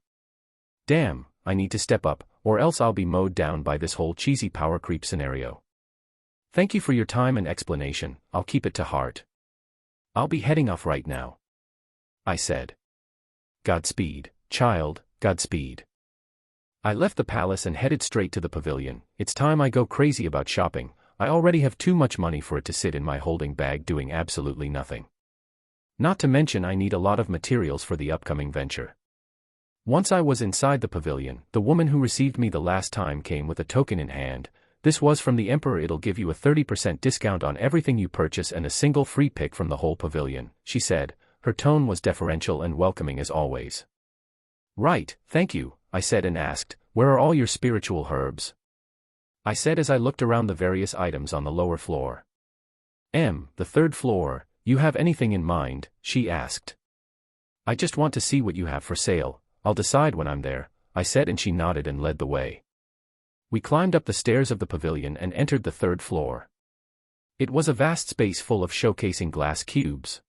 Damn, I need to step up, or else I'll be mowed down by this whole cheesy power creep scenario. Thank you for your time and explanation, I'll keep it to heart. I'll be heading off right now, I said. Godspeed, child, Godspeed. I left the palace and headed straight to the pavilion. It's time I go crazy about shopping. I already have too much money for it to sit in my holding bag doing absolutely nothing. Not to mention I need a lot of materials for the upcoming venture. Once I was inside the pavilion, the woman who received me the last time came with a token in hand. This was from the emperor. It'll give you a 30% discount on everything you purchase and a single free pick from the whole pavilion, she said. Her tone was deferential and welcoming as always. Right, thank you, I said and asked, where are all your spiritual herbs? I said as I looked around the various items on the lower floor. The 3rd floor, you have anything in mind? She asked. I just want to see what you have for sale, I'll decide when I'm there, I said, and she nodded and led the way. We climbed up the stairs of the pavilion and entered the 3rd floor. It was a vast space full of showcasing glass cubes.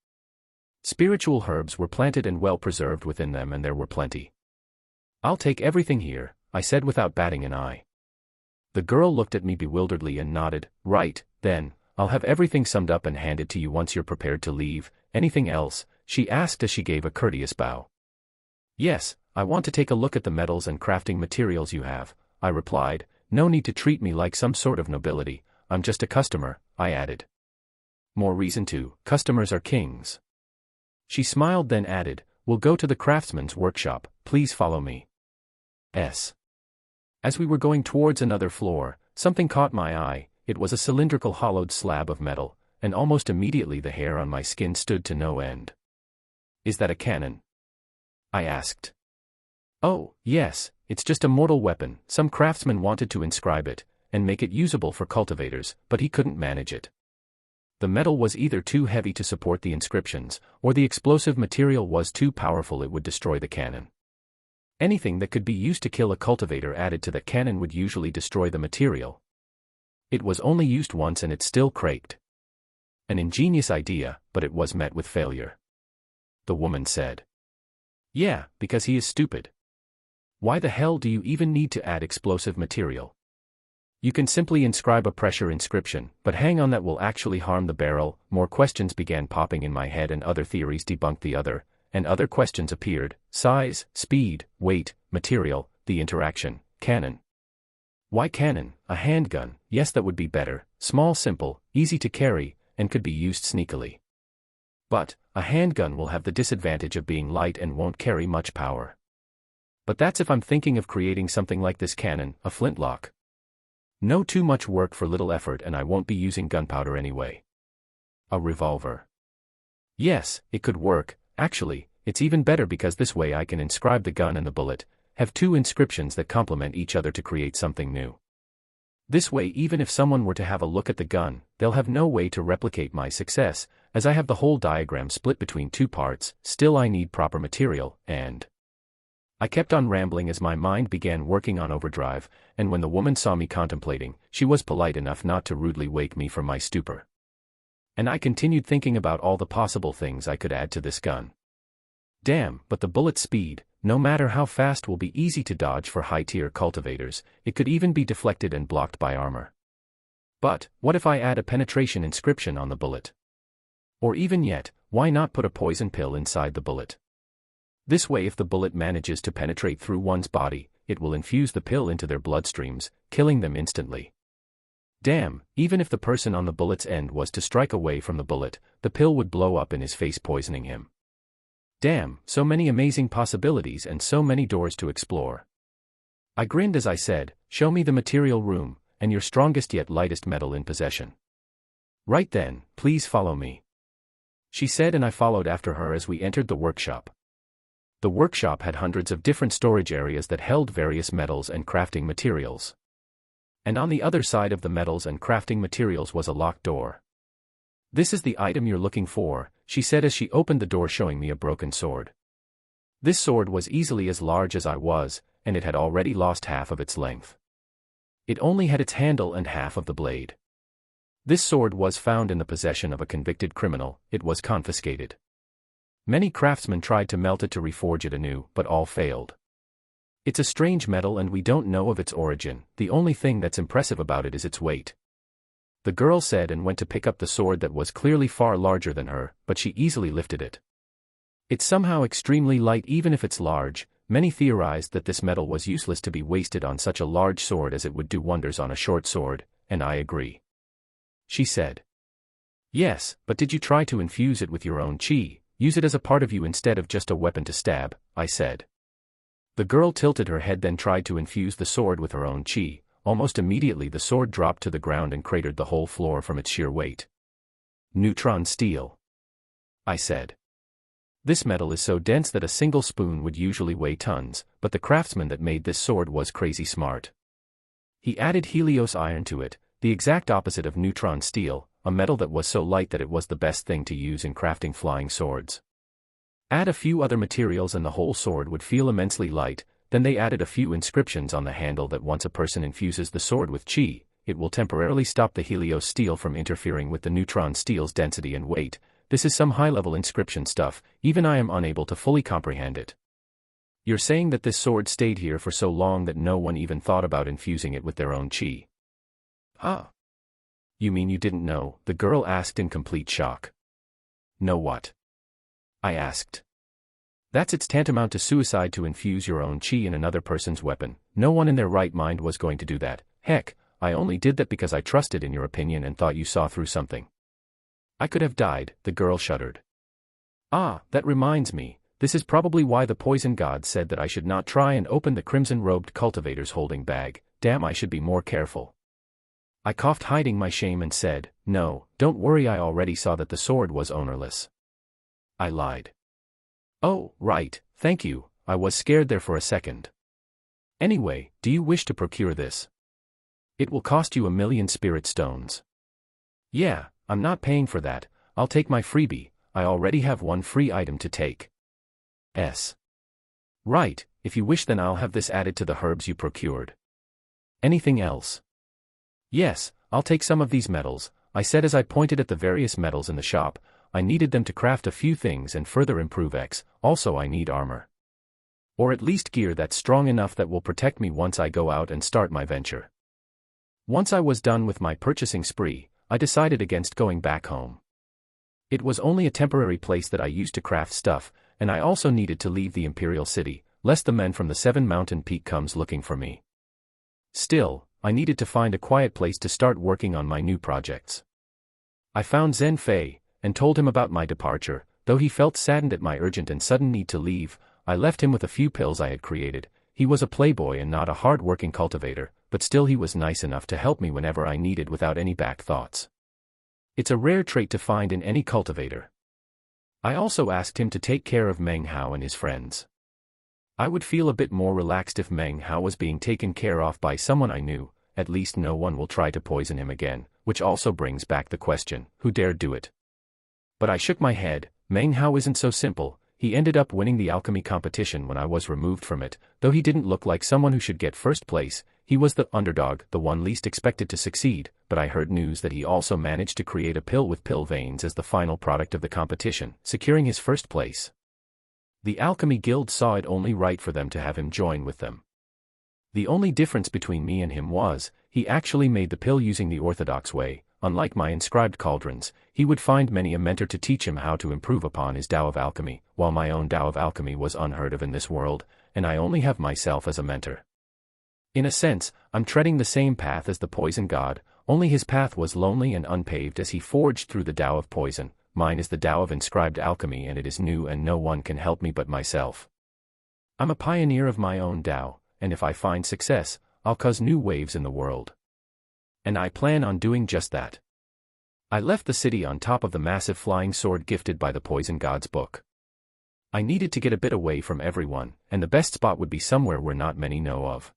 Spiritual herbs were planted and well preserved within them, and there were plenty. I'll take everything here, I said without batting an eye. The girl looked at me bewilderedly and nodded. Right, then, I'll have everything summed up and handed to you once you're prepared to leave. Anything else? She asked as she gave a courteous bow. Yes, I want to take a look at the metals and crafting materials you have, I replied. No need to treat me like some sort of nobility, I'm just a customer, I added. More reason to, customers are kings. She smiled, then added, we'll go to the craftsman's workshop, please follow me. As we were going towards another floor, something caught my eye. It was a cylindrical hollowed slab of metal, and almost immediately the hair on my skin stood to no end. Is that a cannon? I asked. Oh, yes, it's just a mortal weapon. Some craftsman wanted to inscribe it, and make it usable for cultivators, but he couldn't manage it. The metal was either too heavy to support the inscriptions, or the explosive material was too powerful, it would destroy the cannon. Anything that could be used to kill a cultivator added to the cannon would usually destroy the material. It was only used once and it still cracked. An ingenious idea, but it was met with failure. The woman said. Yeah, because he is stupid. Why the hell do you even need to add explosive material? You can simply inscribe a pressure inscription, but hang on, that will actually harm the barrel. More questions began popping in my head and other theories debunked the other, and other questions appeared. Size, speed, weight, material, the interaction, cannon. Why cannon? A handgun? Yes, that would be better, small, simple, easy to carry, and could be used sneakily. But a handgun will have the disadvantage of being light and won't carry much power. But that's if I'm thinking of creating something like this cannon, a flintlock. No, too much work for little effort, and I won't be using gunpowder anyway. A revolver. Yes, it could work. Actually, it's even better because this way I can inscribe the gun and the bullet, have two inscriptions that complement each other to create something new. This way, even if someone were to have a look at the gun, they'll have no way to replicate my success, as I have the whole diagram split between two parts. Still, I need proper material, and I kept on rambling as my mind began working on overdrive, and when the woman saw me contemplating, she was polite enough not to rudely wake me from my stupor. And I continued thinking about all the possible things I could add to this gun. Damn, but the bullet speed, no matter how fast, will be easy to dodge for high-tier cultivators. It could even be deflected and blocked by armor. But what if I add a penetration inscription on the bullet? Or even yet, why not put a poison pill inside the bullet? This way, if the bullet manages to penetrate through one's body, it will infuse the pill into their bloodstreams, killing them instantly. Damn, even if the person on the bullet's end was to strike away from the bullet, the pill would blow up in his face, poisoning him. Damn, so many amazing possibilities and so many doors to explore. I grinned as I said, "Show me the material room, and your strongest yet lightest metal in possession." "Right then, please follow me," she said, and I followed after her as we entered the workshop. The workshop had hundreds of different storage areas that held various metals and crafting materials. And on the other side of the metals and crafting materials was a locked door. "This is the item you're looking for," she said as she opened the door, showing me a broken sword. This sword was easily as large as I was, and it had already lost half of its length. It only had its handle and half of the blade. This sword was found in the possession of a convicted criminal. It was confiscated. Many craftsmen tried to melt it to reforge it anew, but all failed. It's a strange metal and we don't know of its origin. The only thing that's impressive about it is its weight. The girl said, and went to pick up the sword that was clearly far larger than her, but she easily lifted it. It's somehow extremely light even if it's large. Many theorized that this metal was useless to be wasted on such a large sword, as it would do wonders on a short sword, and I agree. She said. "Yes, but did you try to infuse it with your own chi, use it as a part of you instead of just a weapon to stab?" I said. The girl tilted her head, then tried to infuse the sword with her own chi. Almost immediately the sword dropped to the ground and cratered the whole floor from its sheer weight. "Neutron steel," I said. "This metal is so dense that a single spoon would usually weigh tons, but the craftsman that made this sword was crazy smart. He added helios iron to it, the exact opposite of neutron steel, a metal that was so light that it was the best thing to use in crafting flying swords. Add a few other materials and the whole sword would feel immensely light. Then they added a few inscriptions on the handle that once a person infuses the sword with chi, it will temporarily stop the helios steel from interfering with the neutron steel's density and weight. This is some high-level inscription stuff, even I am unable to fully comprehend it." "You're saying that this sword stayed here for so long that no one even thought about infusing it with their own chi?" "Huh? You mean you didn't know?" the girl asked in complete shock. "Know what?" I asked. "It's tantamount to suicide to infuse your own chi in another person's weapon. No one in their right mind was going to do that. Heck, I only did that because I trusted in your opinion and thought you saw through something." "I could have died," the girl shuddered. "Ah, that reminds me, this is probably why the poison god said that I should not try and open the crimson-robed cultivator's holding bag. Damn, I should be more careful." I coughed, hiding my shame, and said, "No, don't worry, I already saw that the sword was ownerless." I lied. "Oh, right, thank you, I was scared there for a second. Anyway, do you wish to procure this? It will cost you 1,000,000 spirit stones." "Yeah, I'm not paying for that, I'll take my freebie, I already have one free item to take." "Right, if you wish, then I'll have this added to the herbs you procured." "Anything else?" "Yes, I'll take some of these metals," I said as I pointed at the various metals in the shop. I needed them to craft a few things and further improve X. Also, I need armor. Or at least gear that's strong enough that will protect me once I go out and start my venture. Once I was done with my purchasing spree, I decided against going back home. It was only a temporary place that I used to craft stuff, and I also needed to leave the Imperial City, lest the men from the 7 Mountain Peak comes looking for me. Still, I needed to find a quiet place to start working on my new projects. I found Zen Fei, and told him about my departure. Though he felt saddened at my urgent and sudden need to leave, I left him with a few pills I had created. He was a playboy and not a hard-working cultivator, but still he was nice enough to help me whenever I needed without any back thoughts. It's a rare trait to find in any cultivator. I also asked him to take care of Meng Hao and his friends. I would feel a bit more relaxed if Meng Hao was being taken care of by someone I knew. At least no one will try to poison him again, which also brings back the question, who dared do it? But I shook my head. Meng Hao isn't so simple. He ended up winning the alchemy competition when I was removed from it. Though he didn't look like someone who should get first place, he was the underdog, the one least expected to succeed. But I heard news that he also managed to create a pill with pill veins as the final product of the competition, securing his first place. The Alchemy Guild saw it only right for them to have him join with them. The only difference between me and him was, he actually made the pill using the orthodox way. Unlike my inscribed cauldrons, he would find many a mentor to teach him how to improve upon his Tao of Alchemy, while my own Tao of Alchemy was unheard of in this world, and I only have myself as a mentor. In a sense, I'm treading the same path as the poison god, only his path was lonely and unpaved as he forged through the Tao of poison. Mine is the Tao of inscribed alchemy, and it is new and no one can help me but myself. I'm a pioneer of my own Tao, and if I find success, I'll cause new waves in the world. And I plan on doing just that. I left the city on top of the massive flying sword gifted by the Poison God's book. I needed to get a bit away from everyone, and the best spot would be somewhere where not many know of.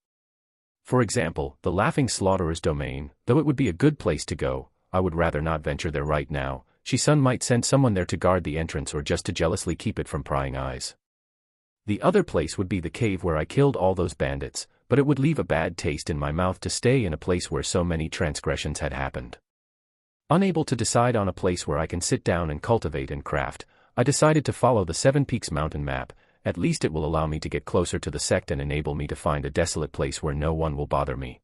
For example, the Laughing Slaughterer's domain. Though it would be a good place to go, I would rather not venture there right now. Shi-sun might send someone there to guard the entrance or just to jealously keep it from prying eyes. The other place would be the cave where I killed all those bandits, but it would leave a bad taste in my mouth to stay in a place where so many transgressions had happened. Unable to decide on a place where I can sit down and cultivate and craft, I decided to follow the Seven Peaks mountain map. At least it will allow me to get closer to the sect and enable me to find a desolate place where no one will bother me.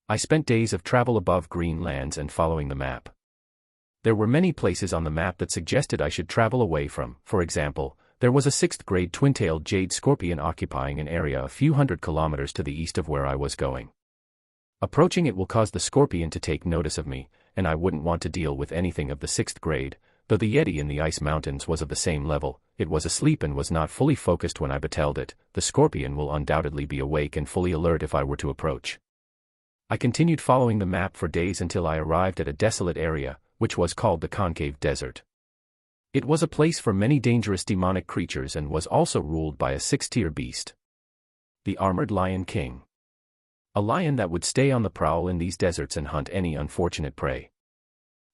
I spent days of travel above green lands and following the map. There were many places on the map that suggested I should travel away from. For example, there was a 6th-grade twin-tailed jade scorpion occupying an area a few hundred kilometers to the east of where I was going. Approaching it will cause the scorpion to take notice of me, and I wouldn't want to deal with anything of the 6th grade. Though the Yeti in the ice mountains was of the same level, it was asleep and was not fully focused when I battled it. The scorpion will undoubtedly be awake and fully alert if I were to approach. I continued following the map for days until I arrived at a desolate area, which was called the Concave Desert. It was a place for many dangerous demonic creatures and was also ruled by a 6th-tier beast. The Armored Lion King. A lion that would stay on the prowl in these deserts and hunt any unfortunate prey.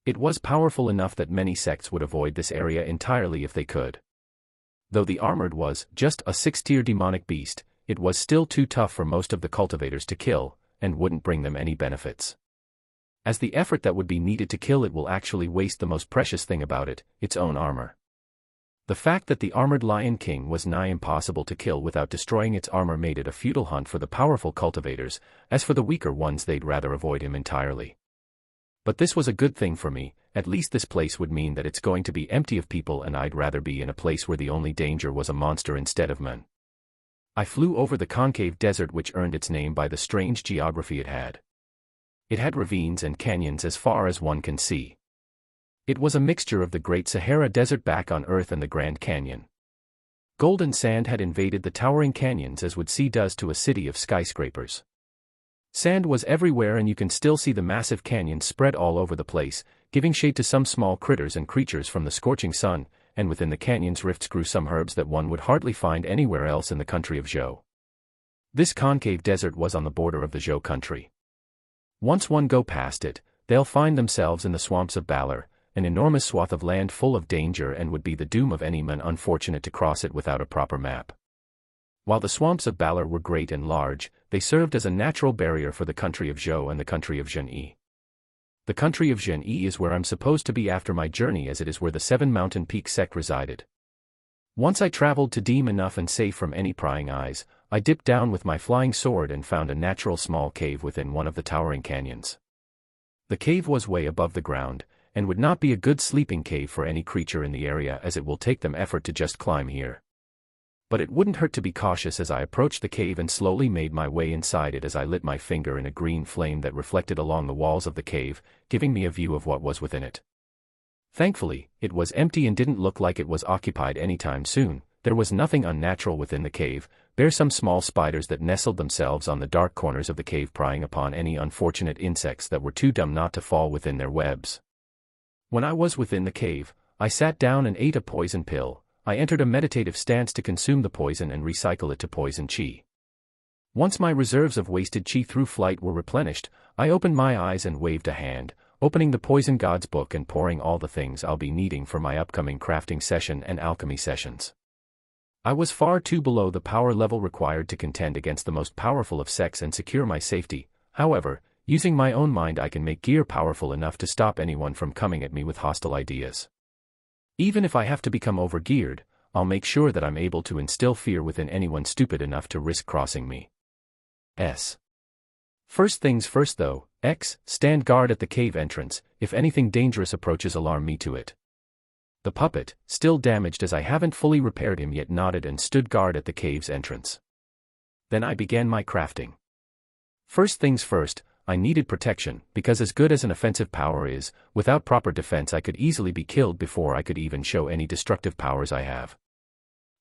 It was powerful enough that many sects would avoid this area entirely if they could. Though the Armored was just a 6th-tier demonic beast, it was still too tough for most of the cultivators to kill, and wouldn't bring them any benefits. As the effort that would be needed to kill it will actually waste the most precious thing about it, its own armor. The fact that the Armored Lion King was nigh impossible to kill without destroying its armor made it a futile hunt for the powerful cultivators. As for the weaker ones, they'd rather avoid him entirely. But this was a good thing for me. At least this place would mean that it's going to be empty of people, and I'd rather be in a place where the only danger was a monster instead of men. I flew over the Concave Desert, which earned its name by the strange geography it had. It had ravines and canyons as far as one can see. It was a mixture of the Great Sahara Desert back on Earth and the Grand Canyon. Golden sand had invaded the towering canyons as would sea does to a city of skyscrapers. Sand was everywhere, and you can still see the massive canyons spread all over the place, giving shade to some small critters and creatures from the scorching sun, and within the canyons rifts grew some herbs that one would hardly find anywhere else in the country of Zhou. This concave desert was on the border of the Zhou country. Once one go past it, they'll find themselves in the swamps of Balor, an enormous swath of land full of danger and would be the doom of any man unfortunate to cross it without a proper map. While the swamps of Balor were great and large, they served as a natural barrier for the country of Zhou and the country of Zhenyi. The country of Zhenyi is where I'm supposed to be after my journey, as it is where the 7 mountain peak sect resided. Once I traveled to deem enough and safe from any prying eyes, I dipped down with my flying sword and found a natural small cave within one of the towering canyons. The cave was way above the ground, and would not be a good sleeping cave for any creature in the area, as it will take them effort to just climb here. But it wouldn't hurt to be cautious as I approached the cave and slowly made my way inside it as I lit my finger in a green flame that reflected along the walls of the cave, giving me a view of what was within it. Thankfully, it was empty and didn't look like it was occupied anytime soon. There was nothing unnatural within the cave, bare some small spiders that nestled themselves on the dark corners of the cave prying upon any unfortunate insects that were too dumb not to fall within their webs. When I was within the cave, I sat down and ate a poison pill. I entered a meditative stance to consume the poison and recycle it to poison chi. Once my reserves of wasted chi through flight were replenished, I opened my eyes and waved a hand, opening the Poison God's book and pouring all the things I'll be needing for my upcoming crafting session and alchemy sessions. I was far too below the power level required to contend against the most powerful of sects and secure my safety. However, using my own mind I can make gear powerful enough to stop anyone from coming at me with hostile ideas. Even if I have to become overgeared, I'll make sure that I'm able to instill fear within anyone stupid enough to risk crossing me. First things first though, stand guard at the cave entrance. If anything dangerous approaches, alarm me to it. The puppet, still damaged as I haven't fully repaired him yet, nodded and stood guard at the cave's entrance. Then I began my crafting. First things first, I needed protection, because as good as an offensive power is, without proper defense I could easily be killed before I could even show any destructive powers I have.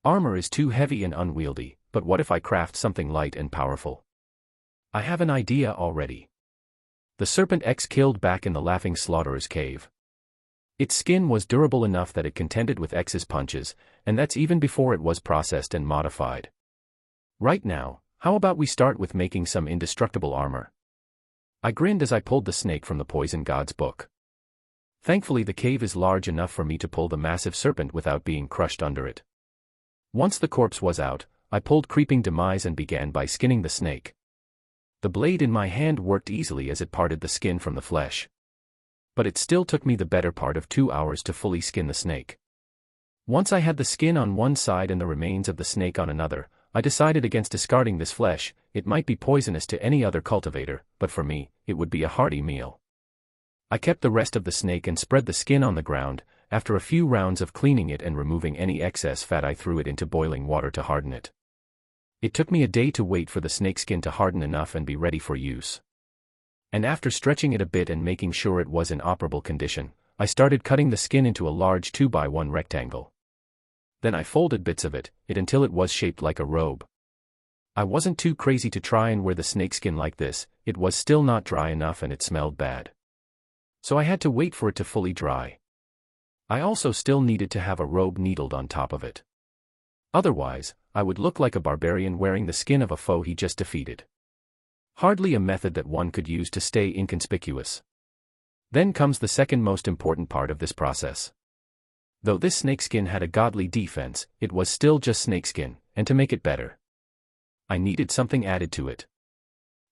Armor is too heavy and unwieldy, but what if I craft something light and powerful? I have an idea already. The serpent X killed back in the Laughing Slaughterer's cave. Its skin was durable enough that it contended with X's punches, and that's even before it was processed and modified. Right now, how about we start with making some indestructible armor? I grinned as I pulled the snake from the Poison God's book. Thankfully the cave is large enough for me to pull the massive serpent without being crushed under it. Once the corpse was out, I pulled Creeping Demise and began by skinning the snake. The blade in my hand worked easily as it parted the skin from the flesh. But it still took me the better part of 2 hours to fully skin the snake. Once I had the skin on one side and the remains of the snake on another, I decided against discarding this flesh. It might be poisonous to any other cultivator, but for me, it would be a hearty meal. I kept the rest of the snake and spread the skin on the ground. After a few rounds of cleaning it and removing any excess fat, I threw it into boiling water to harden it. It took me a day to wait for the snakeskin to harden enough and be ready for use. And after stretching it a bit and making sure it was in operable condition, I started cutting the skin into a large 2x1 rectangle. Then I folded bits of it until it was shaped like a robe. I wasn't too crazy to try and wear the snakeskin like this. It was still not dry enough and it smelled bad. So I had to wait for it to fully dry. I also still needed to have a robe needled on top of it. Otherwise, I would look like a barbarian wearing the skin of a foe he just defeated. Hardly a method that one could use to stay inconspicuous. Then comes the second most important part of this process. Though this snakeskin had a godly defense, it was still just snakeskin, and to make it better, I needed something added to it.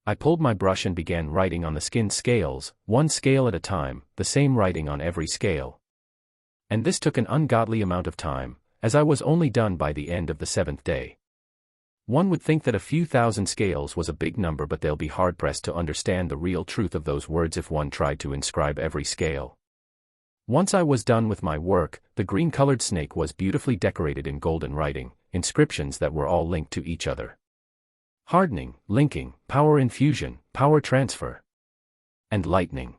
I pulled my brush and began writing on the skin scales, one scale at a time, the same writing on every scale. And this took an ungodly amount of time, as I was only done by the end of the 7th day. One would think that a few thousand scales was a big number, but they'll be hard-pressed to understand the real truth of those words if one tried to inscribe every scale. Once I was done with my work, the green-colored snake was beautifully decorated in golden writing, inscriptions that were all linked to each other. Hardening, linking, power infusion, power transfer, and lightning.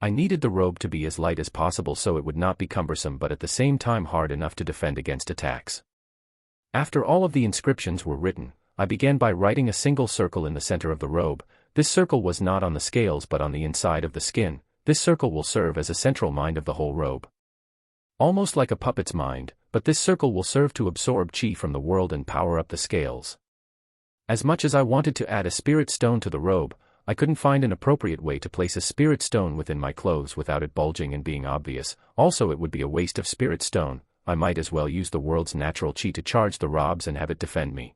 I needed the robe to be as light as possible so it would not be cumbersome but at the same time hard enough to defend against attacks. After all of the inscriptions were written, I began by writing a single circle in the center of the robe. This circle was not on the scales but on the inside of the skin. This circle will serve as a central mind of the whole robe. Almost like a puppet's mind, but this circle will serve to absorb chi from the world and power up the scales. As much as I wanted to add a spirit stone to the robe, I couldn't find an appropriate way to place a spirit stone within my clothes without it bulging and being obvious. Also, it would be a waste of spirit stone. I might as well use the world's natural chi to charge the robes and have it defend me.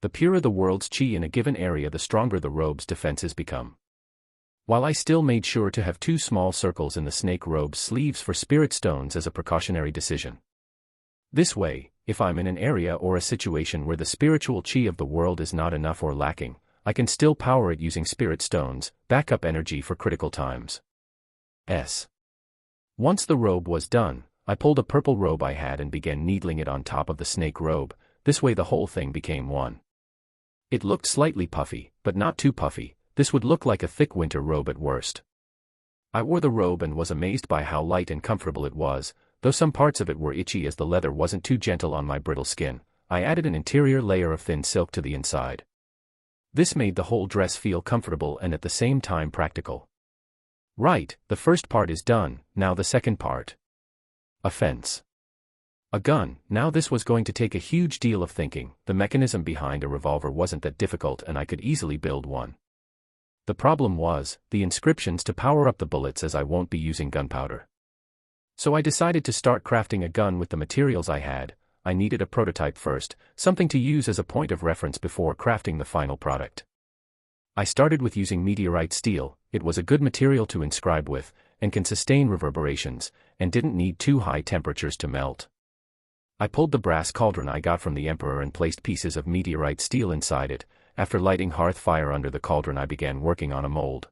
The purer the world's chi in a given area, the stronger the robe's defenses become. While I still made sure to have 2 small circles in the snake robe's sleeves for spirit stones as a precautionary decision. This way, if I'm in an area or a situation where the spiritual chi of the world is not enough or lacking, I can still power it using spirit stones, backup energy for critical times. Once the robe was done, I pulled a purple robe I had and began needling it on top of the snake robe. this way the whole thing became one. It looked slightly puffy, but not too puffy. This would look like a thick winter robe at worst. I wore the robe and was amazed by how light and comfortable it was, though some parts of it were itchy as the leather wasn't too gentle on my brittle skin. I added an interior layer of thin silk to the inside. This made the whole dress feel comfortable and at the same time practical. Right, the first part is done, now the second part. A fence. A gun. Now this was going to take a huge deal of thinking. The mechanism behind a revolver wasn't that difficult and I could easily build one. The problem was, the inscriptions to power up the bullets, as I won't be using gunpowder. So I decided to start crafting a gun with the materials I had. I needed a prototype first, something to use as a point of reference before crafting the final product. I started with using meteorite steel. It was a good material to inscribe with, and can sustain reverberations, and didn't need too high temperatures to melt. I pulled the brass cauldron I got from the Emperor and placed pieces of meteorite steel inside it. After lighting hearth fire under the cauldron, I began working on a mold.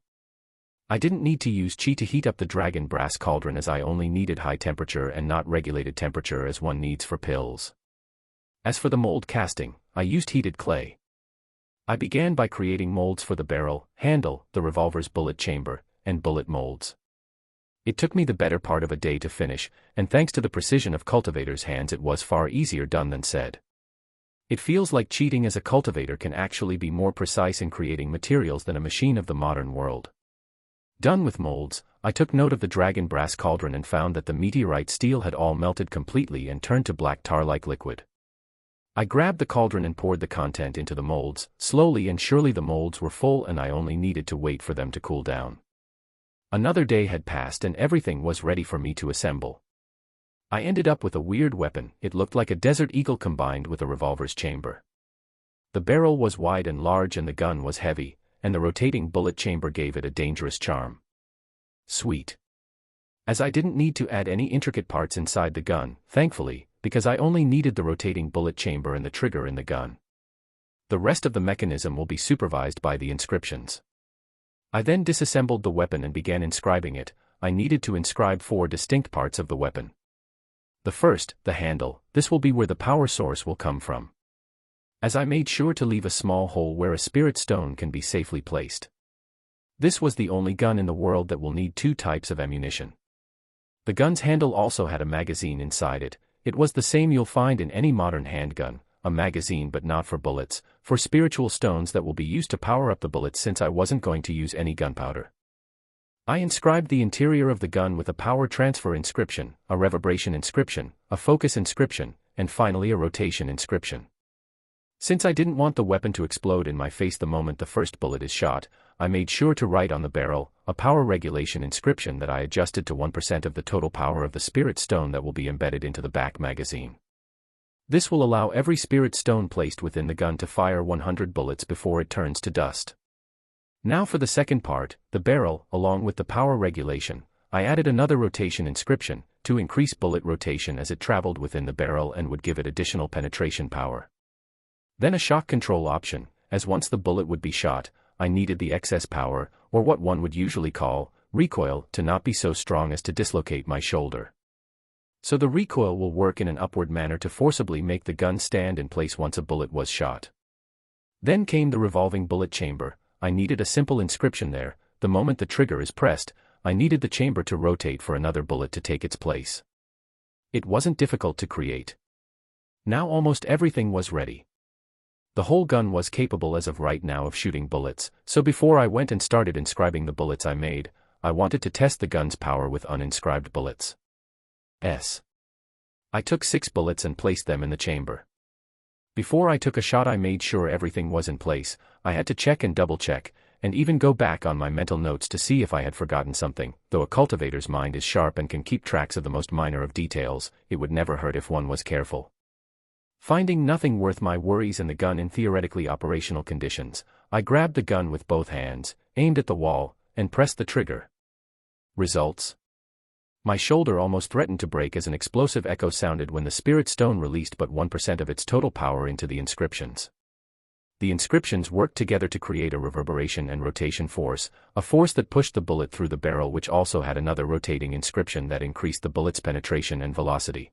I didn't need to use chi to heat up the dragon brass cauldron, as I only needed high temperature and not regulated temperature as one needs for pills. As for the mold casting, I used heated clay. I began by creating molds for the barrel, handle, the revolver's bullet chamber, and bullet molds. It took me the better part of a day to finish, and thanks to the precision of cultivators' hands it was far easier done than said. It feels like cheating, as a cultivator can actually be more precise in creating materials than a machine of the modern world. Done with molds, I took note of the dragon brass cauldron and found that the meteorite steel had all melted completely and turned to black tar-like liquid. I grabbed the cauldron and poured the content into the molds. Slowly and surely the molds were full and I only needed to wait for them to cool down. Another day had passed and everything was ready for me to assemble. I ended up with a weird weapon. It looked like a desert eagle combined with a revolver's chamber. The barrel was wide and large and the gun was heavy, and the rotating bullet chamber gave it a dangerous charm. Sweet. As I didn't need to add any intricate parts inside the gun, thankfully, because I only needed the rotating bullet chamber and the trigger in the gun. The rest of the mechanism will be supervised by the inscriptions. I then disassembled the weapon and began inscribing it. I needed to inscribe 4 distinct parts of the weapon. The first, the handle. This will be where the power source will come from. As I made sure to leave a small hole where a spirit stone can be safely placed. This was the only gun in the world that will need 2 types of ammunition. The gun's handle also had a magazine inside it. It was the same you'll find in any modern handgun, a magazine but not for bullets, for spiritual stones that will be used to power up the bullets, since I wasn't going to use any gunpowder. I inscribed the interior of the gun with a power transfer inscription, a reverberation inscription, a focus inscription, and finally a rotation inscription. Since I didn't want the weapon to explode in my face the moment the first bullet is shot, I made sure to write on the barrel a power regulation inscription that I adjusted to 1% of the total power of the spirit stone that will be embedded into the back magazine. This will allow every spirit stone placed within the gun to fire 100 bullets before it turns to dust. Now for the second part, the barrel. Along with the power regulation, I added another rotation inscription to increase bullet rotation as it traveled within the barrel and would give it additional penetration power. Then a shock control option, as once the bullet would be shot, I needed the excess power, or what one would usually call recoil, to not be so strong as to dislocate my shoulder. So the recoil will work in an upward manner to forcibly make the gun stand in place once a bullet was shot. Then came the revolving bullet chamber. I needed a simple inscription there. The moment the trigger is pressed, I needed the chamber to rotate for another bullet to take its place. It wasn't difficult to create. Now almost everything was ready. The whole gun was capable as of right now of shooting bullets, so before I went and started inscribing the bullets I made, I wanted to test the gun's power with uninscribed bullets. I took 6 bullets and placed them in the chamber. Before I took a shot I made sure everything was in place. I had to check and double check, and even go back on my mental notes to see if I had forgotten something. Though a cultivator's mind is sharp and can keep tracks of the most minor of details, it would never hurt if one was careful. Finding nothing worth my worries and the gun in theoretically operational conditions, I grabbed the gun with both hands, aimed at the wall, and pressed the trigger. Results? My shoulder almost threatened to break as an explosive echo sounded when the spirit stone released but 1% of its total power into the inscriptions. The inscriptions worked together to create a reverberation and rotation force, a force that pushed the bullet through the barrel, which also had another rotating inscription that increased the bullet's penetration and velocity.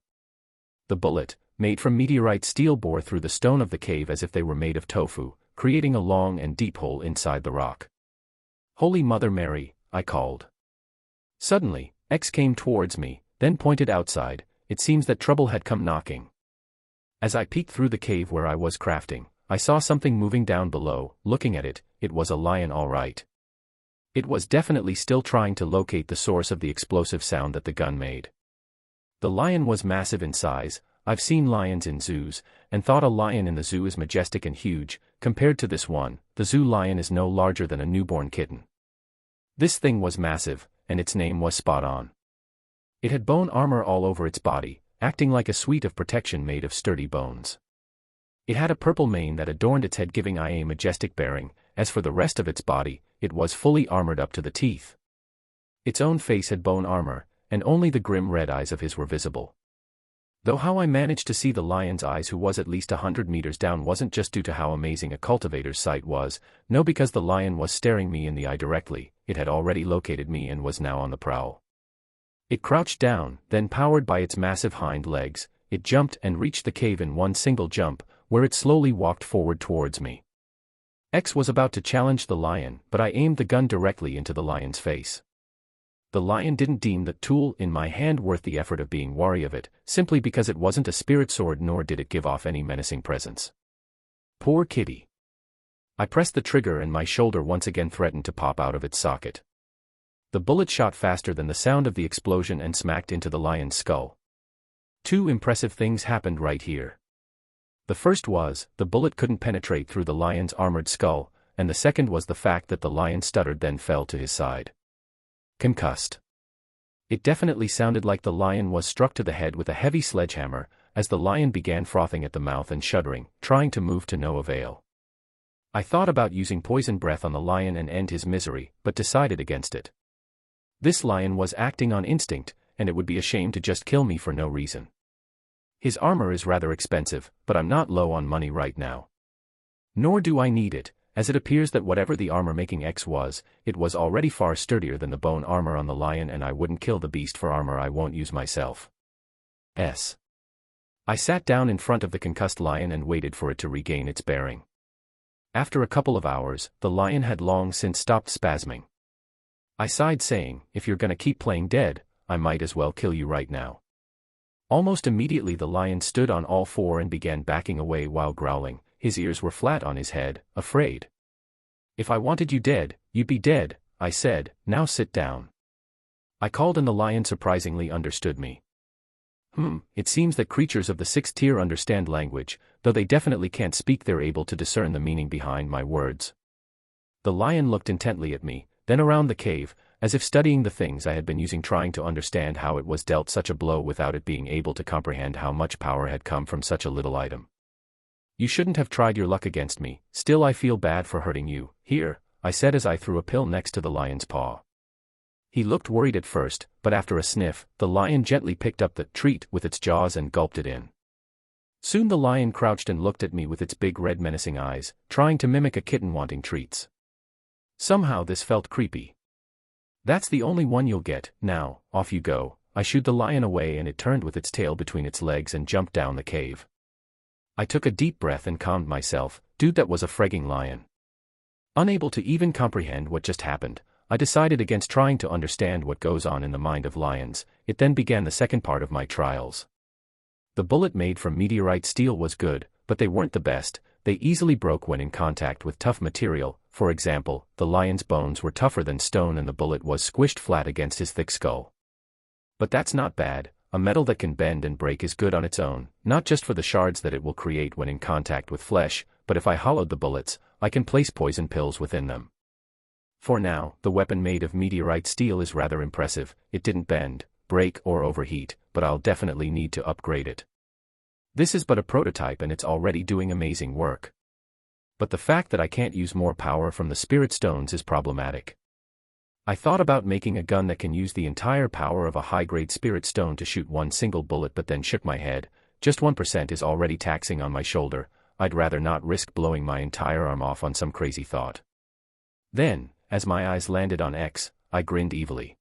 The bullet, made from meteorite steel bore through the stone of the cave as if they were made of tofu, creating a long and deep hole inside the rock. "Holy Mother Mary," I called. Suddenly, X came towards me, then pointed outside. It seems that trouble had come knocking. As I peeked through the cave where I was crafting, I saw something moving down below. Looking at it, it was a lion all right. It was definitely still trying to locate the source of the explosive sound that the gun made. The lion was massive in size. I've seen lions in zoos, and thought a lion in the zoo is majestic and huge. Compared to this one, the zoo lion is no larger than a newborn kitten. This thing was massive, and its name was spot on. It had bone armor all over its body, acting like a suite of protection made of sturdy bones. It had a purple mane that adorned its head, giving it a majestic bearing. As for the rest of its body, it was fully armored up to the teeth. Its own face had bone armor, and only the grim red eyes of his were visible. Though how I managed to see the lion's eyes, who was at least 100 meters down, wasn't just due to how amazing a cultivator's sight was, no, because the lion was staring me in the eye directly. It had already located me and was now on the prowl. It crouched down, then, powered by its massive hind legs, it jumped and reached the cave in one single jump, where it slowly walked forward towards me. X was about to challenge the lion, but I aimed the gun directly into the lion's face. The lion didn't deem the tool in my hand worth the effort of being wary of it, simply because it wasn't a spirit sword, nor did it give off any menacing presence. Poor kitty. I pressed the trigger and my shoulder once again threatened to pop out of its socket. The bullet shot faster than the sound of the explosion and smacked into the lion's skull. Two impressive things happened right here. The first was, the bullet couldn't penetrate through the lion's armored skull, and the second was the fact that the lion stuttered, then fell to his side. Concussed. It definitely sounded like the lion was struck to the head with a heavy sledgehammer, as the lion began frothing at the mouth and shuddering, trying to move to no avail. I thought about using poison breath on the lion and end his misery, but decided against it. This lion was acting on instinct, and it would be a shame to just kill me for no reason. His armor is rather expensive, but I'm not low on money right now. Nor do I need it, as it appears that whatever the armor-making X was, it was already far sturdier than the bone armor on the lion, and I wouldn't kill the beast for armor I won't use myself. I sat down in front of the concussed lion and waited for it to regain its bearing. After a couple of hours, the lion had long since stopped spasming. I sighed, saying, "If you're gonna keep playing dead, I might as well kill you right now." Almost immediately the lion stood on all four and began backing away while growling. His ears were flat on his head, afraid. "If I wanted you dead, you'd be dead," I said. "Now sit down." I called and the lion surprisingly understood me. It seems that creatures of the 6th tier understand language, though they definitely can't speak. They're able to discern the meaning behind my words. The lion looked intently at me, then around the cave, as if studying the things I had been using, trying to understand how it was dealt such a blow without it being able to comprehend how much power had come from such a little item. "You shouldn't have tried your luck against me, still I feel bad for hurting you. Here," I said as I threw a pill next to the lion's paw. He looked worried at first, but after a sniff, the lion gently picked up the treat with its jaws and gulped it in. Soon the lion crouched and looked at me with its big red menacing eyes, trying to mimic a kitten wanting treats. Somehow this felt creepy. "That's the only one you'll get. Now, off you go." I shooed the lion away and it turned with its tail between its legs and jumped down the cave. I took a deep breath and calmed myself. Dude, that was a fragging lion. Unable to even comprehend what just happened, I decided against trying to understand what goes on in the mind of lions. It then began the second part of my trials. The bullet made from meteorite steel was good, but they weren't the best. They easily broke when in contact with tough material. For example, the lion's bones were tougher than stone and the bullet was squished flat against his thick skull. But that's not bad. A metal that can bend and break is good on its own, not just for the shards that it will create when in contact with flesh, but if I hollowed the bullets, I can place poison pills within them. For now, the weapon made of meteorite steel is rather impressive. It didn't bend, break, or overheat, but I'll definitely need to upgrade it. This is but a prototype and it's already doing amazing work. But the fact that I can't use more power from the spirit stones is problematic. I thought about making a gun that can use the entire power of a high-grade spirit stone to shoot one single bullet, but then shook my head. Just 1% is already taxing on my shoulder. I'd rather not risk blowing my entire arm off on some crazy thought. Then, as my eyes landed on X, I grinned evilly.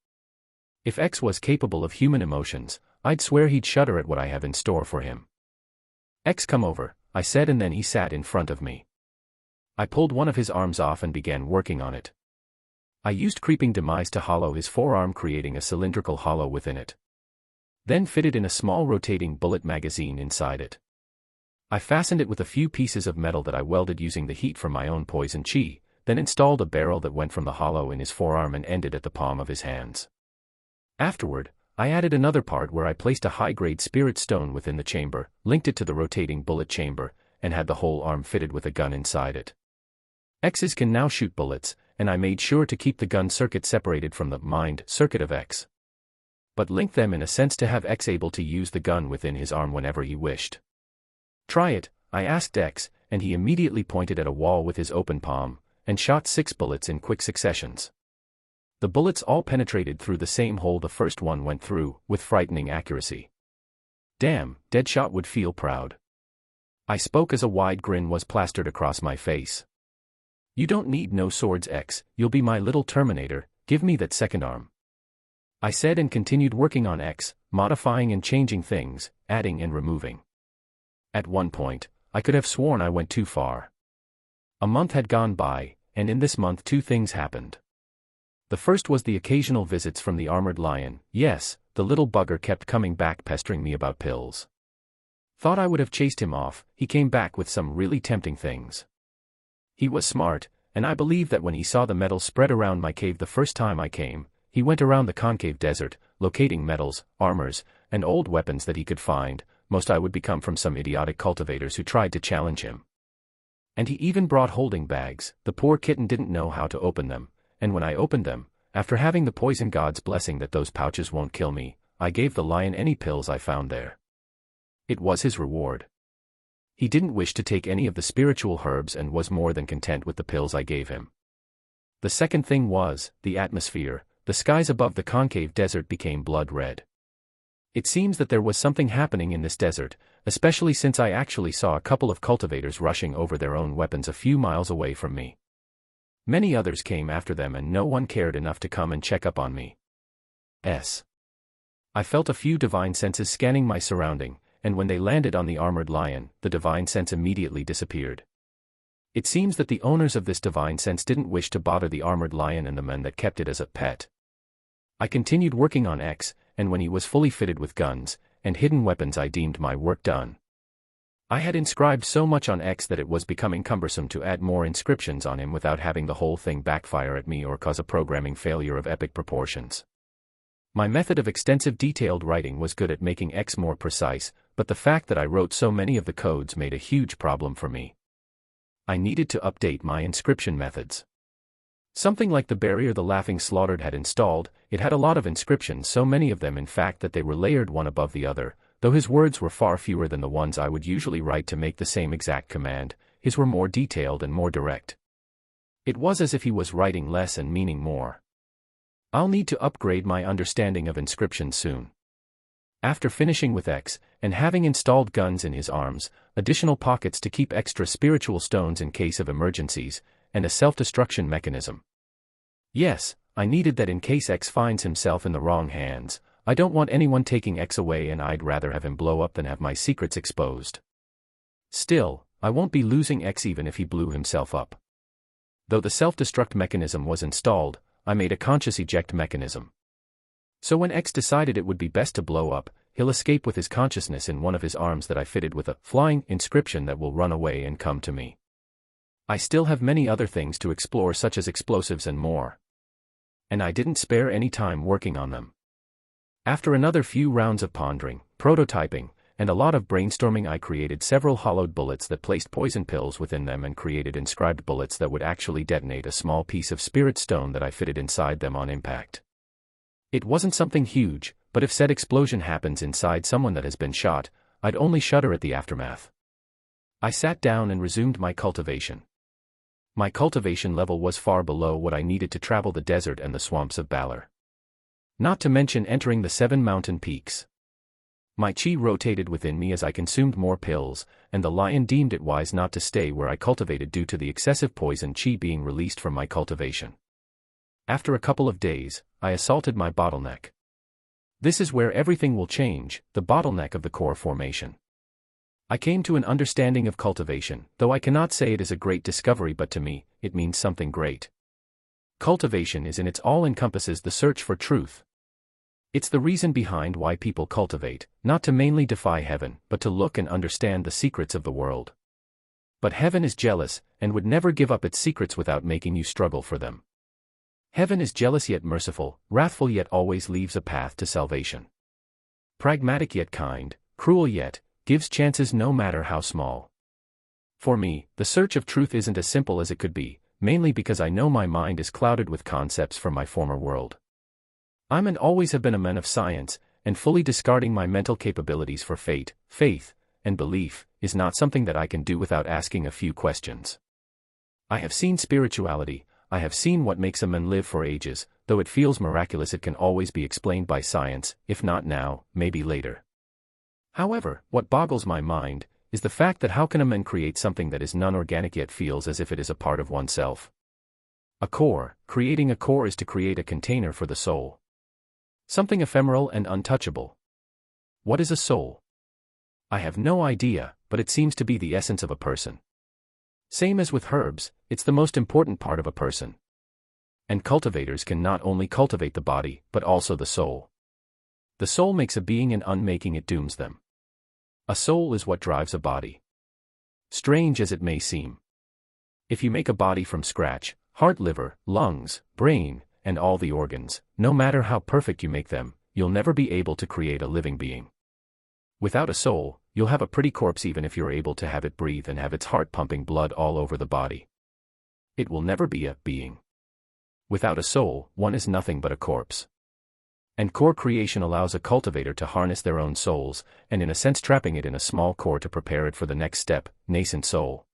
If X was capable of human emotions, I'd swear he'd shudder at what I have in store for him. X, come over, I said, and then he sat in front of me. I pulled one of his arms off and began working on it. I used creeping demise to hollow his forearm, creating a cylindrical hollow within it. Then fitted in a small rotating bullet magazine inside it. I fastened it with a few pieces of metal that I welded using the heat from my own poison chi, then installed a barrel that went from the hollow in his forearm and ended at the palm of his hands. Afterward, I added another part where I placed a high-grade spirit stone within the chamber, linked it to the rotating bullet chamber, and had the whole arm fitted with a gun inside it. X's can now shoot bullets, and I made sure to keep the gun circuit separated from the mind circuit of X. But link them in a sense to have X able to use the gun within his arm whenever he wished. Try it, I asked X, and he immediately pointed at a wall with his open palm, and shot 6 bullets in quick successions. The bullets all penetrated through the same hole the first one went through, with frightening accuracy. Damn, Deadshot would feel proud. I spoke as a wide grin was plastered across my face. You don't need no swords, X, you'll be my little Terminator, give me that second arm. I said, and continued working on X, modifying and changing things, adding and removing. At one point, I could have sworn I went too far. A month had gone by, and in this month 2 things happened. The first was the occasional visits from the armored lion. Yes, the little bugger kept coming back pestering me about pills. Thought I would have chased him off, he came back with some really tempting things. He was smart, and I believe that when he saw the metals spread around my cave the first time I came, he went around the concave desert, locating metals, armors, and old weapons that he could find. Most I would become from some idiotic cultivators who tried to challenge him. And he even brought holding bags. The poor kitten didn't know how to open them, and when I opened them, after having the poison god's blessing that those pouches won't kill me, I gave the lion any pills I found there. It was his reward. He didn't wish to take any of the spiritual herbs and was more than content with the pills I gave him. The second thing was, the atmosphere. The skies above the concave desert became blood red. It seems that there was something happening in this desert, especially since I actually saw a couple of cultivators rushing over their own weapons a few miles away from me. Many others came after them and no one cared enough to come and check up on me. I felt a few divine senses scanning my surrounding, and when they landed on the armored lion, the divine sense immediately disappeared. It seems that the owners of this divine sense didn't wish to bother the armored lion and the men that kept it as a pet. I continued working on X, and when he was fully fitted with guns and hidden weapons I deemed my work done. I had inscribed so much on X that it was becoming cumbersome to add more inscriptions on him without having the whole thing backfire at me or cause a programming failure of epic proportions. My method of extensive detailed writing was good at making X more precise, but the fact that I wrote so many of the codes made a huge problem for me. I needed to update my inscription methods. Something like the barrier the Laughing Slaughtered had installed, it had a lot of inscriptions, so many of them in fact that they were layered one above the other, though his words were far fewer than the ones I would usually write to make the same exact command, his were more detailed and more direct. It was as if he was writing less and meaning more. I'll need to upgrade my understanding of inscription soon. After finishing with X, and having installed guns in his arms, additional pockets to keep extra spiritual stones in case of emergencies, and a self-destruction mechanism. Yes, I needed that in case X finds himself in the wrong hands. I don't want anyone taking X away, and I'd rather have him blow up than have my secrets exposed. Still, I won't be losing X even if he blew himself up. Though the self-destruct mechanism was installed, I made a conscious eject mechanism. So when X decided it would be best to blow up, he'll escape with his consciousness in one of his arms that I fitted with a flying inscription that will run away and come to me. I still have many other things to explore, such as explosives and more. And I didn't spare any time working on them. After another few rounds of pondering, prototyping, and a lot of brainstorming, I created several hollowed bullets that placed poison pills within them and created inscribed bullets that would actually detonate a small piece of spirit stone that I fitted inside them on impact. It wasn't something huge, but if said explosion happens inside someone that has been shot, I'd only shudder at the aftermath. I sat down and resumed my cultivation. My cultivation level was far below what I needed to travel the desert and the swamps of Balor. Not to mention entering the 7 mountain peaks. My chi rotated within me as I consumed more pills, and the lion deemed it wise not to stay where I cultivated due to the excessive poison chi being released from my cultivation. After a couple of days, I assaulted my bottleneck. This is where everything will change, the bottleneck of the core formation. I came to an understanding of cultivation, though I cannot say it is a great discovery, but to me, it means something great. Cultivation is in its all-encompasses the search for truth. It's the reason behind why people cultivate, not to mainly defy heaven, but to look and understand the secrets of the world. But heaven is jealous, and would never give up its secrets without making you struggle for them. Heaven is jealous yet merciful, wrathful yet always leaves a path to salvation. Pragmatic yet kind, cruel yet gives chances no matter how small. For me, the search of truth isn't as simple as it could be, mainly because I know my mind is clouded with concepts from my former world. I'm and always have been a man of science, and fully discarding my mental capabilities for fate, faith, and belief is not something that I can do without asking a few questions. I have seen spirituality, I have seen what makes a man live for ages, though it feels miraculous it can always be explained by science, if not now, maybe later. However, what boggles my mind is the fact that how can a man create something that is non-organic yet feels as if it is a part of oneself? A core. Creating a core is to create a container for the soul. Something ephemeral and untouchable. What is a soul? I have no idea, but it seems to be the essence of a person. Same as with herbs, it's the most important part of a person. And cultivators can not only cultivate the body, but also the soul. The soul makes a being, and unmaking it dooms them. A soul is what drives a body. Strange as it may seem. If you make a body from scratch, heart, liver, lungs, brain, and all the organs, no matter how perfect you make them, you'll never be able to create a living being. Without a soul, you'll have a pretty corpse even if you're able to have it breathe and have its heart pumping blood all over the body. It will never be a being. Without a soul, one is nothing but a corpse. And core creation allows a cultivator to harness their own souls, and in a sense trapping it in a small core to prepare it for the next step, nascent soul.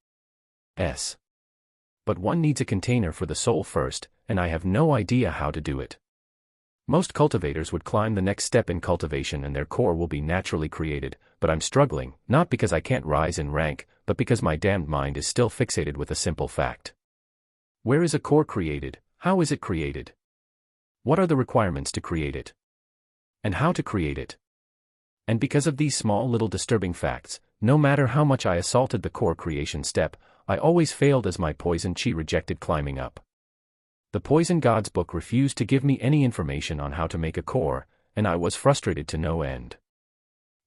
But one needs a container for the soul first, and I have no idea how to do it. Most cultivators would climb the next step in cultivation and their core will be naturally created, but I'm struggling, not because I can't rise in rank, but because my damned mind is still fixated with a simple fact. Where is a core created? How is it created? What are the requirements to create it? And how to create it? And because of these small little disturbing facts, no matter how much I assaulted the core creation step, I always failed as my poison chi rejected climbing up. The poison god's book refused to give me any information on how to make a core, and I was frustrated to no end.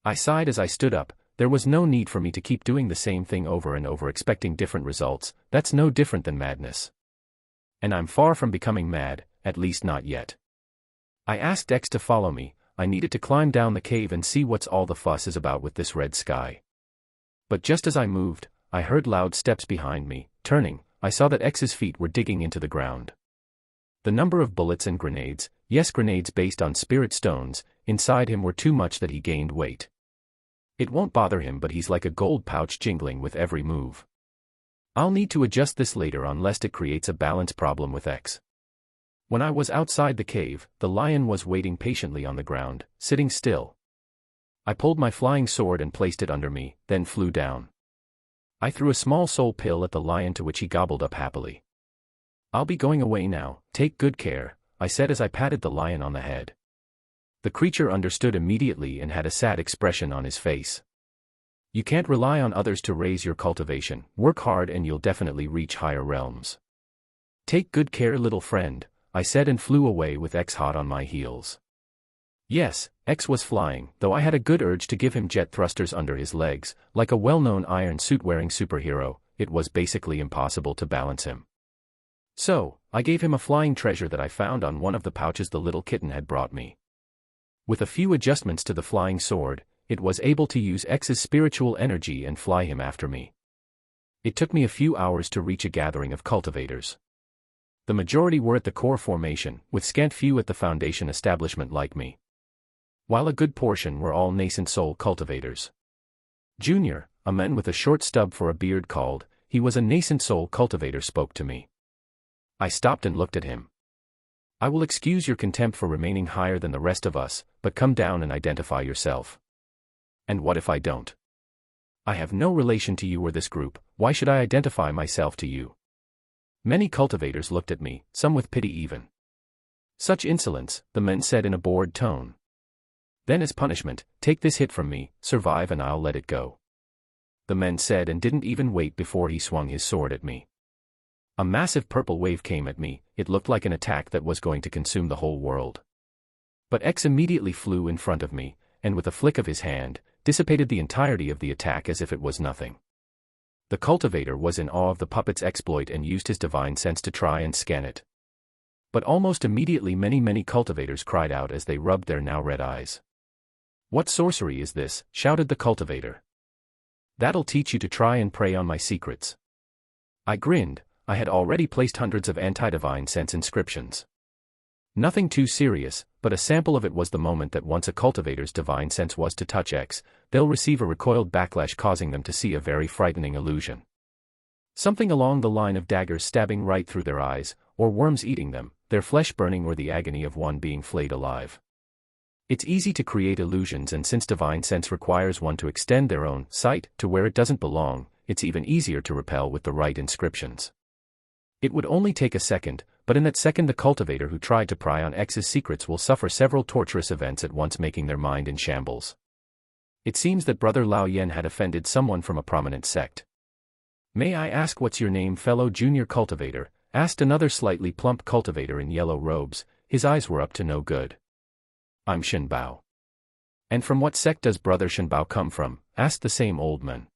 I sighed as I stood up. There was no need for me to keep doing the same thing over and over expecting different results. That's no different than madness. And I'm far from becoming mad, at least not yet. I asked X to follow me. I needed to climb down the cave and see what's all the fuss is about with this red sky. But just as I moved, I heard loud steps behind me. Turning, I saw that X's feet were digging into the ground. The number of bullets and grenades, yes, grenades based on spirit stones, inside him were too much that he gained weight. It won't bother him, but he's like a gold pouch jingling with every move. I'll need to adjust this later on lest it creates a balance problem with X. When I was outside the cave, the lion was waiting patiently on the ground, sitting still. I pulled my flying sword and placed it under me, then flew down. I threw a small soul pill at the lion, to which he gobbled up happily. I'll be going away now, take good care, I said as I patted the lion on the head. The creature understood immediately and had a sad expression on his face. You can't rely on others to raise your cultivation, work hard and you'll definitely reach higher realms. Take good care, little friend, I said, and flew away with X hot on my heels. Yes, X was flying, though I had a good urge to give him jet thrusters under his legs. Like a well-known iron suit-wearing superhero, it was basically impossible to balance him. So, I gave him a flying treasure that I found on one of the pouches the little kitten had brought me. With a few adjustments to the flying sword, it was able to use X's spiritual energy and fly him after me. It took me a few hours to reach a gathering of cultivators. The majority were at the core formation, with scant few at the foundation establishment like me. While a good portion were all nascent soul cultivators. Junior, a man with a short stub for a beard called, he was a nascent soul cultivator, spoke to me. I stopped and looked at him. I will excuse your contempt for remaining higher than the rest of us, but come down and identify yourself. And what if I don't? I have no relation to you or this group, why should I identify myself to you? Many cultivators looked at me, some with pity even. Such insolence, the men said in a bored tone. Then as punishment, take this hit from me, survive and I'll let it go. the man said, and didn't even wait before he swung his sword at me. A massive purple wave came at me. It looked like an attack that was going to consume the whole world. But X immediately flew in front of me, and with a flick of his hand, dissipated the entirety of the attack as if it was nothing. The cultivator was in awe of the puppet's exploit and used his divine sense to try and scan it. But almost immediately many cultivators cried out as they rubbed their now red eyes. "What sorcery is this?" shouted the cultivator. "That'll teach you to try and prey on my secrets." I grinned. I had already placed hundreds of anti-divine sense inscriptions. Nothing too serious, but a sample of it was the moment that once a cultivator's divine sense was to touch X, they'll receive a recoiled backlash causing them to see a very frightening illusion. Something along the line of daggers stabbing right through their eyes, or worms eating them, their flesh burning, or the agony of one being flayed alive. It's easy to create illusions, and since divine sense requires one to extend their own sight to where it doesn't belong, it's even easier to repel with the right inscriptions. It would only take a second, but in that second the cultivator who tried to pry on X's secrets will suffer several torturous events at once, making their mind in shambles. It seems that Brother Lao Yen had offended someone from a prominent sect. "May I ask what's your name, fellow junior cultivator?" asked another slightly plump cultivator in yellow robes. His eyes were up to no good. "I'm Shen Bao." "And from what sect does Brother Shen Bao come from?" asked the same old man.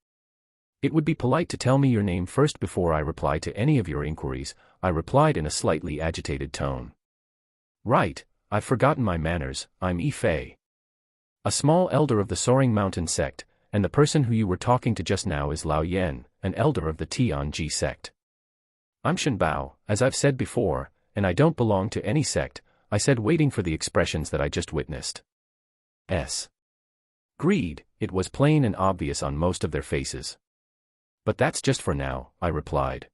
"It would be polite to tell me your name first before I reply to any of your inquiries," I replied in a slightly agitated tone. "Right, I've forgotten my manners. I'm Yi Fei, a small elder of the Soaring Mountain sect, and the person who you were talking to just now is Lao Yen, an elder of the Tianji sect." "I'm Shen Bao, as I've said before, and I don't belong to any sect," I said, waiting for the expressions that I just witnessed. Greed, it was plain and obvious on most of their faces. "But that's just for now," I replied.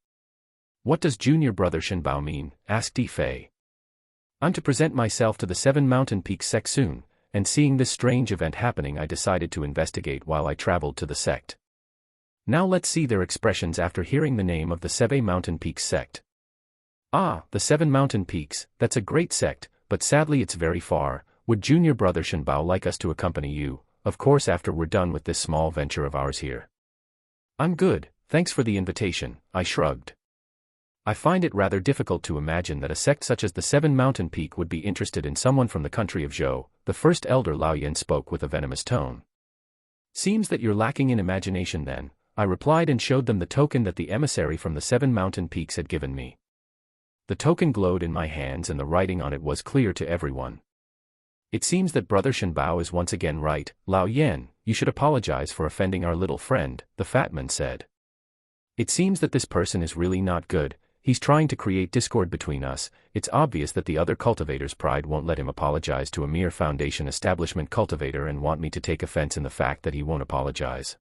"What does Junior Brother Shen Bao mean?" asked Yi Fei. "I'm to present myself to the 7 Mountain Peaks sect soon, and seeing this strange event happening I decided to investigate while I traveled to the sect." Now let's see their expressions after hearing the name of the 7 Mountain Peaks sect. "Ah, the 7 Mountain Peaks, that's a great sect, but sadly it's very far. Would Junior Brother Shen Bao like us to accompany you, of course after we're done with this small venture of ours here?" "I'm good, thanks for the invitation," I shrugged. I find it rather difficult to imagine that a sect such as the 7 Mountain Peak would be interested in someone from the country of Zhou. The first elder Lao Yen spoke with a venomous tone. "Seems that you're lacking in imagination then," I replied, and showed them the token that the emissary from the 7 Mountain Peaks had given me. The token glowed in my hands and the writing on it was clear to everyone. "It seems that Brother Shen Bao is once again right, Lao Yen. You should apologize for offending our little friend," the fat man said. "It seems that this person is really not good. He's trying to create discord between us. It's obvious that the other cultivator's pride won't let him apologize to a mere foundation establishment cultivator and want me to take offense in the fact that he won't apologize.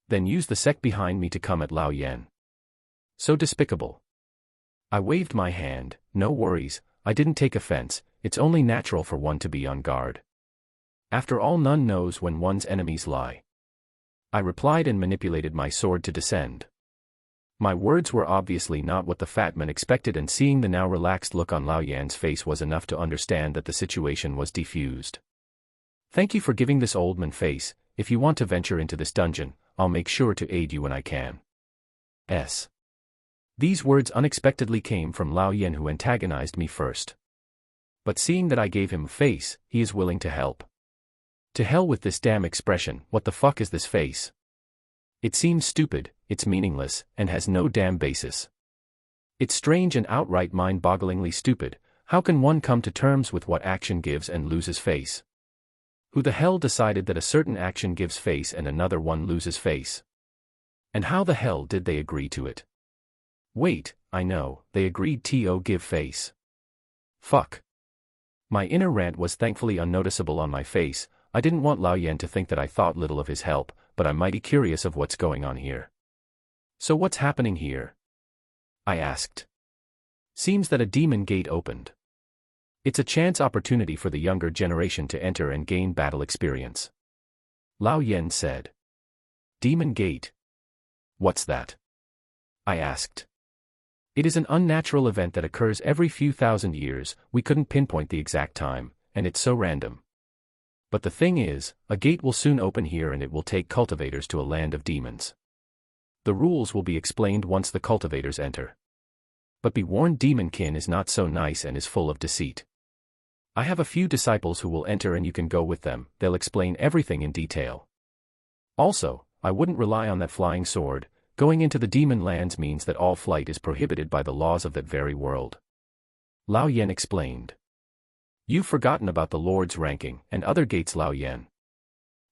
Then use the sect behind me to come at Lao Yen. So despicable." I waved my hand. "No worries, I didn't take offense. It's only natural for one to be on guard. After all, none knows when one's enemies lie," I replied, and manipulated my sword to descend. My words were obviously not what the fat man expected, and seeing the now relaxed look on Lao Yan's face was enough to understand that the situation was defused. "Thank you for giving this old man face. If you want to venture into this dungeon, I'll make sure to aid you when I can." These words unexpectedly came from Lao Yen, who antagonized me first. But seeing that I gave him a face, he is willing to help. To hell with this damn expression. What the fuck is this face? It seems stupid, it's meaningless, and has no damn basis. It's strange and outright mind-bogglingly stupid. How can one come to terms with what action gives and loses face? Who the hell decided that a certain action gives face and another one loses face? And how the hell did they agree to it? Wait, I know, they agreed to give face. Fuck. My inner rant was thankfully unnoticeable on my face. I didn't want Lao Yen to think that I thought little of his help, but I'm mighty curious of what's going on here. "So what's happening here?" I asked. "Seems that a demon gate opened. It's a chance opportunity for the younger generation to enter and gain battle experience," Lao Yen said. "Demon gate? What's that?" I asked. "It is an unnatural event that occurs every few thousand years. We couldn't pinpoint the exact time, and it's so random. But the thing is, a gate will soon open here and it will take cultivators to a land of demons. The rules will be explained once the cultivators enter. But be warned, demonkin is not so nice and is full of deceit. I have a few disciples who will enter and you can go with them, they'll explain everything in detail. Also, I wouldn't rely on that flying sword. Going into the demon lands means that all flight is prohibited by the laws of that very world. Lao Yen explained. You've forgotten about the Lord's ranking and other gates, Lao Yen.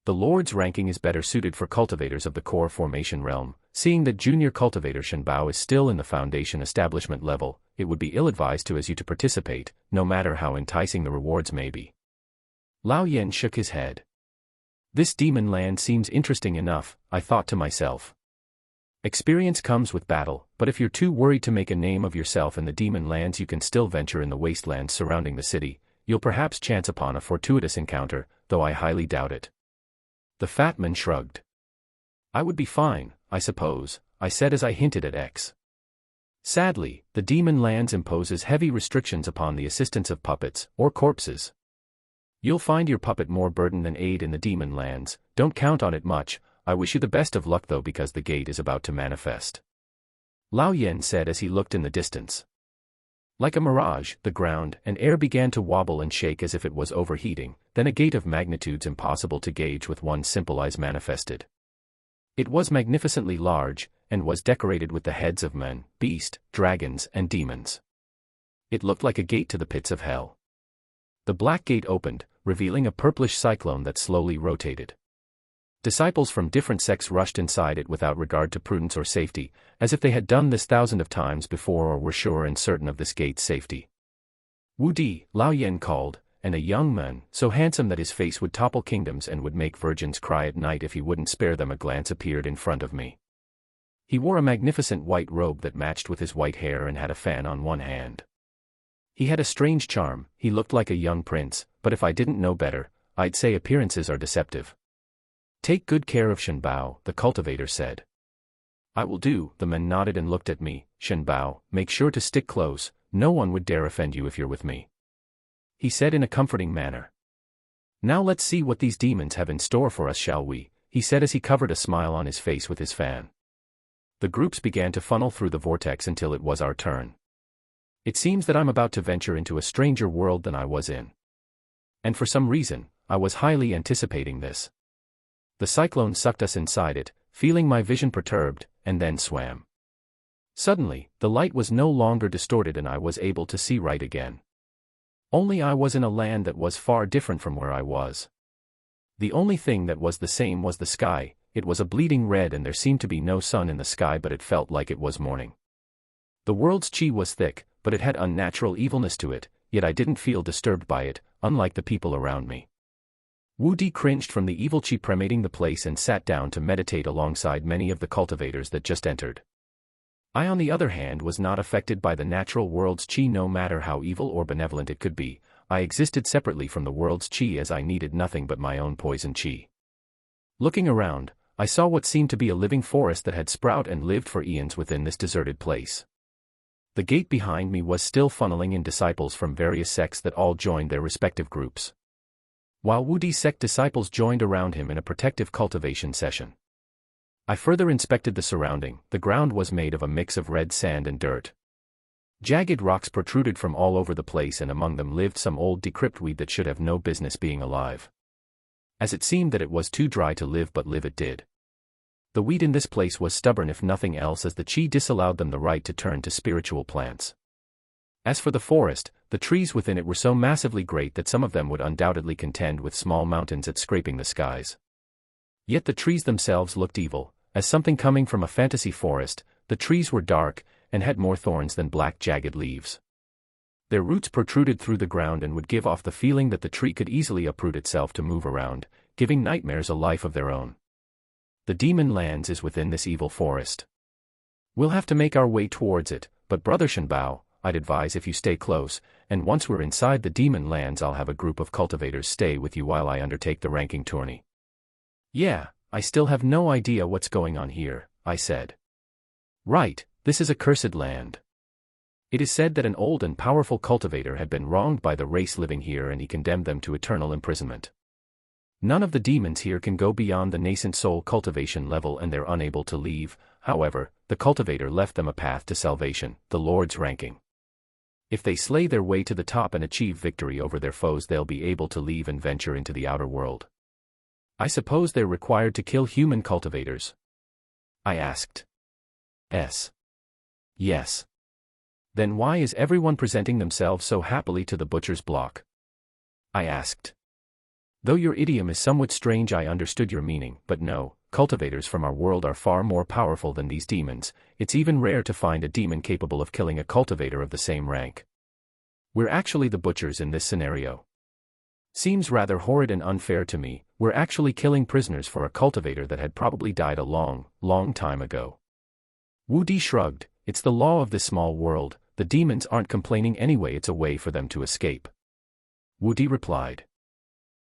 The Lord's ranking is better suited for cultivators of the core formation realm. Seeing that junior cultivator Shen Bao is still in the foundation establishment level, it would be ill-advised to as you to participate, no matter how enticing the rewards may be. Lao Yen shook his head. This demon land seems interesting enough, I thought to myself. Experience comes with battle, but if you're too worried to make a name of yourself in the demon lands, you can still venture in the wastelands surrounding the city. You'll perhaps chance upon a fortuitous encounter, though I highly doubt it. The fat man shrugged. I would be fine, I suppose, I said as I hinted at X. Sadly, the demon lands imposes heavy restrictions upon the assistance of puppets, or corpses. You'll find your puppet more burden than aid in the demon lands, don't count on it much. I wish you the best of luck though, because the gate is about to manifest. Lao Yen said as he looked in the distance. Like a mirage, the ground and air began to wobble and shake as if it was overheating, then a gate of magnitudes impossible to gauge with one's simple eyes manifested. It was magnificently large, and was decorated with the heads of men, beast, dragons, and demons. It looked like a gate to the pits of hell. The black gate opened, revealing a purplish cyclone that slowly rotated. Disciples from different sects rushed inside it without regard to prudence or safety, as if they had done this thousands of times before or were sure and certain of this gate's safety. Wu Di, Lao Yen called, and a young man, so handsome that his face would topple kingdoms and would make virgins cry at night if he wouldn't spare them a glance, appeared in front of me. He wore a magnificent white robe that matched with his white hair and had a fan on one hand. He had a strange charm, he looked like a young prince, but if I didn't know better, I'd say appearances are deceptive. Take good care of Shen Bao, the cultivator said. I will do, the man nodded and looked at me. Shen Bao, make sure to stick close, no one would dare offend you if you're with me. He said in a comforting manner. Now let's see what these demons have in store for us, shall we? He said as he covered a smile on his face with his fan. The groups began to funnel through the vortex until it was our turn. It seems that I'm about to venture into a stranger world than I was in. And for some reason, I was highly anticipating this. The cyclone sucked us inside it, feeling my vision perturbed, and then swam. Suddenly, the light was no longer distorted and I was able to see right again. Only I was in a land that was far different from where I was. The only thing that was the same was the sky. It was a bleeding red and there seemed to be no sun in the sky, but it felt like it was morning. The world's chi was thick, but it had unnatural evilness to it, yet I didn't feel disturbed by it, unlike the people around me. Wu Di cringed from the evil chi permeating the place and sat down to meditate alongside many of the cultivators that just entered. I, on the other hand, was not affected by the natural world's chi, no matter how evil or benevolent it could be. I existed separately from the world's chi as I needed nothing but my own poison chi. Looking around, I saw what seemed to be a living forest that had sprouted and lived for eons within this deserted place. The gate behind me was still funneling in disciples from various sects that all joined their respective groups. While Wu Di's sect disciples joined around him in a protective cultivation session. I further inspected the surrounding. The ground was made of a mix of red sand and dirt. Jagged rocks protruded from all over the place, and among them lived some old decrepit weed that should have no business being alive. As it seemed that it was too dry to live, but live it did. The weed in this place was stubborn if nothing else, as the chi disallowed them the right to turn to spiritual plants. As for the forest, the trees within it were so massively great that some of them would undoubtedly contend with small mountains at scraping the skies. Yet the trees themselves looked evil, as something coming from a fantasy forest. The trees were dark, and had more thorns than black jagged leaves. Their roots protruded through the ground and would give off the feeling that the tree could easily uproot itself to move around, giving nightmares a life of their own. The demon lands is within this evil forest. We'll have to make our way towards it, but Brother Shen Bao, I'd advise if you stay close, and once we're inside the demon lands I'll have a group of cultivators stay with you while I undertake the ranking tourney. Yeah, I still have no idea what's going on here, I said. Right, this is a cursed land. It is said that an old and powerful cultivator had been wronged by the race living here and he condemned them to eternal imprisonment. None of the demons here can go beyond the nascent soul cultivation level and they're unable to leave. However, the cultivator left them a path to salvation, the Lord's ranking. If they slay their way to the top and achieve victory over their foes, they'll be able to leave and venture into the outer world. I suppose they're required to kill human cultivators? I asked. Yes. Then why is everyone presenting themselves so happily to the butcher's block? I asked. Though your idiom is somewhat strange, I understood your meaning, but no, cultivators from our world are far more powerful than these demons. It's even rare to find a demon capable of killing a cultivator of the same rank. We're actually the butchers in this scenario. Seems rather horrid and unfair to me. We're actually killing prisoners for a cultivator that had probably died a long, long time ago. Wu Di shrugged. It's the law of this small world. The demons aren't complaining anyway, it's a way for them to escape. Wu Di replied.